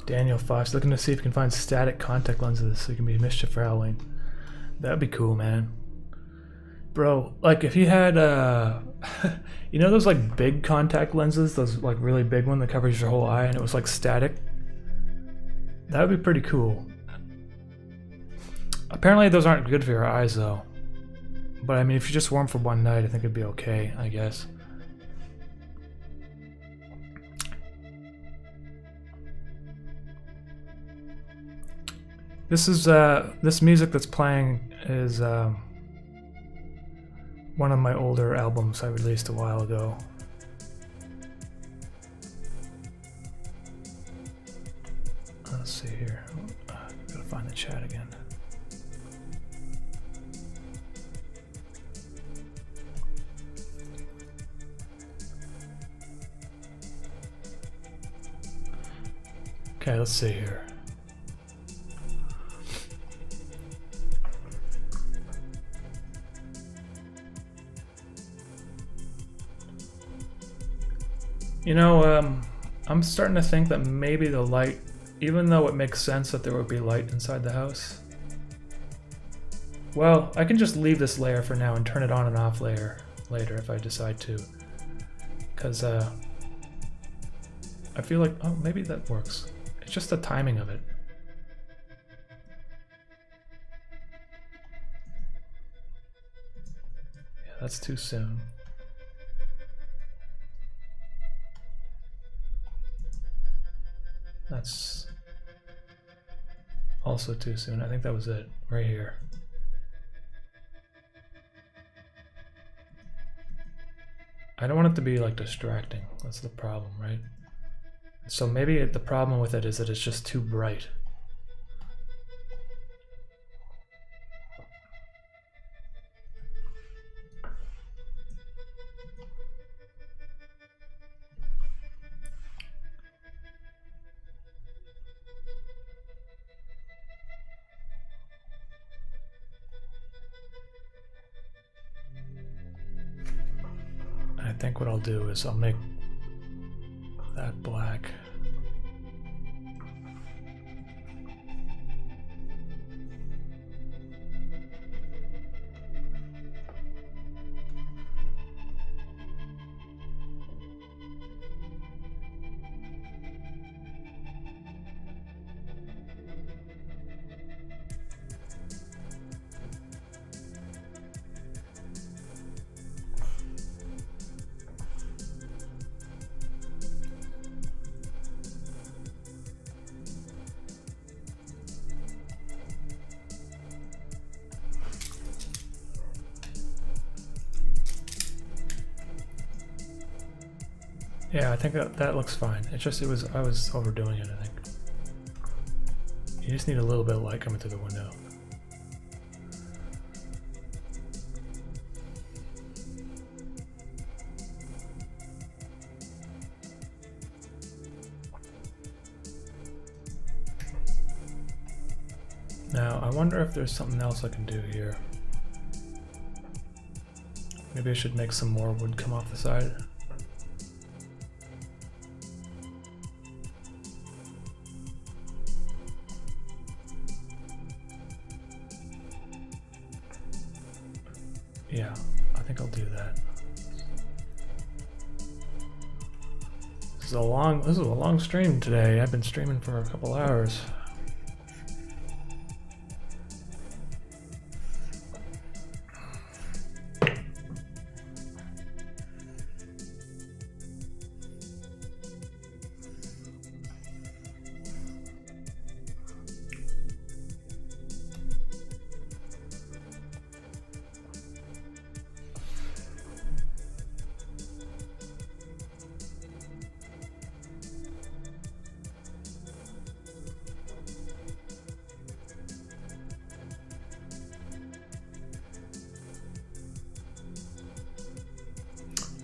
Daniel Fox, looking to see if you can find static contact lenses so you can be Mischief for Halloween. That'd be cool, man. Bro, like if you had, you know those like big contact lenses, those like really big one that covers your whole eye and it was like static? That would be pretty cool. Apparently those aren't good for your eyes though. But I mean, if you just wore them for one night, I think it'd be okay, I guess. This is this music that's playing is one of my older albums I released a while ago. Let's see here. Gotta find the chat again. Okay, let's see here. You know, I'm starting to think that maybe the light, even though it makes sense that there would be light inside the house. Well, I can just leave this layer for now and turn it on and off later if I decide to. Because I feel like, oh, maybe that works. It's just the timing of it. Yeah, that's too soon. That's also too soon. I think that was it, right here. I don't want it to be like distracting. That's the problem, right? So maybe the problem with it is that it's just too bright. I think what I'll do is I'll make that black. Yeah, I think that looks fine. It's just I was overdoing it, I think. You just need a little bit of light coming through the window. Now, I wonder if there's something else I can do here. Maybe I should make some more wood come off the side. Yeah, I think I'll do that. This is a long stream today. I've been streaming for a couple hours.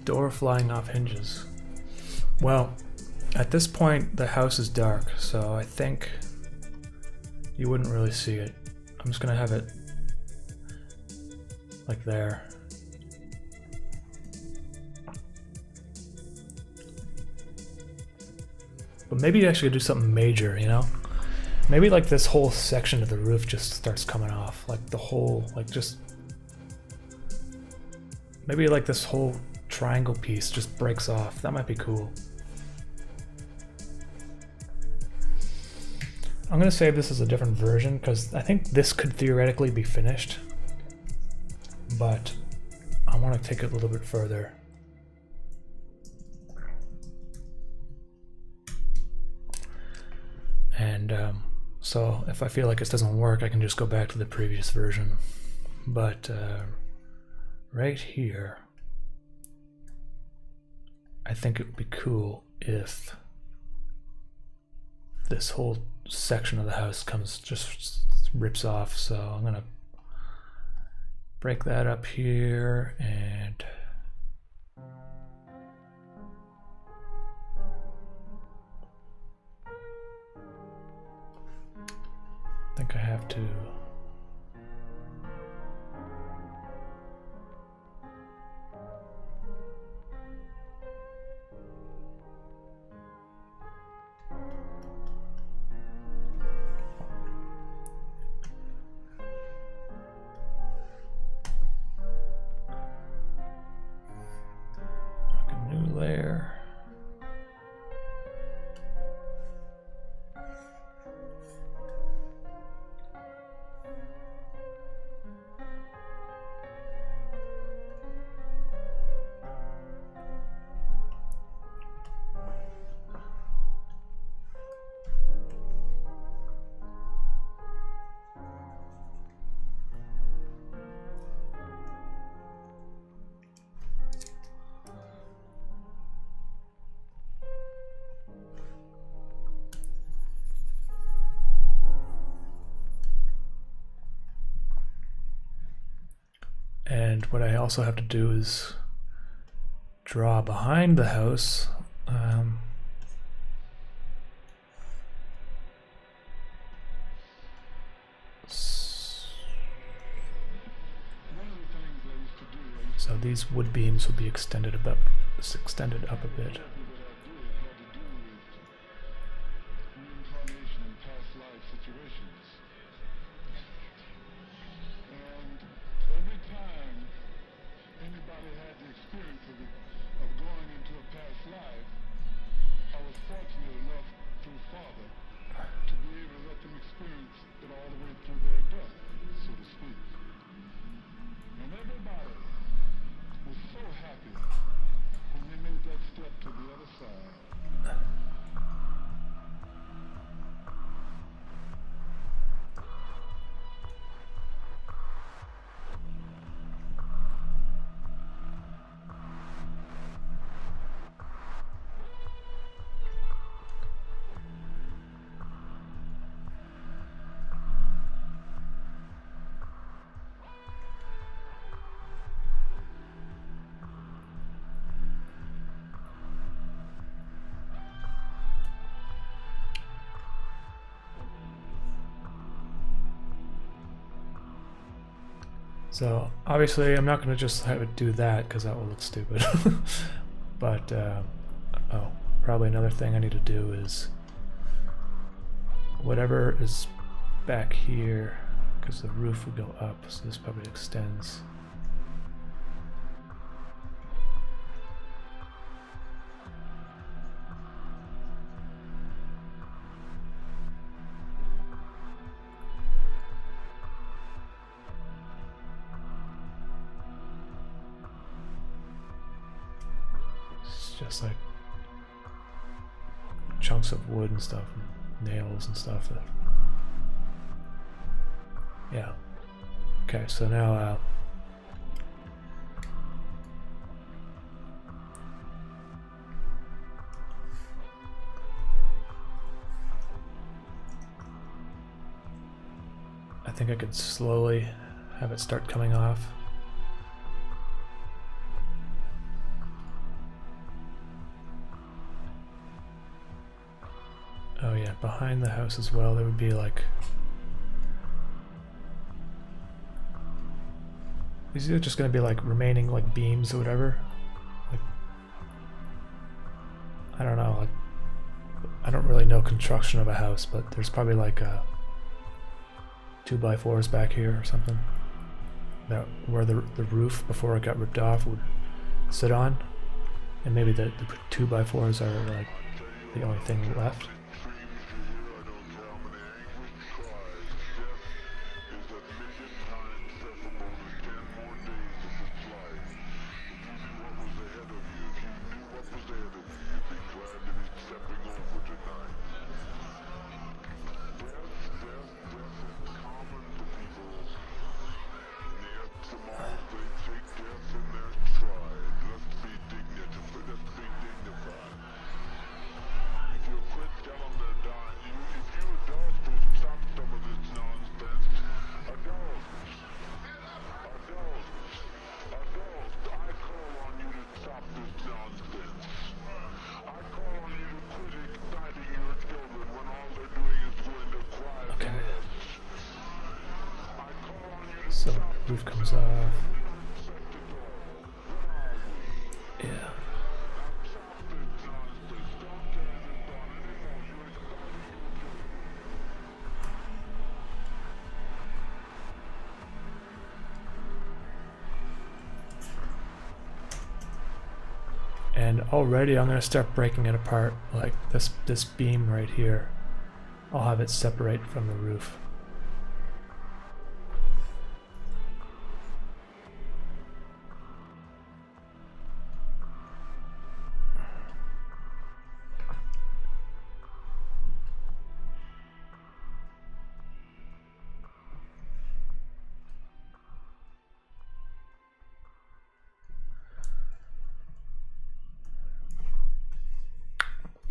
Door flying off hinges. Well, at this point the house is dark, so I think you wouldn't really see it. I'm just gonna have it like there. But maybe I should do something major, you know? Maybe like this whole section of the roof just starts coming off. Like the whole, like just... Maybe like this whole triangle piece just breaks off. That might be cool. I'm gonna save this as a different version because I think this could theoretically be finished, but I want to take it a little bit further. And so if I feel like this doesn't work, I can just go back to the previous version. But right here, I think it would be cool if this whole section of the house just rips off. So I'm gonna break that up here, and I think I have to And what I also have to do is draw behind the house. So these wood beams will be extended up a bit. So obviously I'm not going to just have it do that because that will look stupid. But oh, probably another thing I need to do is whatever is back here, because the roof would go up, so this probably extends. Just like chunks of wood and stuff, and nails and stuff. Yeah. Okay, so now I think I could slowly have it start coming off. Oh yeah, behind the house as well, there would be like... These are just going to be like remaining like beams or whatever. Like, I don't know, like, I don't really know construction of a house, but there's probably like 2x4s back here or something. That where the roof, before it got ripped off, would sit on. And maybe the 2x4s are like the only thing left. So the roof comes off. Yeah. And already I'm going to start breaking it apart, like this beam right here. I'll have it separate from the roof.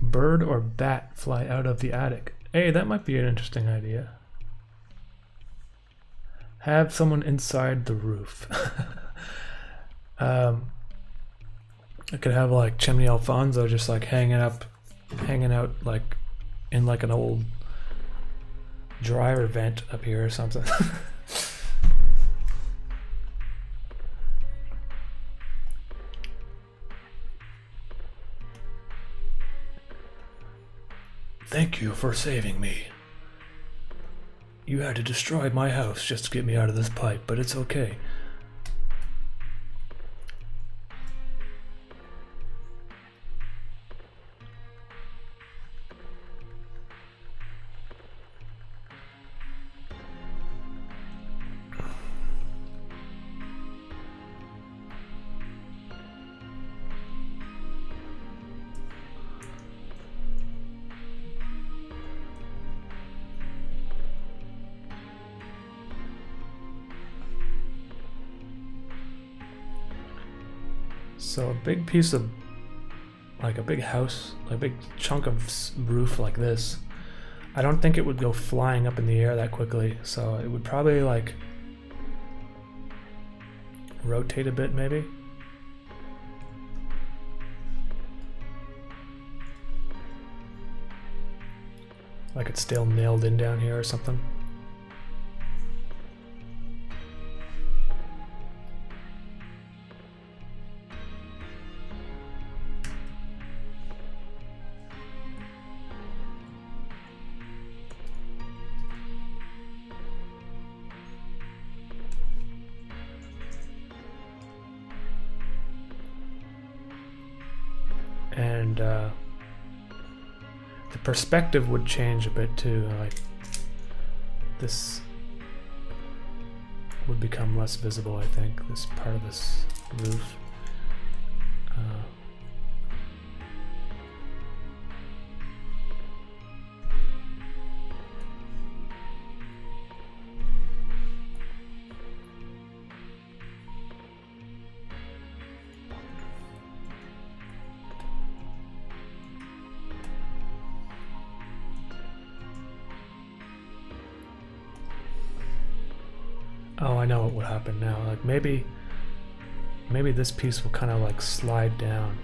Bird or bat fly out of the attic. Hey, that might be an interesting idea. Have someone inside the roof. I could have like Chimney Alfonso just like hanging out like in like an old dryer vent up here or something. Thank you for saving me. You had to destroy my house just to get me out of this pipe, but it's okay. So a big piece of, like a big house, like a big chunk of roof like this, I don't think it would go flying up in the air that quickly, so it would probably like rotate a bit maybe. Like it's still nailed in down here or something. And the perspective would change a bit too, like this would become less visible, I think, this part of this roof. Oh, I know what would happen now. Like maybe this piece will kind of like slide down.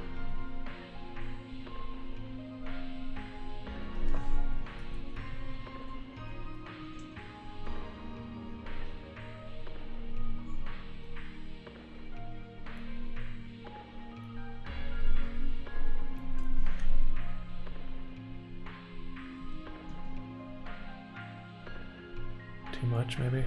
Too much, maybe?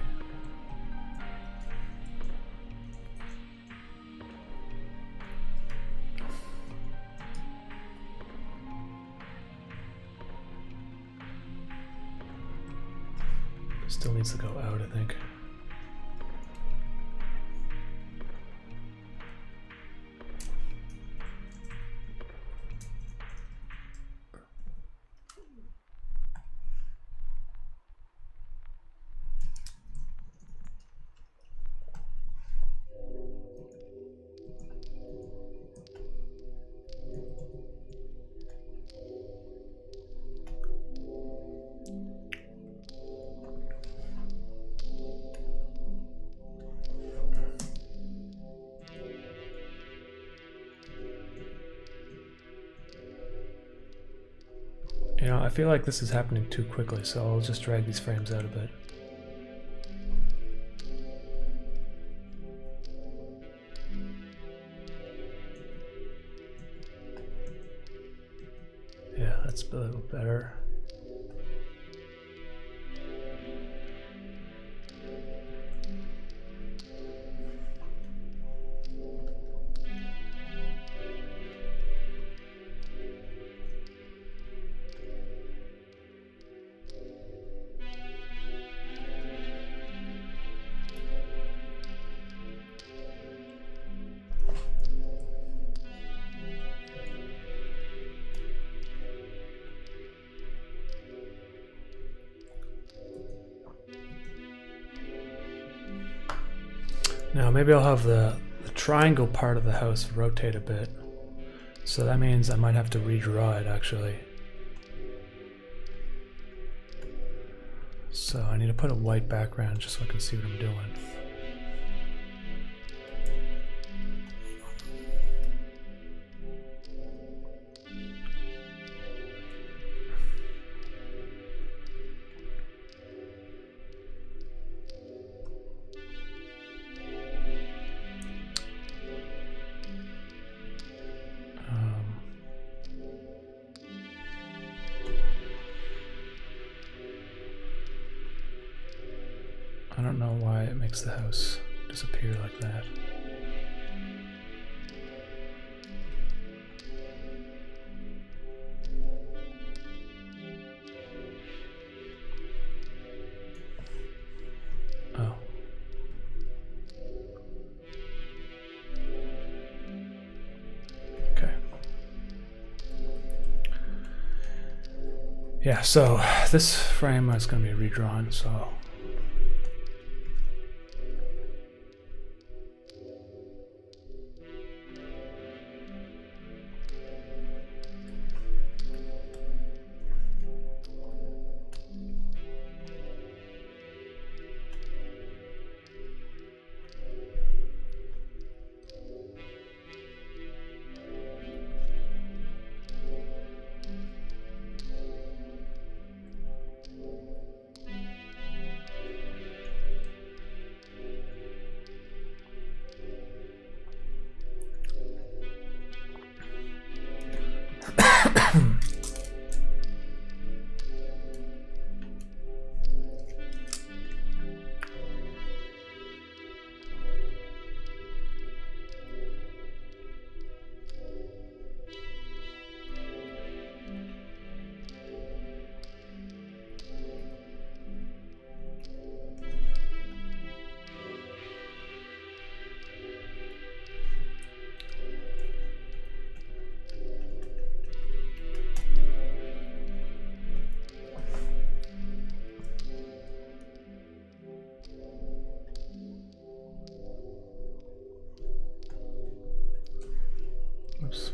Still needs to go out, I think. You know, I feel like this is happening too quickly, so I'll just drag these frames out a bit. Yeah, that's a little better. Now maybe I'll have the triangle part of the house rotate a bit. So that means I might have to redraw it actually. So I need to put a white background just so I can see what I'm doing. I don't know why it makes the house disappear like that. Oh. Okay. Yeah, so this frame is going to be redrawn, so oops.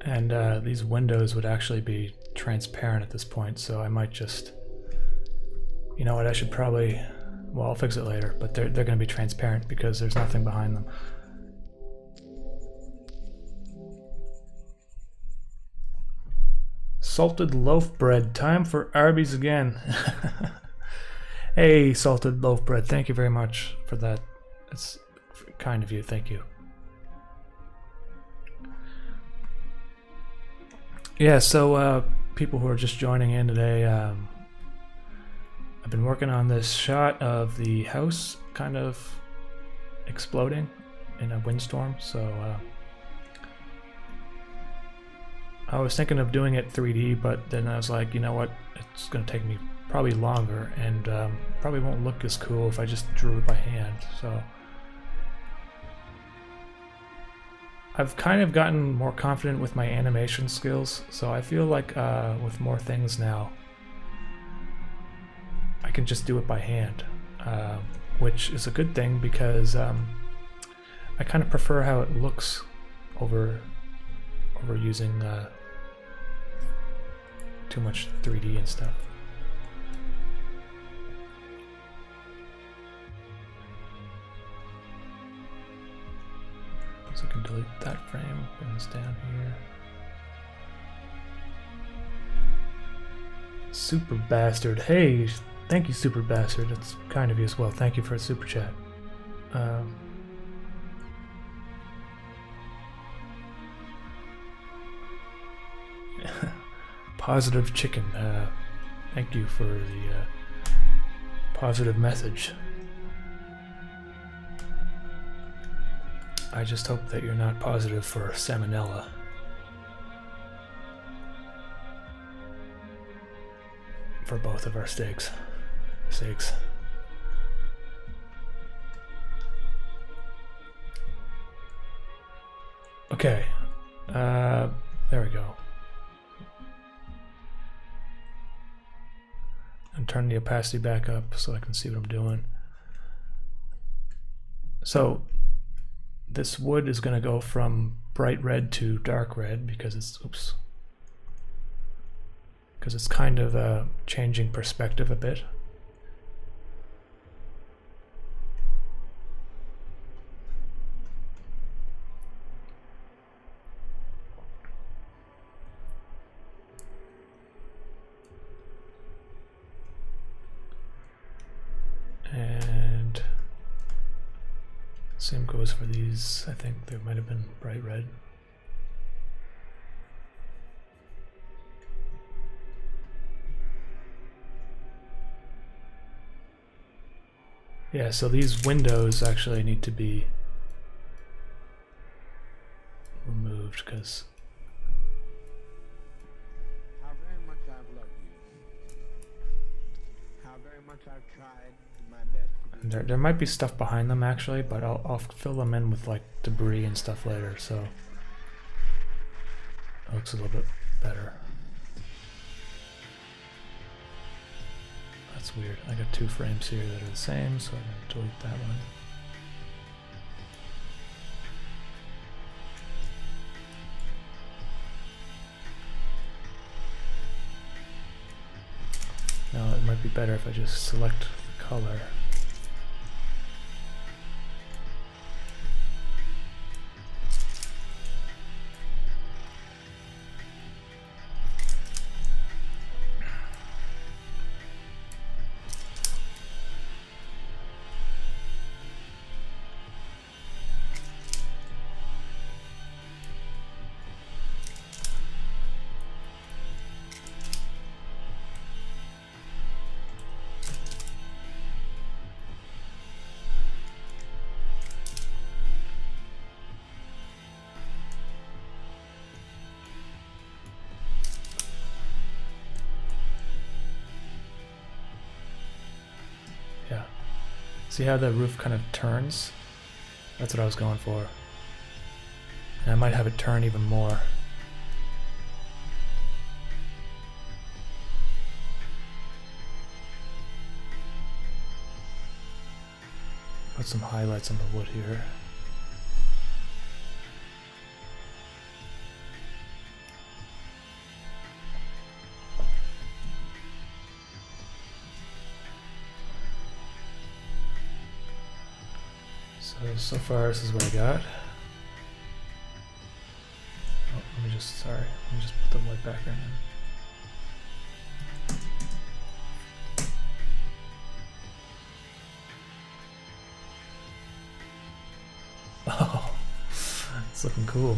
And these windows would actually be transparent at this point, so I might just, you know what, I should probably, well, I'll fix it later, but they're going to be transparent because there's nothing behind them. Salted loaf bread, time for Arby's again. Hey, salted loaf bread, thank you very much for that. It's kind of you, thank you. Yeah, so people who are just joining in today, I've been working on this shot of the house kind of exploding in a windstorm, so I was thinking of doing it 3D, but then I was like, you know what, it's going to take me probably longer, and probably won't look as cool if I just drew it by hand, so I've kind of gotten more confident with my animation skills, so I feel like with more things now, I can just do it by hand, which is a good thing because I kind of prefer how it looks over using too much 3D and stuff. So I can delete that frame, bring this down here. Super Bastard, hey, thank you Super Bastard, that's kind of you as well, thank you for a super chat. Positive Chicken, thank you for the positive message. I just hope that you're not positive for salmonella. For both of our sakes. Okay, there we go. And turn the opacity back up so I can see what I'm doing. So this wood is going to go from bright red to dark red because it's, oops, because it's kind of changing perspective a bit. Same goes for these. I think they might have been bright red. Yeah, so these windows actually need to be removed because how very much I've loved you. How very much I've tried my best to be. there might be stuff behind them actually, but I'll fill them in with like debris and stuff later, so it looks a little bit better. That's weird. I got 2 frames here that are the same, so I'm going to delete that one. Now it might be better if I just select the color. Yeah. See how the roof kind of turns? That's what I was going for. And I might have it turn even more. Put some highlights on the wood here. So far this is what I got. Oh, let me just put the white background in. Oh, it's looking cool.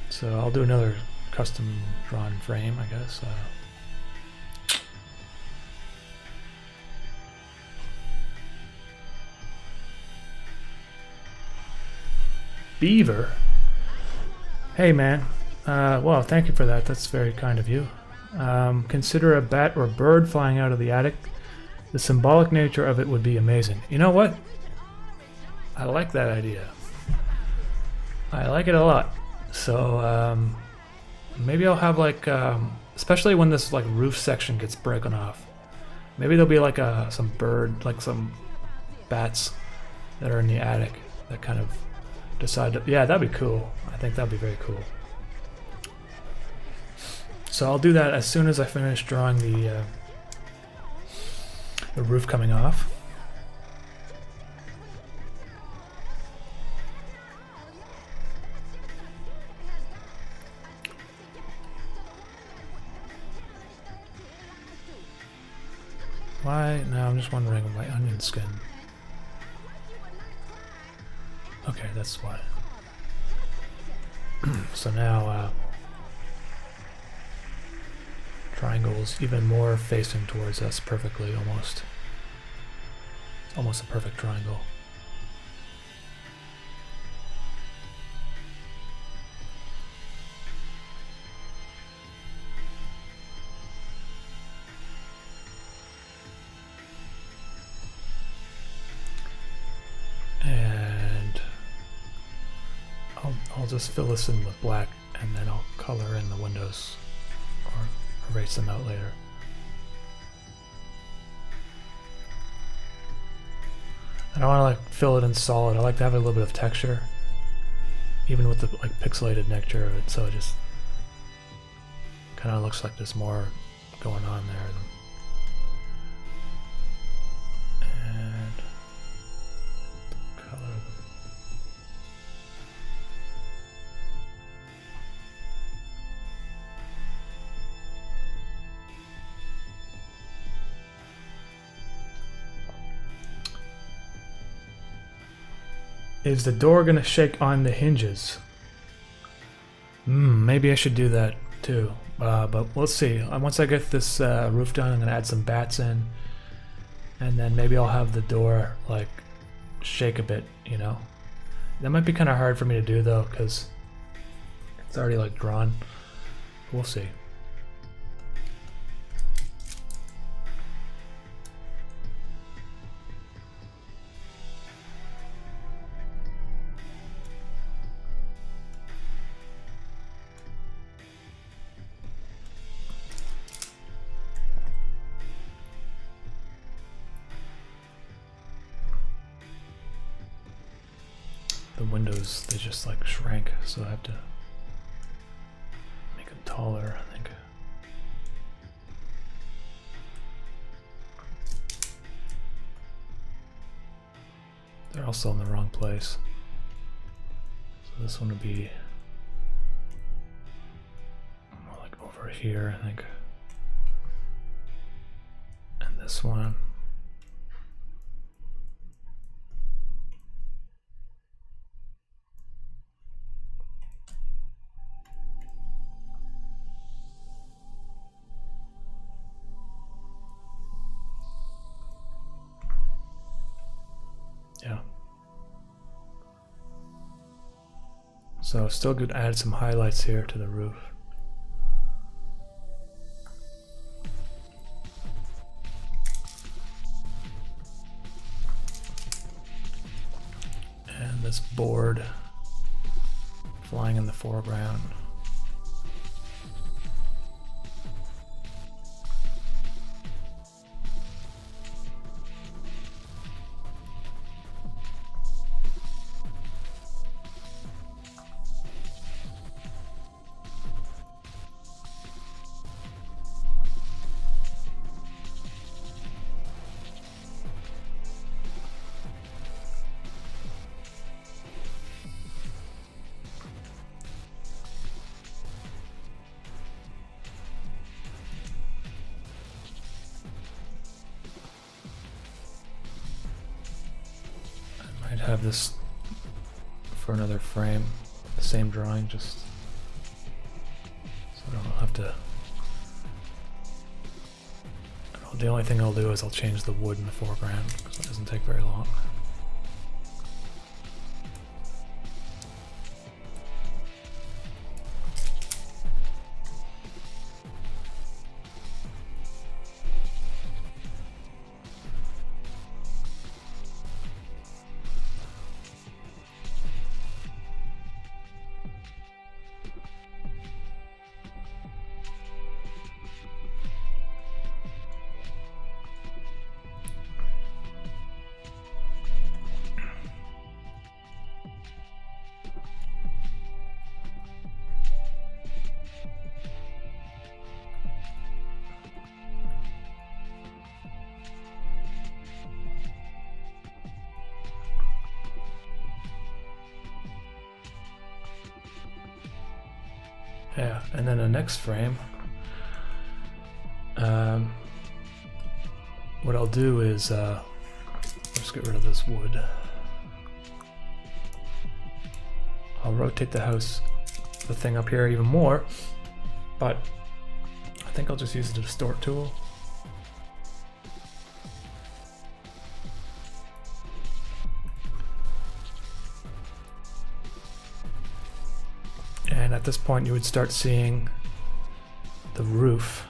So I'll do another custom drawn frame, I guess. Beaver? Hey man, well thank you for that, that's very kind of you. Consider a bat or bird flying out of the attic. The symbolic nature of it would be amazing. You know what? I like that idea. I like it a lot. So maybe I'll have like, especially when this like roof section gets broken off, maybe there'll be like some bird, like some bats that are in the attic that kind of decide to, yeah, that'd be cool. I think that'd be very cool. So I'll do that as soon as I finish drawing the roof coming off. Why? No, I'm just wondering my onion skin. Okay, that's why. So now triangles even more facing towards us perfectly, almost. Almost a perfect triangle. And I'll just fill this in with black and then I'll color in the windows or erase them out later. I don't want to like fill it in solid. I like to have a little bit of texture, even with the like pixelated nature of it. So it just kind of looks like there's more going on there. And color them. Is the door gonna shake on the hinges? Maybe I should do that too. But we'll see. Once I get this roof done, I'm gonna add some bats in, and then maybe I'll have the door like shake a bit. You know, that might be kind of hard for me to do though, because it's already like drawn. We'll see. The windows, they just like shrank, so I have to make them taller, I think. They're also in the wrong place. So this one would be more like over here, I think. And this one. Yeah. So still good to add some highlights here to the roof. And this board flying in the foreground. I'd have this for another frame, the same drawing, just so I don't have to. The only thing I'll do is I'll change the wood in the foreground, because it doesn't take very long. Yeah, and then the next frame, what I'll do is, let's get rid of this wood. I'll rotate the thing up here even more, but I think I'll just use the distort tool. And at this point you would start seeing the roof.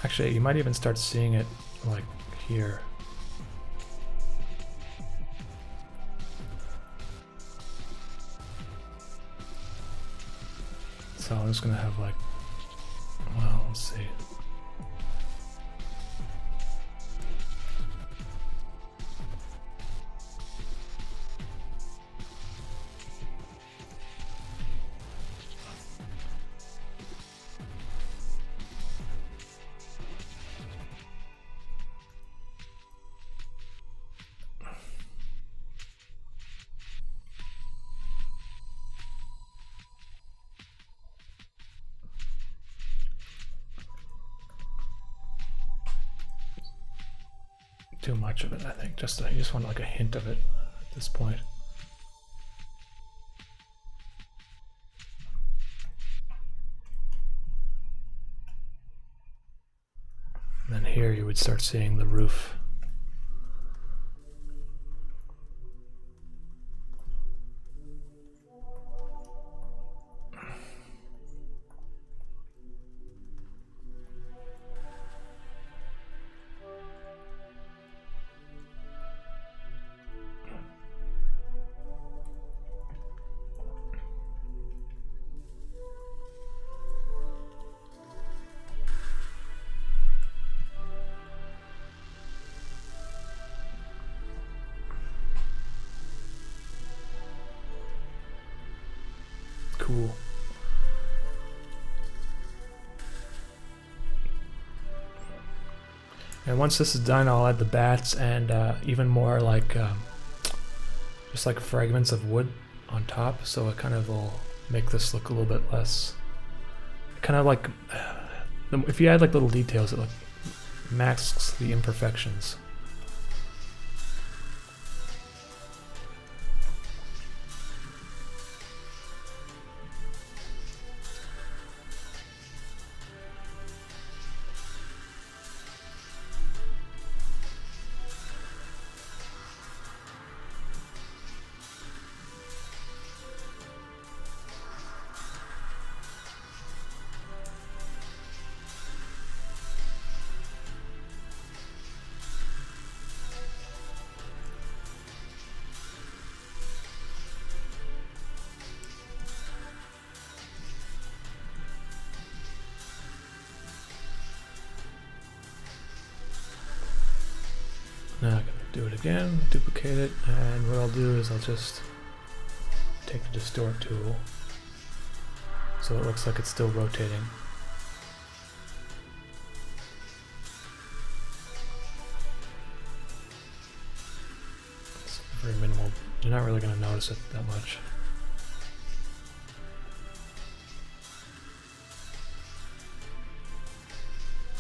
Actually, you might even start seeing it like here. So I'm just gonna have like, well, let's see. too much of it, I think. You just want like a hint of it at this point. And then here you would start seeing the roof. Cool. And once this is done, I'll add the bats and even more like just like fragments of wood on top, so it kind of will make this look a little bit less kind of like if you add like little details, it like masks the imperfections. Now I'm going to do it again, duplicate it, and what I'll do is I'll just take the distort tool so it looks like it's still rotating. It's very minimal. You're not really going to notice it that much.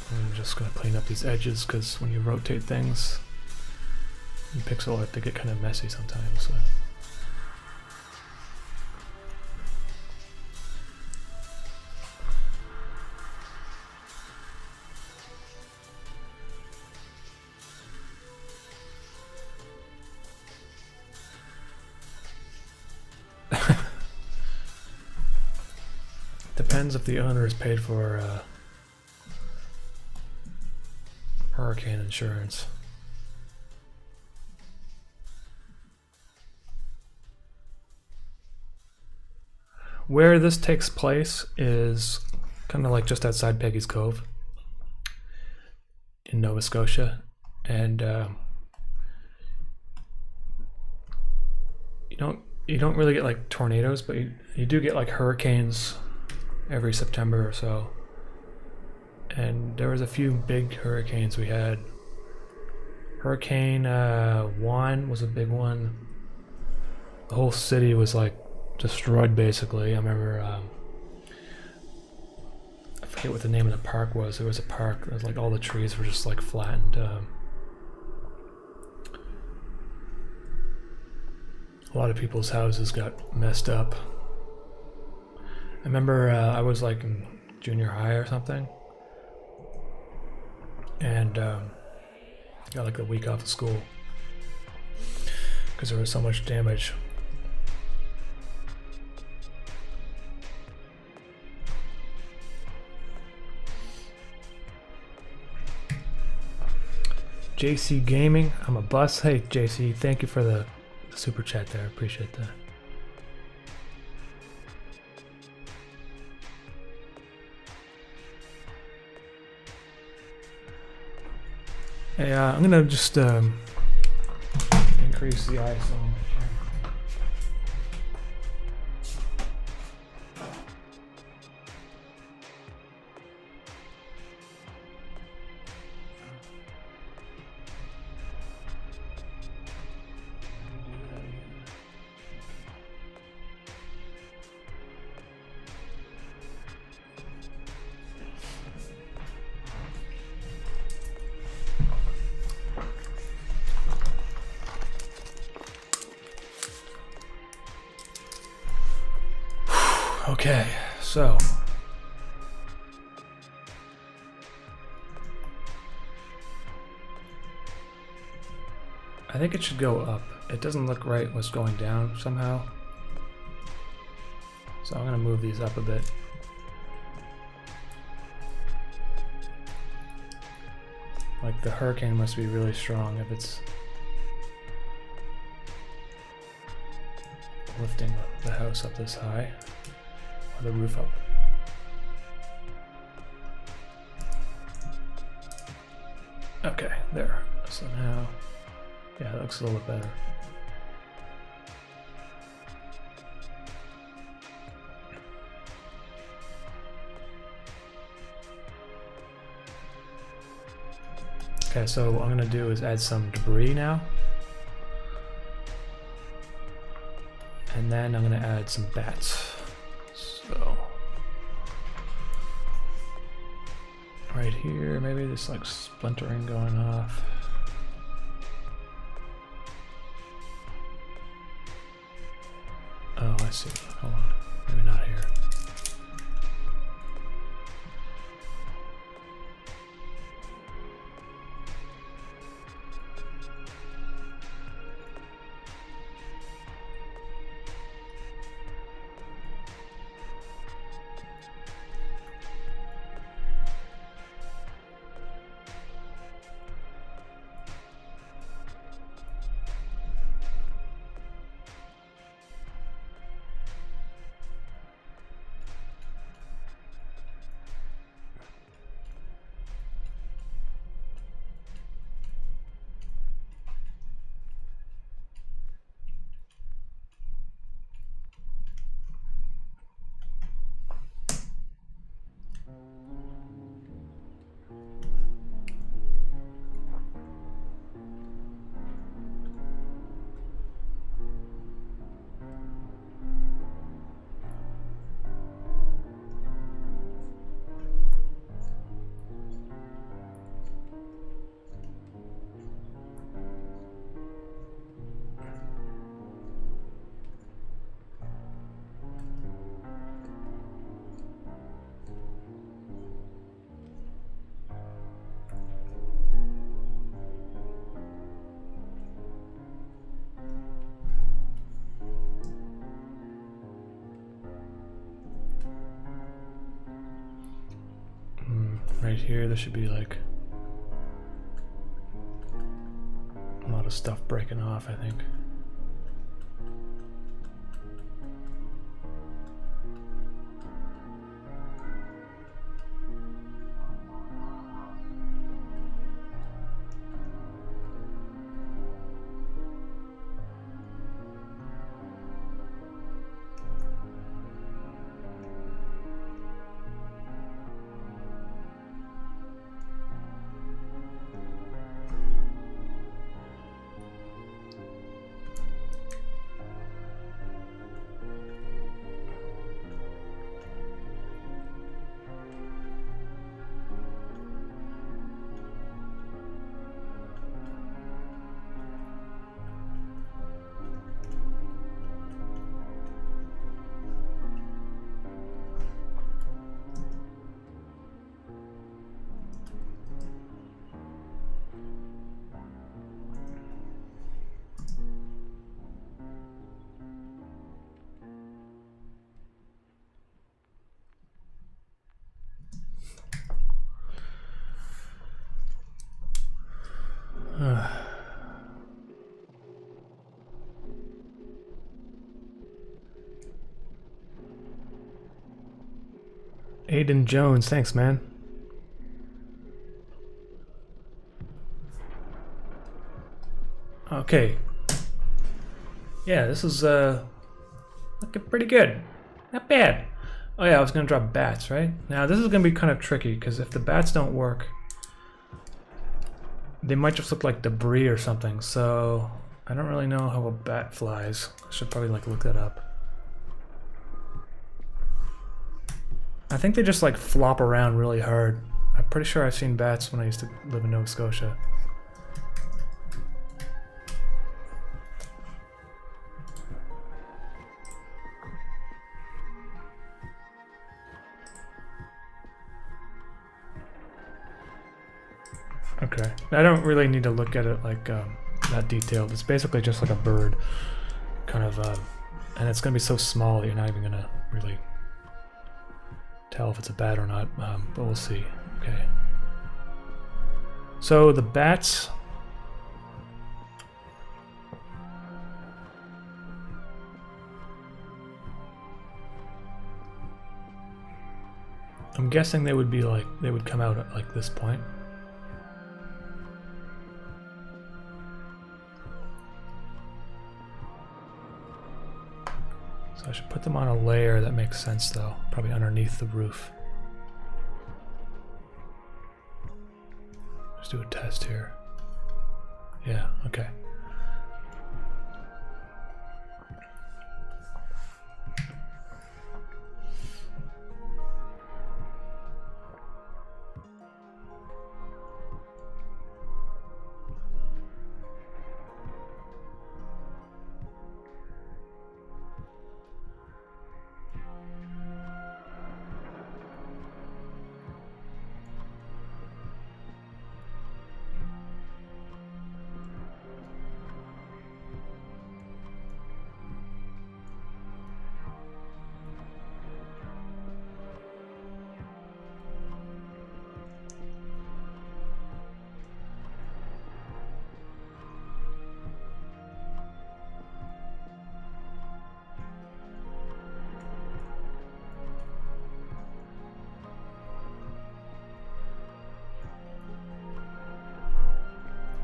I'm just going to clean up these edges because when you rotate things, in pixel art, they get kind of messy sometimes. So. Depends if the owner is paid for hurricane insurance. Where this takes place is kind of like just outside Peggy's Cove in Nova Scotia, and you don't really get like tornadoes, but you do get like hurricanes every September or so. And there was a few big hurricanes we had. Hurricane Juan was a big one. The whole city was like destroyed basically. I remember I forget what the name of the park was. There was a park, it was like all the trees were just like flattened. A lot of people's houses got messed up. I remember I was like in junior high or something, and got like a week off of school because there was so much damage. JC Gaming, I'm a bus. Hey JC, thank you for the super chat there. I appreciate that. Hey, I'm gonna just increase the ISO. Okay, so I think it should go up. It doesn't look right what's going down somehow. So I'm gonna move these up a bit. Like the hurricane must be really strong if it's lifting the house up this high, or the roof up. Okay, there. So now, yeah, that looks a little bit better. Okay, so what I'm gonna do is add some debris now. And then I'm gonna add some bats. So right here, maybe there's like splintering going off. Oh, I see. Hold on. Maybe not here. Right here, there should be like a lot of stuff breaking off, I think. Aiden Jones, thanks, man. Okay. Yeah, this is looking pretty good. Not bad. Oh yeah, I was gonna drop bats, right? Now this is gonna be kind of tricky because if the bats don't work, they might just look like debris or something. So I don't really know how a bat flies. I should probably like look that up. I think they just like flop around really hard. I'm pretty sure I've seen bats when I used to live in Nova Scotia. Okay. I don't really need to look at it like that detailed. It's basically just like a bird, kind of, and it's gonna be so small that you're not even gonna really tell if it's a bat or not. But we'll see. Okay. So the bats. I'm guessing they would be like, they would come out at like this point. So I should put them on a layer that makes sense though, probably underneath the roof. Let's do a test here. Yeah, okay.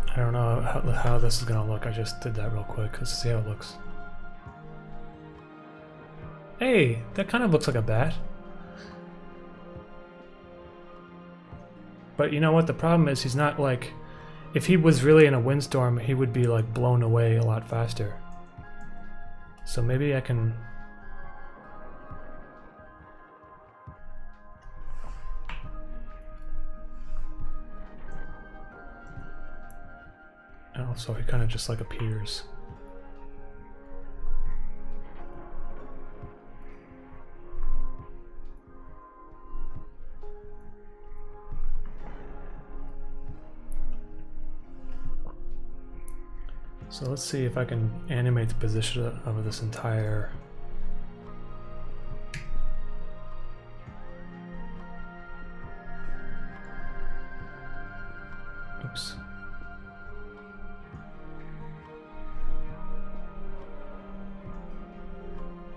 I don't know how this is gonna look. I just did that real quick. Let's see how it looks. Hey, that kind of looks like a bat. But you know what? The problem is he's not like... If he was really in a windstorm, he would be like blown away a lot faster. So maybe I can... Oh, so he kind of just like appears. So let's see if I can animate the position of this entire... Oops.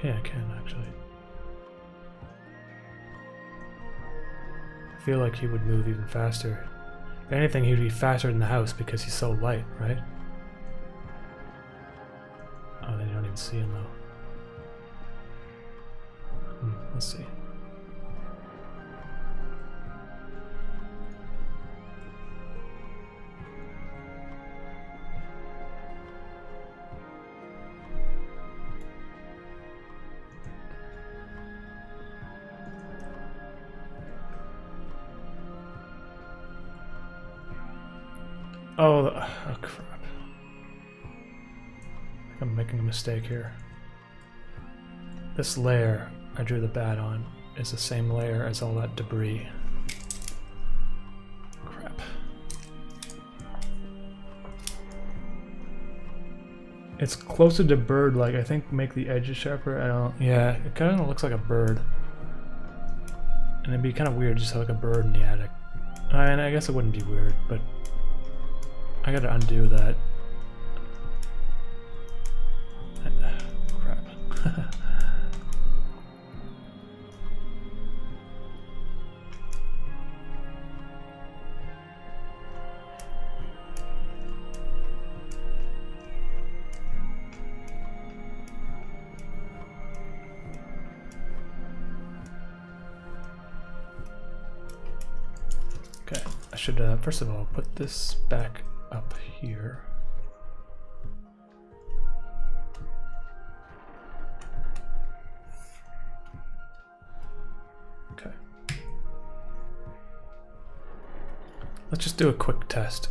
Yeah, I can actually. I feel like he would move even faster. If anything, he'd be faster than the house because he's so light, right? Oh, they don't even see him though. Let's see. Oh crap. I'm making a mistake here. This layer I drew the bat on is the same layer as all that debris. Crap. It's closer to bird, like I think make the edges sharper. I don't... Yeah, it kind of looks like a bird. And it'd be kind of weird just to have like a bird in the attic. And I guess it wouldn't be weird, but I gotta undo that. Crap. Okay, I should first of all put this back up here. Okay. Let's just do a quick test.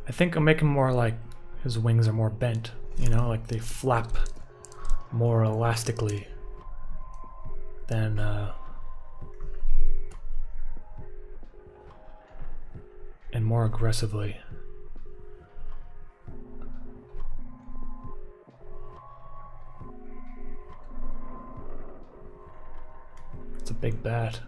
I think I'm making more like his wings are more bent, you know, like they flap more elastically. then and more aggressively. It's a big bat.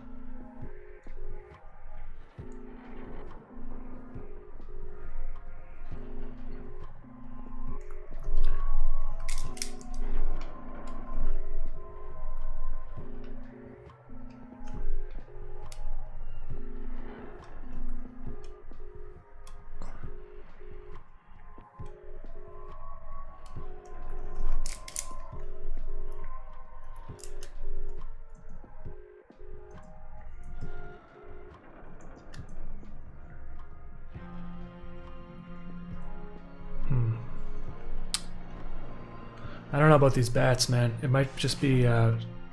I don't know about these bats, man. It might just be,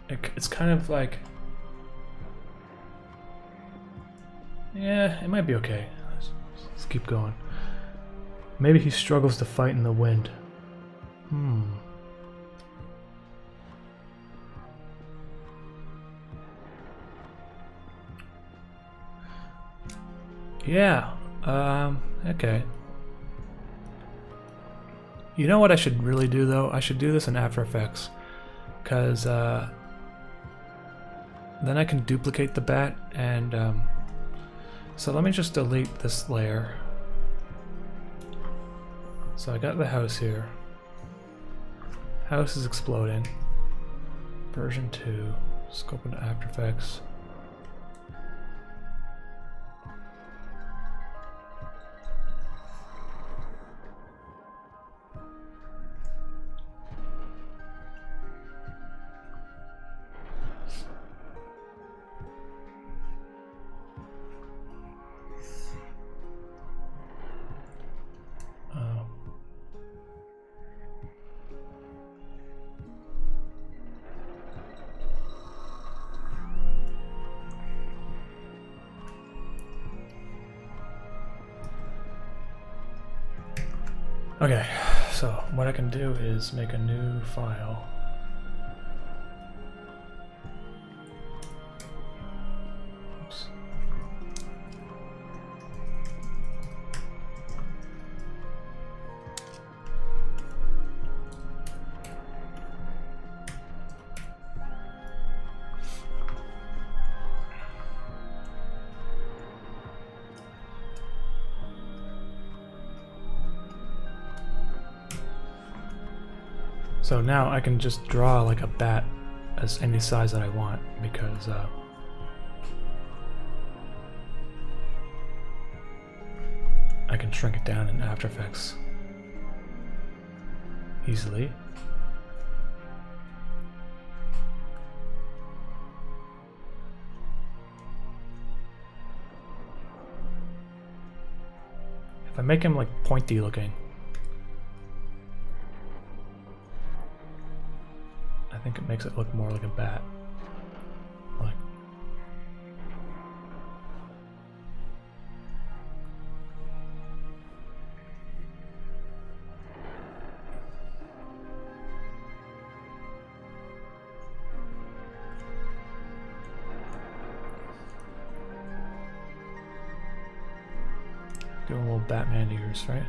it's kind of like, yeah, it might be okay. Let's keep going. Maybe he struggles to fight in the wind. Yeah, okay. You know what I should really do though? I should do this in After Effects, because then I can duplicate the bat, and so let me just delete this layer. So I got the house here. House is exploding. Version 2. Scope into After Effects. Okay, so what I can do is make a new file. Oops. So now I can just draw like a bat as any size that I want, because I can shrink it down in After Effects easily. If I make him like pointy looking, I think it makes it look more like a bat. Like, give him a little Batman ears, right?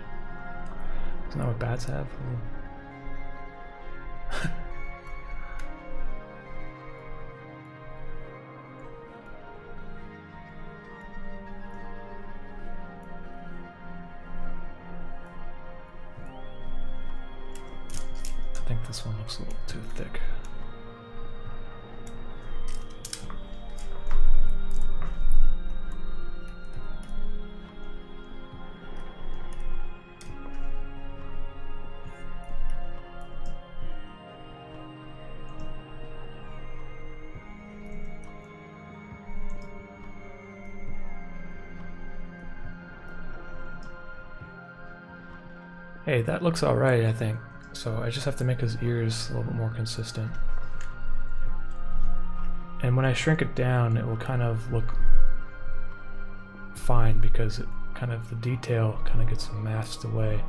Isn't that what bats have? I think this one looks a little too thick. Hey, that looks alright, I think. So I just have to make his ears a little bit more consistent. And when I shrink it down, it will kind of look fine, because it kind of, the detail kind of gets masked away.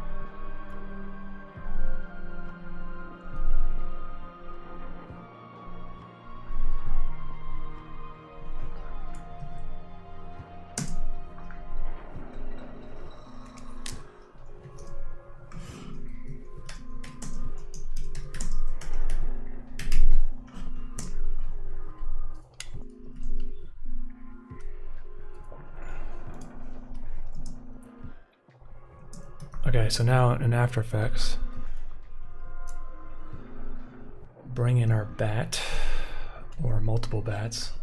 Okay, so now in After Effects, bring in our bat, or multiple bats.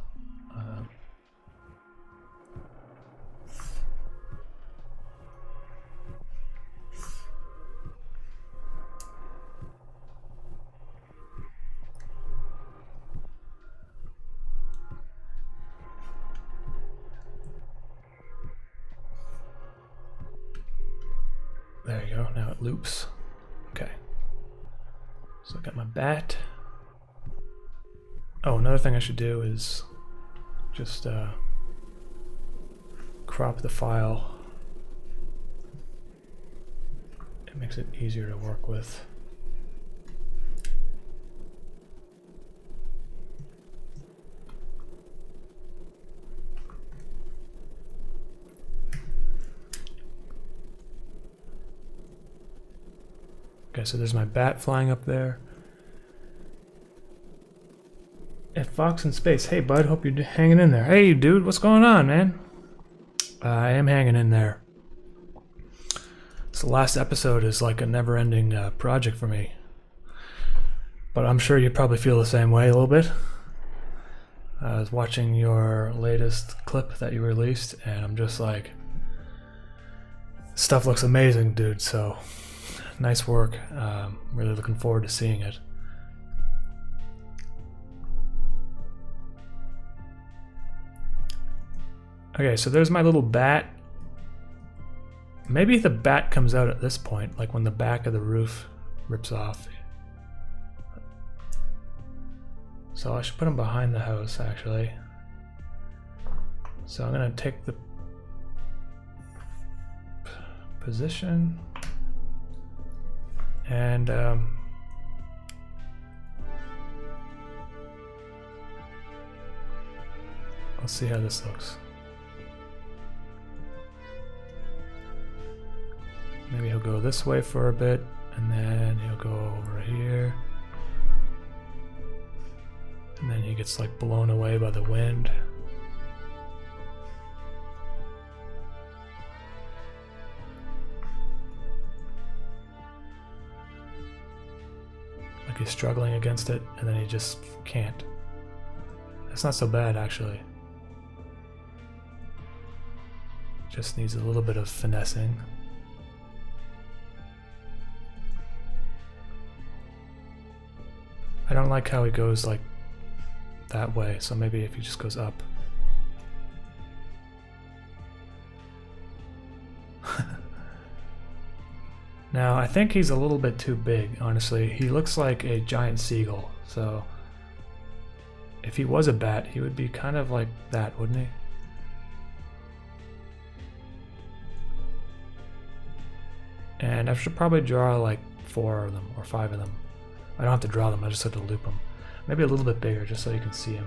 There you go, now it loops. Okay. So I got my bat. Oh, another thing I should do is just crop the file. It makes it easier to work with. Okay, so there's my bat flying up there. At Fox in Space. Hey, bud, hope you're hanging in there. Hey, dude, what's going on, man? I am hanging in there. So the last episode is like a never-ending project for me. But I'm sure you probably feel the same way a little bit. I was watching your latest clip that you released, and I'm just like, stuff looks amazing, dude, so nice work. Really looking forward to seeing it. Okay, so there's my little bat. Maybe the bat comes out at this point, like when the back of the roof rips off. So I should put him behind the house, actually. So I'm gonna take the position and let's see how this looks. Maybe he'll go this way for a bit, and then he'll go over here. And then he gets like blown away by the wind. Like he's struggling against it, and then he just can't. That's not so bad, actually. Just needs a little bit of finessing. I don't like how he goes like that way, so maybe if he just goes up. Now, I think he's a little bit too big, honestly. He looks like a giant seagull, so if he was a bat, he would be kind of like that, wouldn't he? And I should probably draw like 4 of them or 5 of them. I don't have to draw them, I just have to loop them. Maybe a little bit bigger, just so you can see him.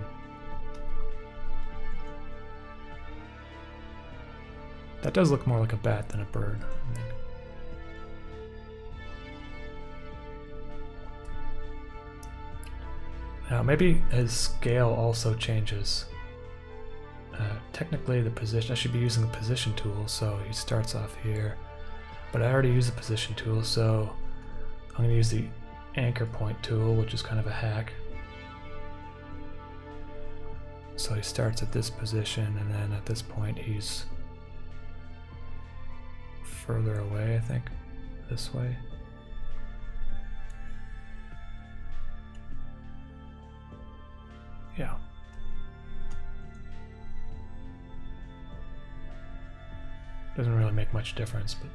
That does look more like a bat than a bird, I think. Now maybe his scale also changes. Technically the position, I should be using the position tool, so he starts off here. But I already used the position tool, so I'm going to use the anchor point tool, which is kind of a hack. So he starts at this position, and then at this point he's further away, I think, this way. Yeah. Doesn't really make much difference, but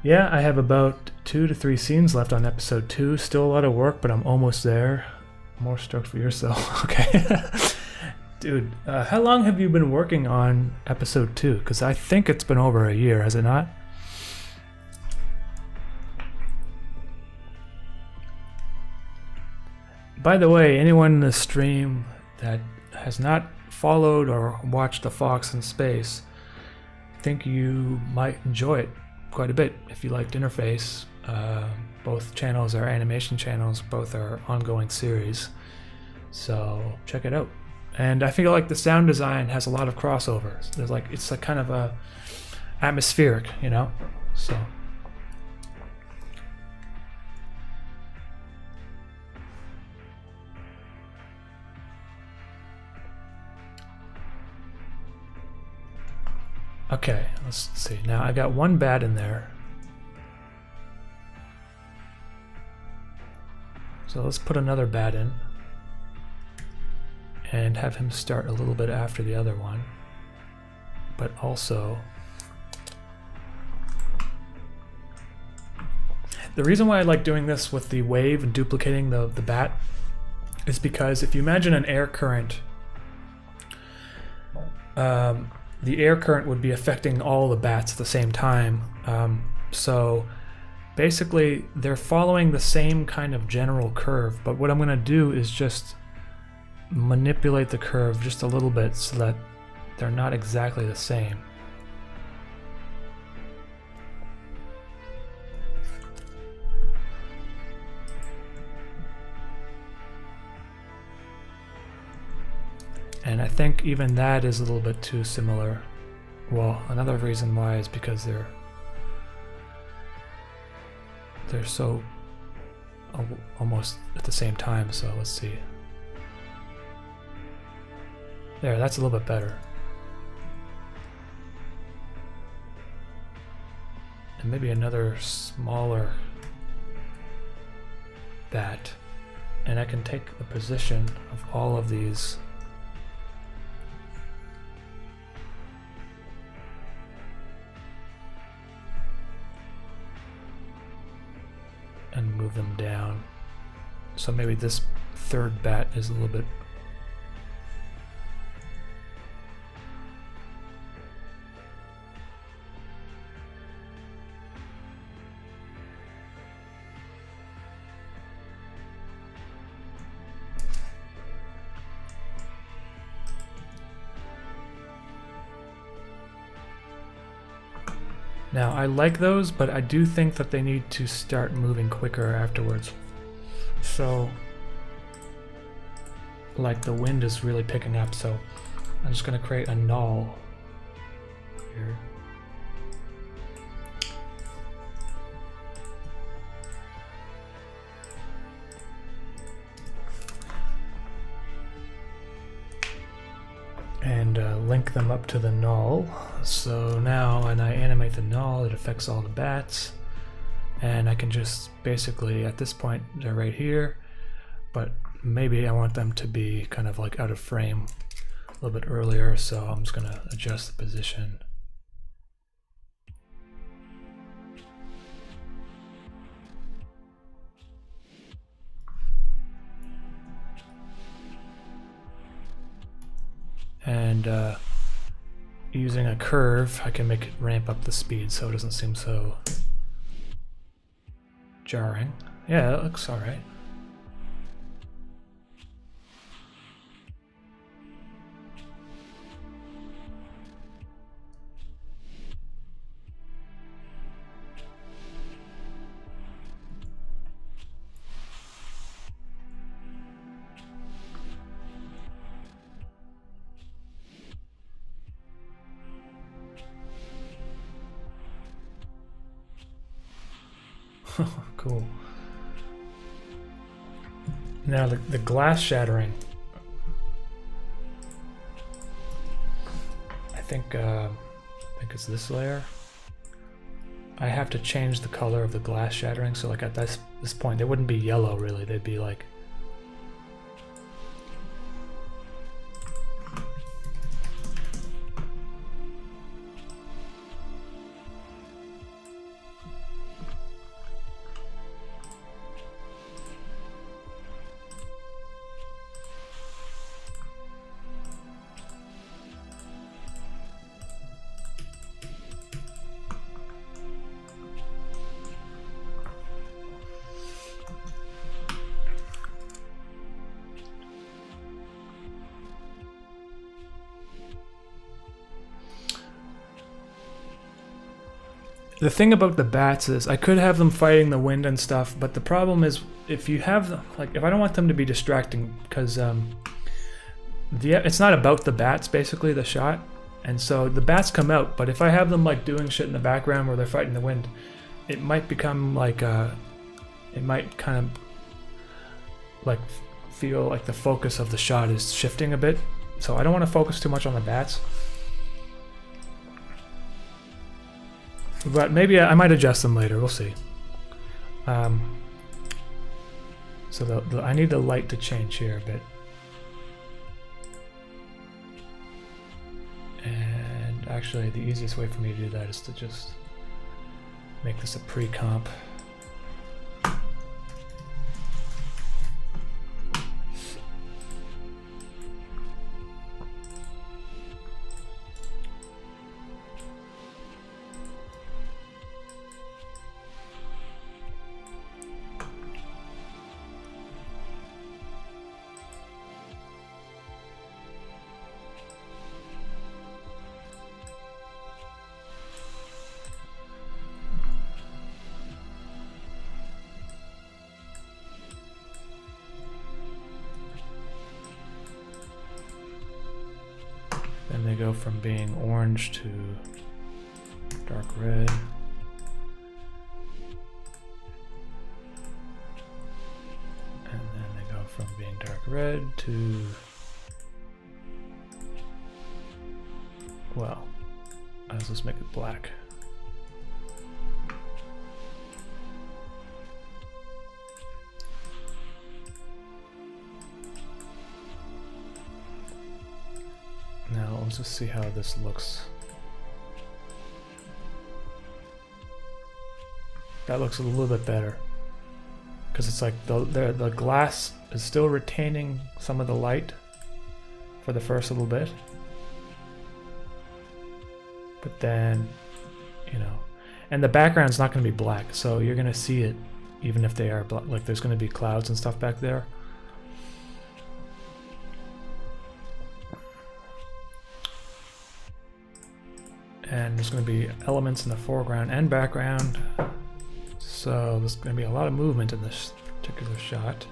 yeah, I have about 2 to 3 scenes left on episode 2. Still a lot of work, but I'm almost there. More strokes for yourself. Okay. Dude, how long have you been working on episode 2? Because I think it's been over a year, has it not? By the way, anyone in the stream that has not followed or watched The Fox in Space, I think you might enjoy it quite a bit if you liked Interface. Both channels are animation channels, both are ongoing series, so check it out. And I feel like the sound design has a lot of crossovers. There's like, it's like kind of a atmospheric, you know? So. Okay, let's see. Now I got one bat in there. So let's put another bat in. And have him start a little bit after the other one. But also, the reason why I like doing this with the wave and duplicating the bat is because if you imagine an air current, the air current would be affecting all the bats at the same time. So basically they're following the same kind of general curve, but what I'm going to do is just manipulate the curve just a little bit so that they're not exactly the same. And I think even that is a little bit too similar. Well, another reason why is because they're so almost at the same time, so let's see. There, that's a little bit better. And maybe another smaller bat. And I can take the position of all of these and move them down. So maybe this third bat is a little bit Now, I like those, but I do think that they need to start moving quicker afterwards. So, like the wind is really picking up, so I'm just going to create a null here. And link them up to the null. So now when I animate the null, it affects all the bats. And I can just basically, at this point, they're right here. But maybe I want them to be kind of like out of frame a little bit earlier. So I'm just going to adjust the position. And using a curve, I can make it ramp up the speed so it doesn't seem so jarring. Yeah, that looks alright. Cool. Now the glass shattering. I think it's this layer. I have to change the color of the glass shattering, so like at this point they wouldn't be yellow really, they'd be like the thing about the bats is I could have them fighting the wind and stuff, but the problem is if you have them, like if I don't want them to be distracting, because it's not about the bats, basically, the shot. And so the bats come out, but if I have them like doing shit in the background where they're fighting the wind, it might become like it might kind of like feel like the focus of the shot is shifting a bit. So I don't want to focus too much on the bats. But maybe I might adjust them later, we'll see. So I need the light to change here a bit. And actually the easiest way for me to do that is to just make this a pre-comp. Then they go from being orange to dark red. And then they go from being dark red to, well, let's just make it black. Now let's just see how this looks. That looks a little bit better, because it's like the glass is still retaining some of the light for the first little bit, but then, you know, and the background's not going to be black, so you're going to see it even if they are black. Like there's going to be clouds and stuff back there. And there's going to be elements in the foreground and background. So there's going to be a lot of movement in this particular shot.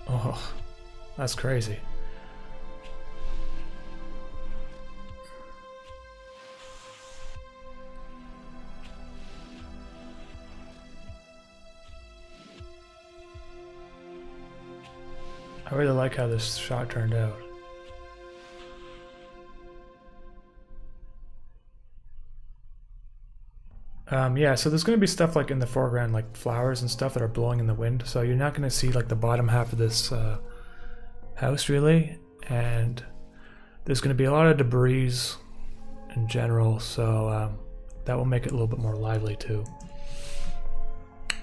Oh, that's crazy. I really like how this shot turned out. Yeah, so there's going to be stuff like in the foreground, like flowers and stuff that are blowing in the wind. So you're not going to see like the bottom half of this house really. And there's going to be a lot of debris in general. So that will make it a little bit more lively too.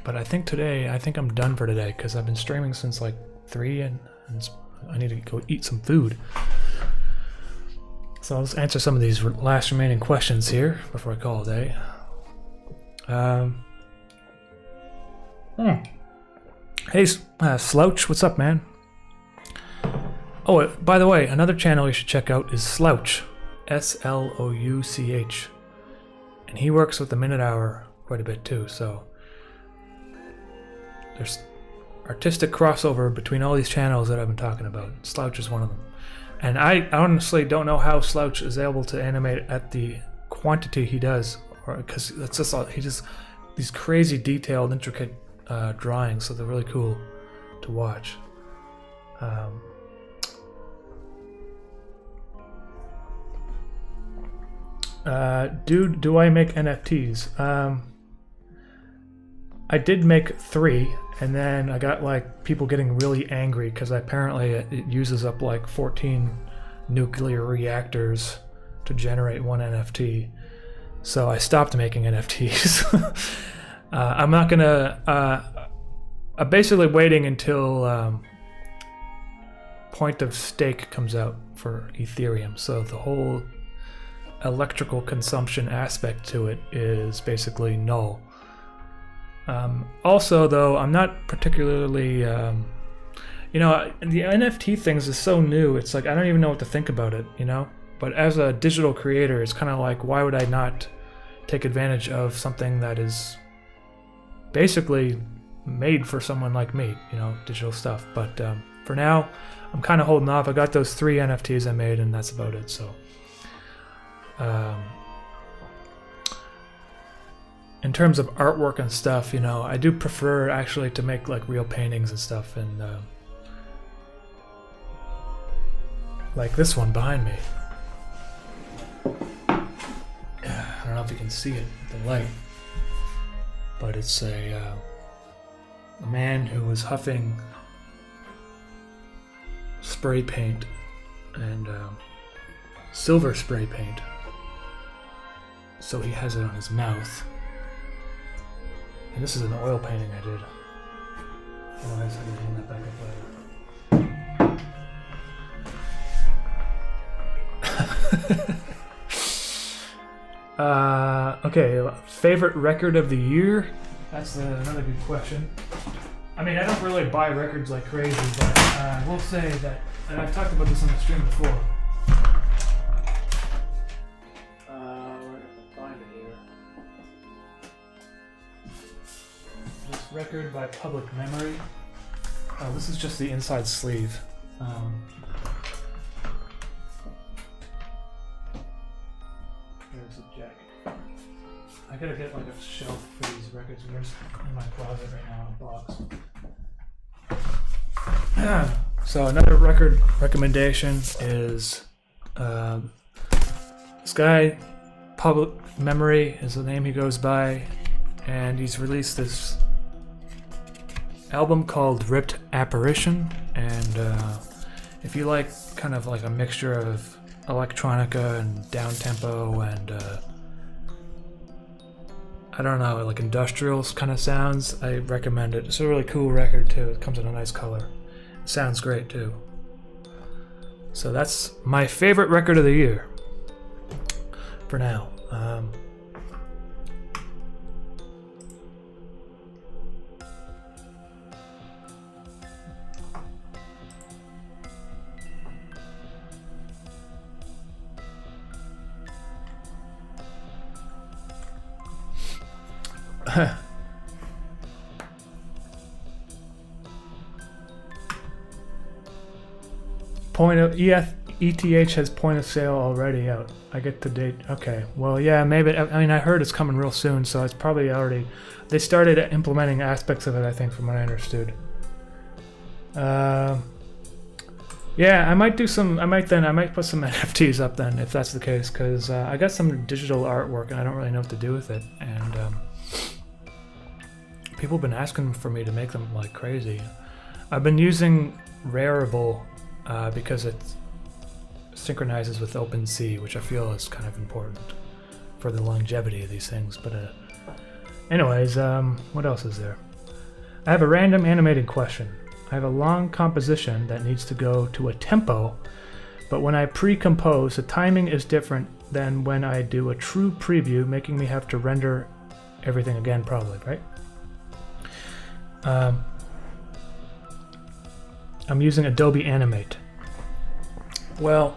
But I think I'm done for today because I've been streaming since like 3 and I need to go eat some food. So let's answer some of these last remaining questions here before I call it a day. Hey, Slouch, what's up, man? Oh, by the way, another channel you should check out is Slouch, S-L-O-U-C-H, and he works with the Minute Hour quite a bit too. So there's artistic crossover between all these channels that I've been talking about. Slouch is one of them, and I honestly don't know how Slouch is able to animate at the quantity he does, because it's just he just these crazy detailed, intricate drawings, so they're really cool to watch. Dude, do I make NFTs? I did make 3, and then I got like people getting really angry because apparently it uses up like 14 nuclear reactors to generate one NFT. So I stopped making NFTs. I'm not gonna. I'm basically waiting until point of stake comes out for Ethereum. So the whole electrical consumption aspect to it is basically null. Also, though, I'm not particularly, you know, the NFT things is so new. It's like I don't even know what to think about it, you know. But as a digital creator, it's kind of like, why would I not take advantage of something that is basically made for someone like me, you know, digital stuff. But for now, I'm kind of holding off. I got those 3 NFTs I made, and that's about it. So, in terms of artwork and stuff, you know, I do prefer actually to make like real paintings and stuff, and like this one behind me. I don't know if you can see it with the light, but it's a man who was huffing spray paint and silver spray paint. So he has it on his mouth. And this is an oil painting I did. Otherwise, I can hang that back up later. Okay, favorite record of the year? That's another good question. I mean, I don't really buy records like crazy, but I will say that, and I've talked about this on the stream before. Where did I find it here? This record by Public Memory. Oh, this is just the inside sleeve. There's a jacket. I gotta get like a shelf for these records. There's in my closet right now, a box. So another record recommendation is this guy, Public Memory is the name he goes by, and he's released this album called Ripped Apparition. And if you like kind of like a mixture of electronica and down tempo and I don't know, like industrial kind of sounds, I recommend it. It's a really cool record too. It comes in a nice color. It sounds great too. So that's my favorite record of the year for now. ETH has point of sale already out. I get the date. Okay. Well, yeah, maybe. I mean, I heard it's coming real soon, so it's probably already. They started implementing aspects of it, I think, from what I understood. Yeah, I might do some. I might put some NFTs up then, if that's the case, because I got some digital artwork and I don't really know what to do with it, and people have been asking for me to make them like crazy. I've been using Rarible because it synchronizes with OpenSea, which I feel is kind of important for the longevity of these things. But anyways, what else is there? I have a random animated question. I have a long composition that needs to go to a tempo, but when I pre-compose, the timing is different than when I do a true preview, making me have to render everything again, probably, right? I'm using Adobe Animate. Well,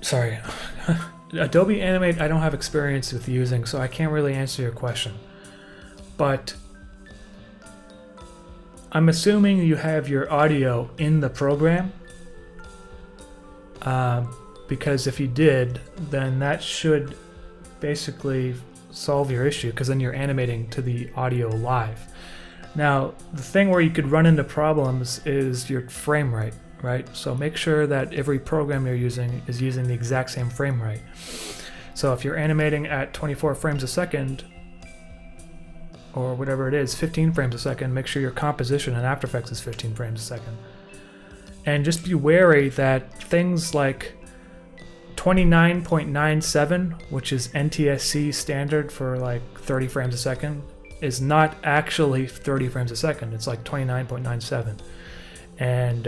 sorry. Adobe Animate I don't have experience with using, so I can't really answer your question. But I'm assuming you have your audio in the program, because if you did, then that should basically solve your issue, because then you're animating to the audio live. Now, the thing where you could run into problems is your frame rate, right? So make sure that every program you're using is using the exact same frame rate. So if you're animating at 24 frames a second, or whatever it is, 15 frames a second, make sure your composition in After Effects is 15 frames a second. And just be wary that things like 29.97, which is NTSC standard for like 30 frames a second, is not actually 30 frames a second. It's like 29.97. And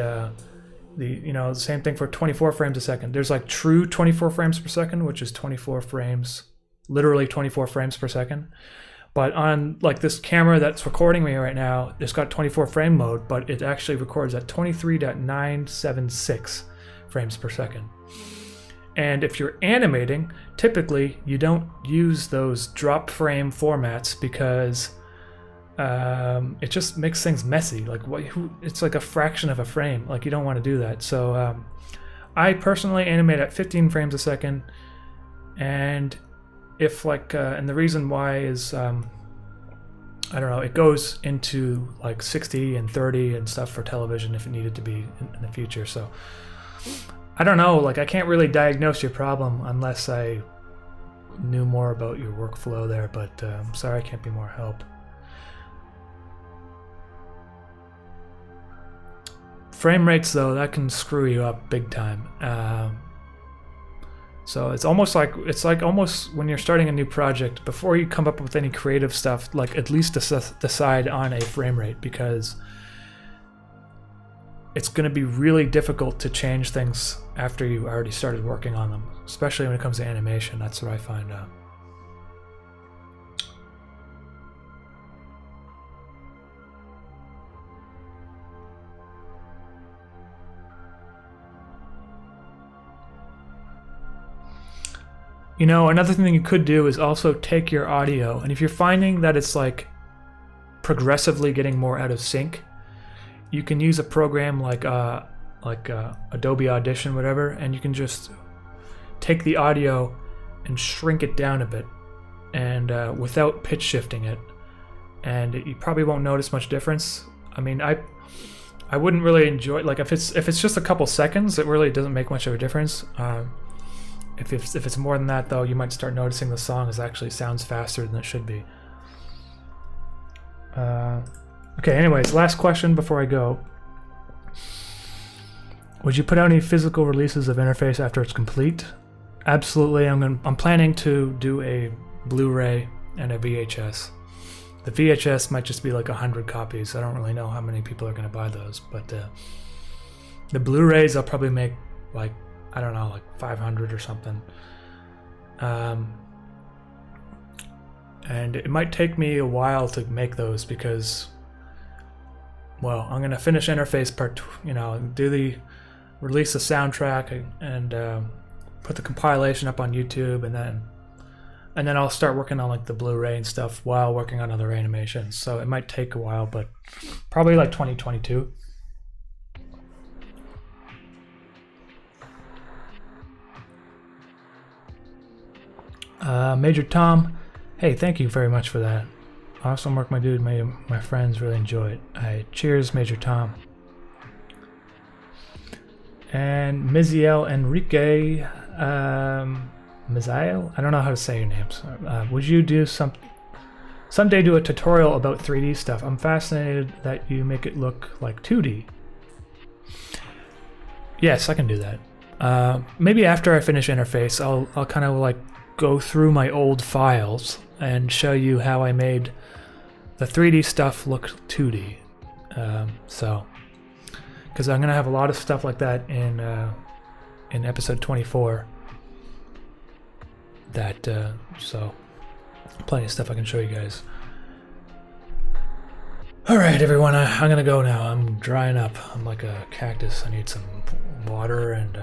the same thing for 24 frames a second. There's like true 24 frames per second, which is 24 frames, literally 24 frames per second. But on like this camera that's recording me right now, it's got 24 frame mode, but it actually records at 23.976 frames per second. And if you're animating, typically you don't use those drop frame formats because it just makes things messy. Like it's like a fraction of a frame. Like you don't want to do that. So I personally animate at 15 frames a second, and if like and the reason why is I don't know, it goes into like 60 and 30 and stuff for television if it needed to be in the future. So I don't know, like I can't really diagnose your problem unless I knew more about your workflow there, but I'm sorry I can't be more help. Frame rates though, that can screw you up big time. So it's like almost when you're starting a new project, before you come up with any creative stuff, like at least decide on a frame rate, because it's going to be really difficult to change things after you already started working on them, especially when it comes to animation. That's what I find out. You know, another thing you could do is also take your audio, and if you're finding that it's like progressively getting more out of sync, you can use a program like Adobe Audition, whatever, and you can just take the audio and shrink it down a bit, and without pitch shifting it, and you probably won't notice much difference. I mean, I wouldn't really enjoy, like if it's just a couple seconds, it really doesn't make much of a difference. If it's more than that though, you might start noticing the song actually sounds faster than it should be. Okay, anyways, last question before I go. Would you put out any physical releases of Interface after it's complete? Absolutely. I'm planning to do a Blu-ray and a VHS. The VHS might just be like 100 copies. I don't really know how many people are going to buy those, but the Blu-rays I'll probably make like, I don't know, like 500 or something. And it might take me a while to make those because, well, I'm gonna finish Interface part, release the soundtrack and put the compilation up on YouTube, and then I'll start working on like the Blu-ray and stuff while working on other animations. So it might take a while, but probably like 2022. Major Tom, hey, thank you very much for that. Awesome work, my dude. My friends really enjoy it. Cheers, Major Tom. And Miziel Enrique, Miziel? I don't know how to say your names. Would you do someday do a tutorial about 3D stuff? I'm fascinated that you make it look like 2D. Yes, I can do that. Maybe after I finish Interface, I'll kind of like go through my old files and show you how I made the 3D stuff look 2D. Because I'm gonna have a lot of stuff like that in episode 24. So plenty of stuff I can show you guys. All right, everyone, I'm gonna go now. I'm drying up. I'm like a cactus. I need some water and.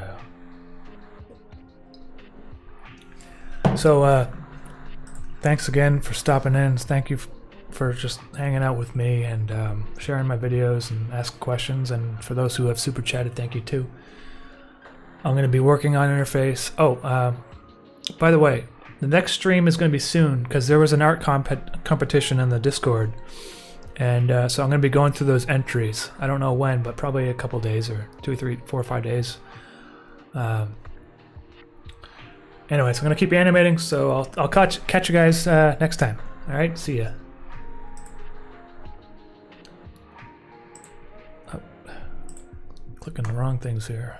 So thanks again for stopping in. Thank you for just hanging out with me and sharing my videos and asking questions. And for those who have super chatted, thank you too. I'm going to be working on Interface. Oh, by the way, the next stream is going to be soon because there was an art competition in the Discord. And so I'm going to be going through those entries. I don't know when, but probably a couple days or 2, 3, 4, 5 days. Anyways, I'm going to keep animating, so I'll catch you guys next time. All right, see ya. Oh, clicking the wrong things here.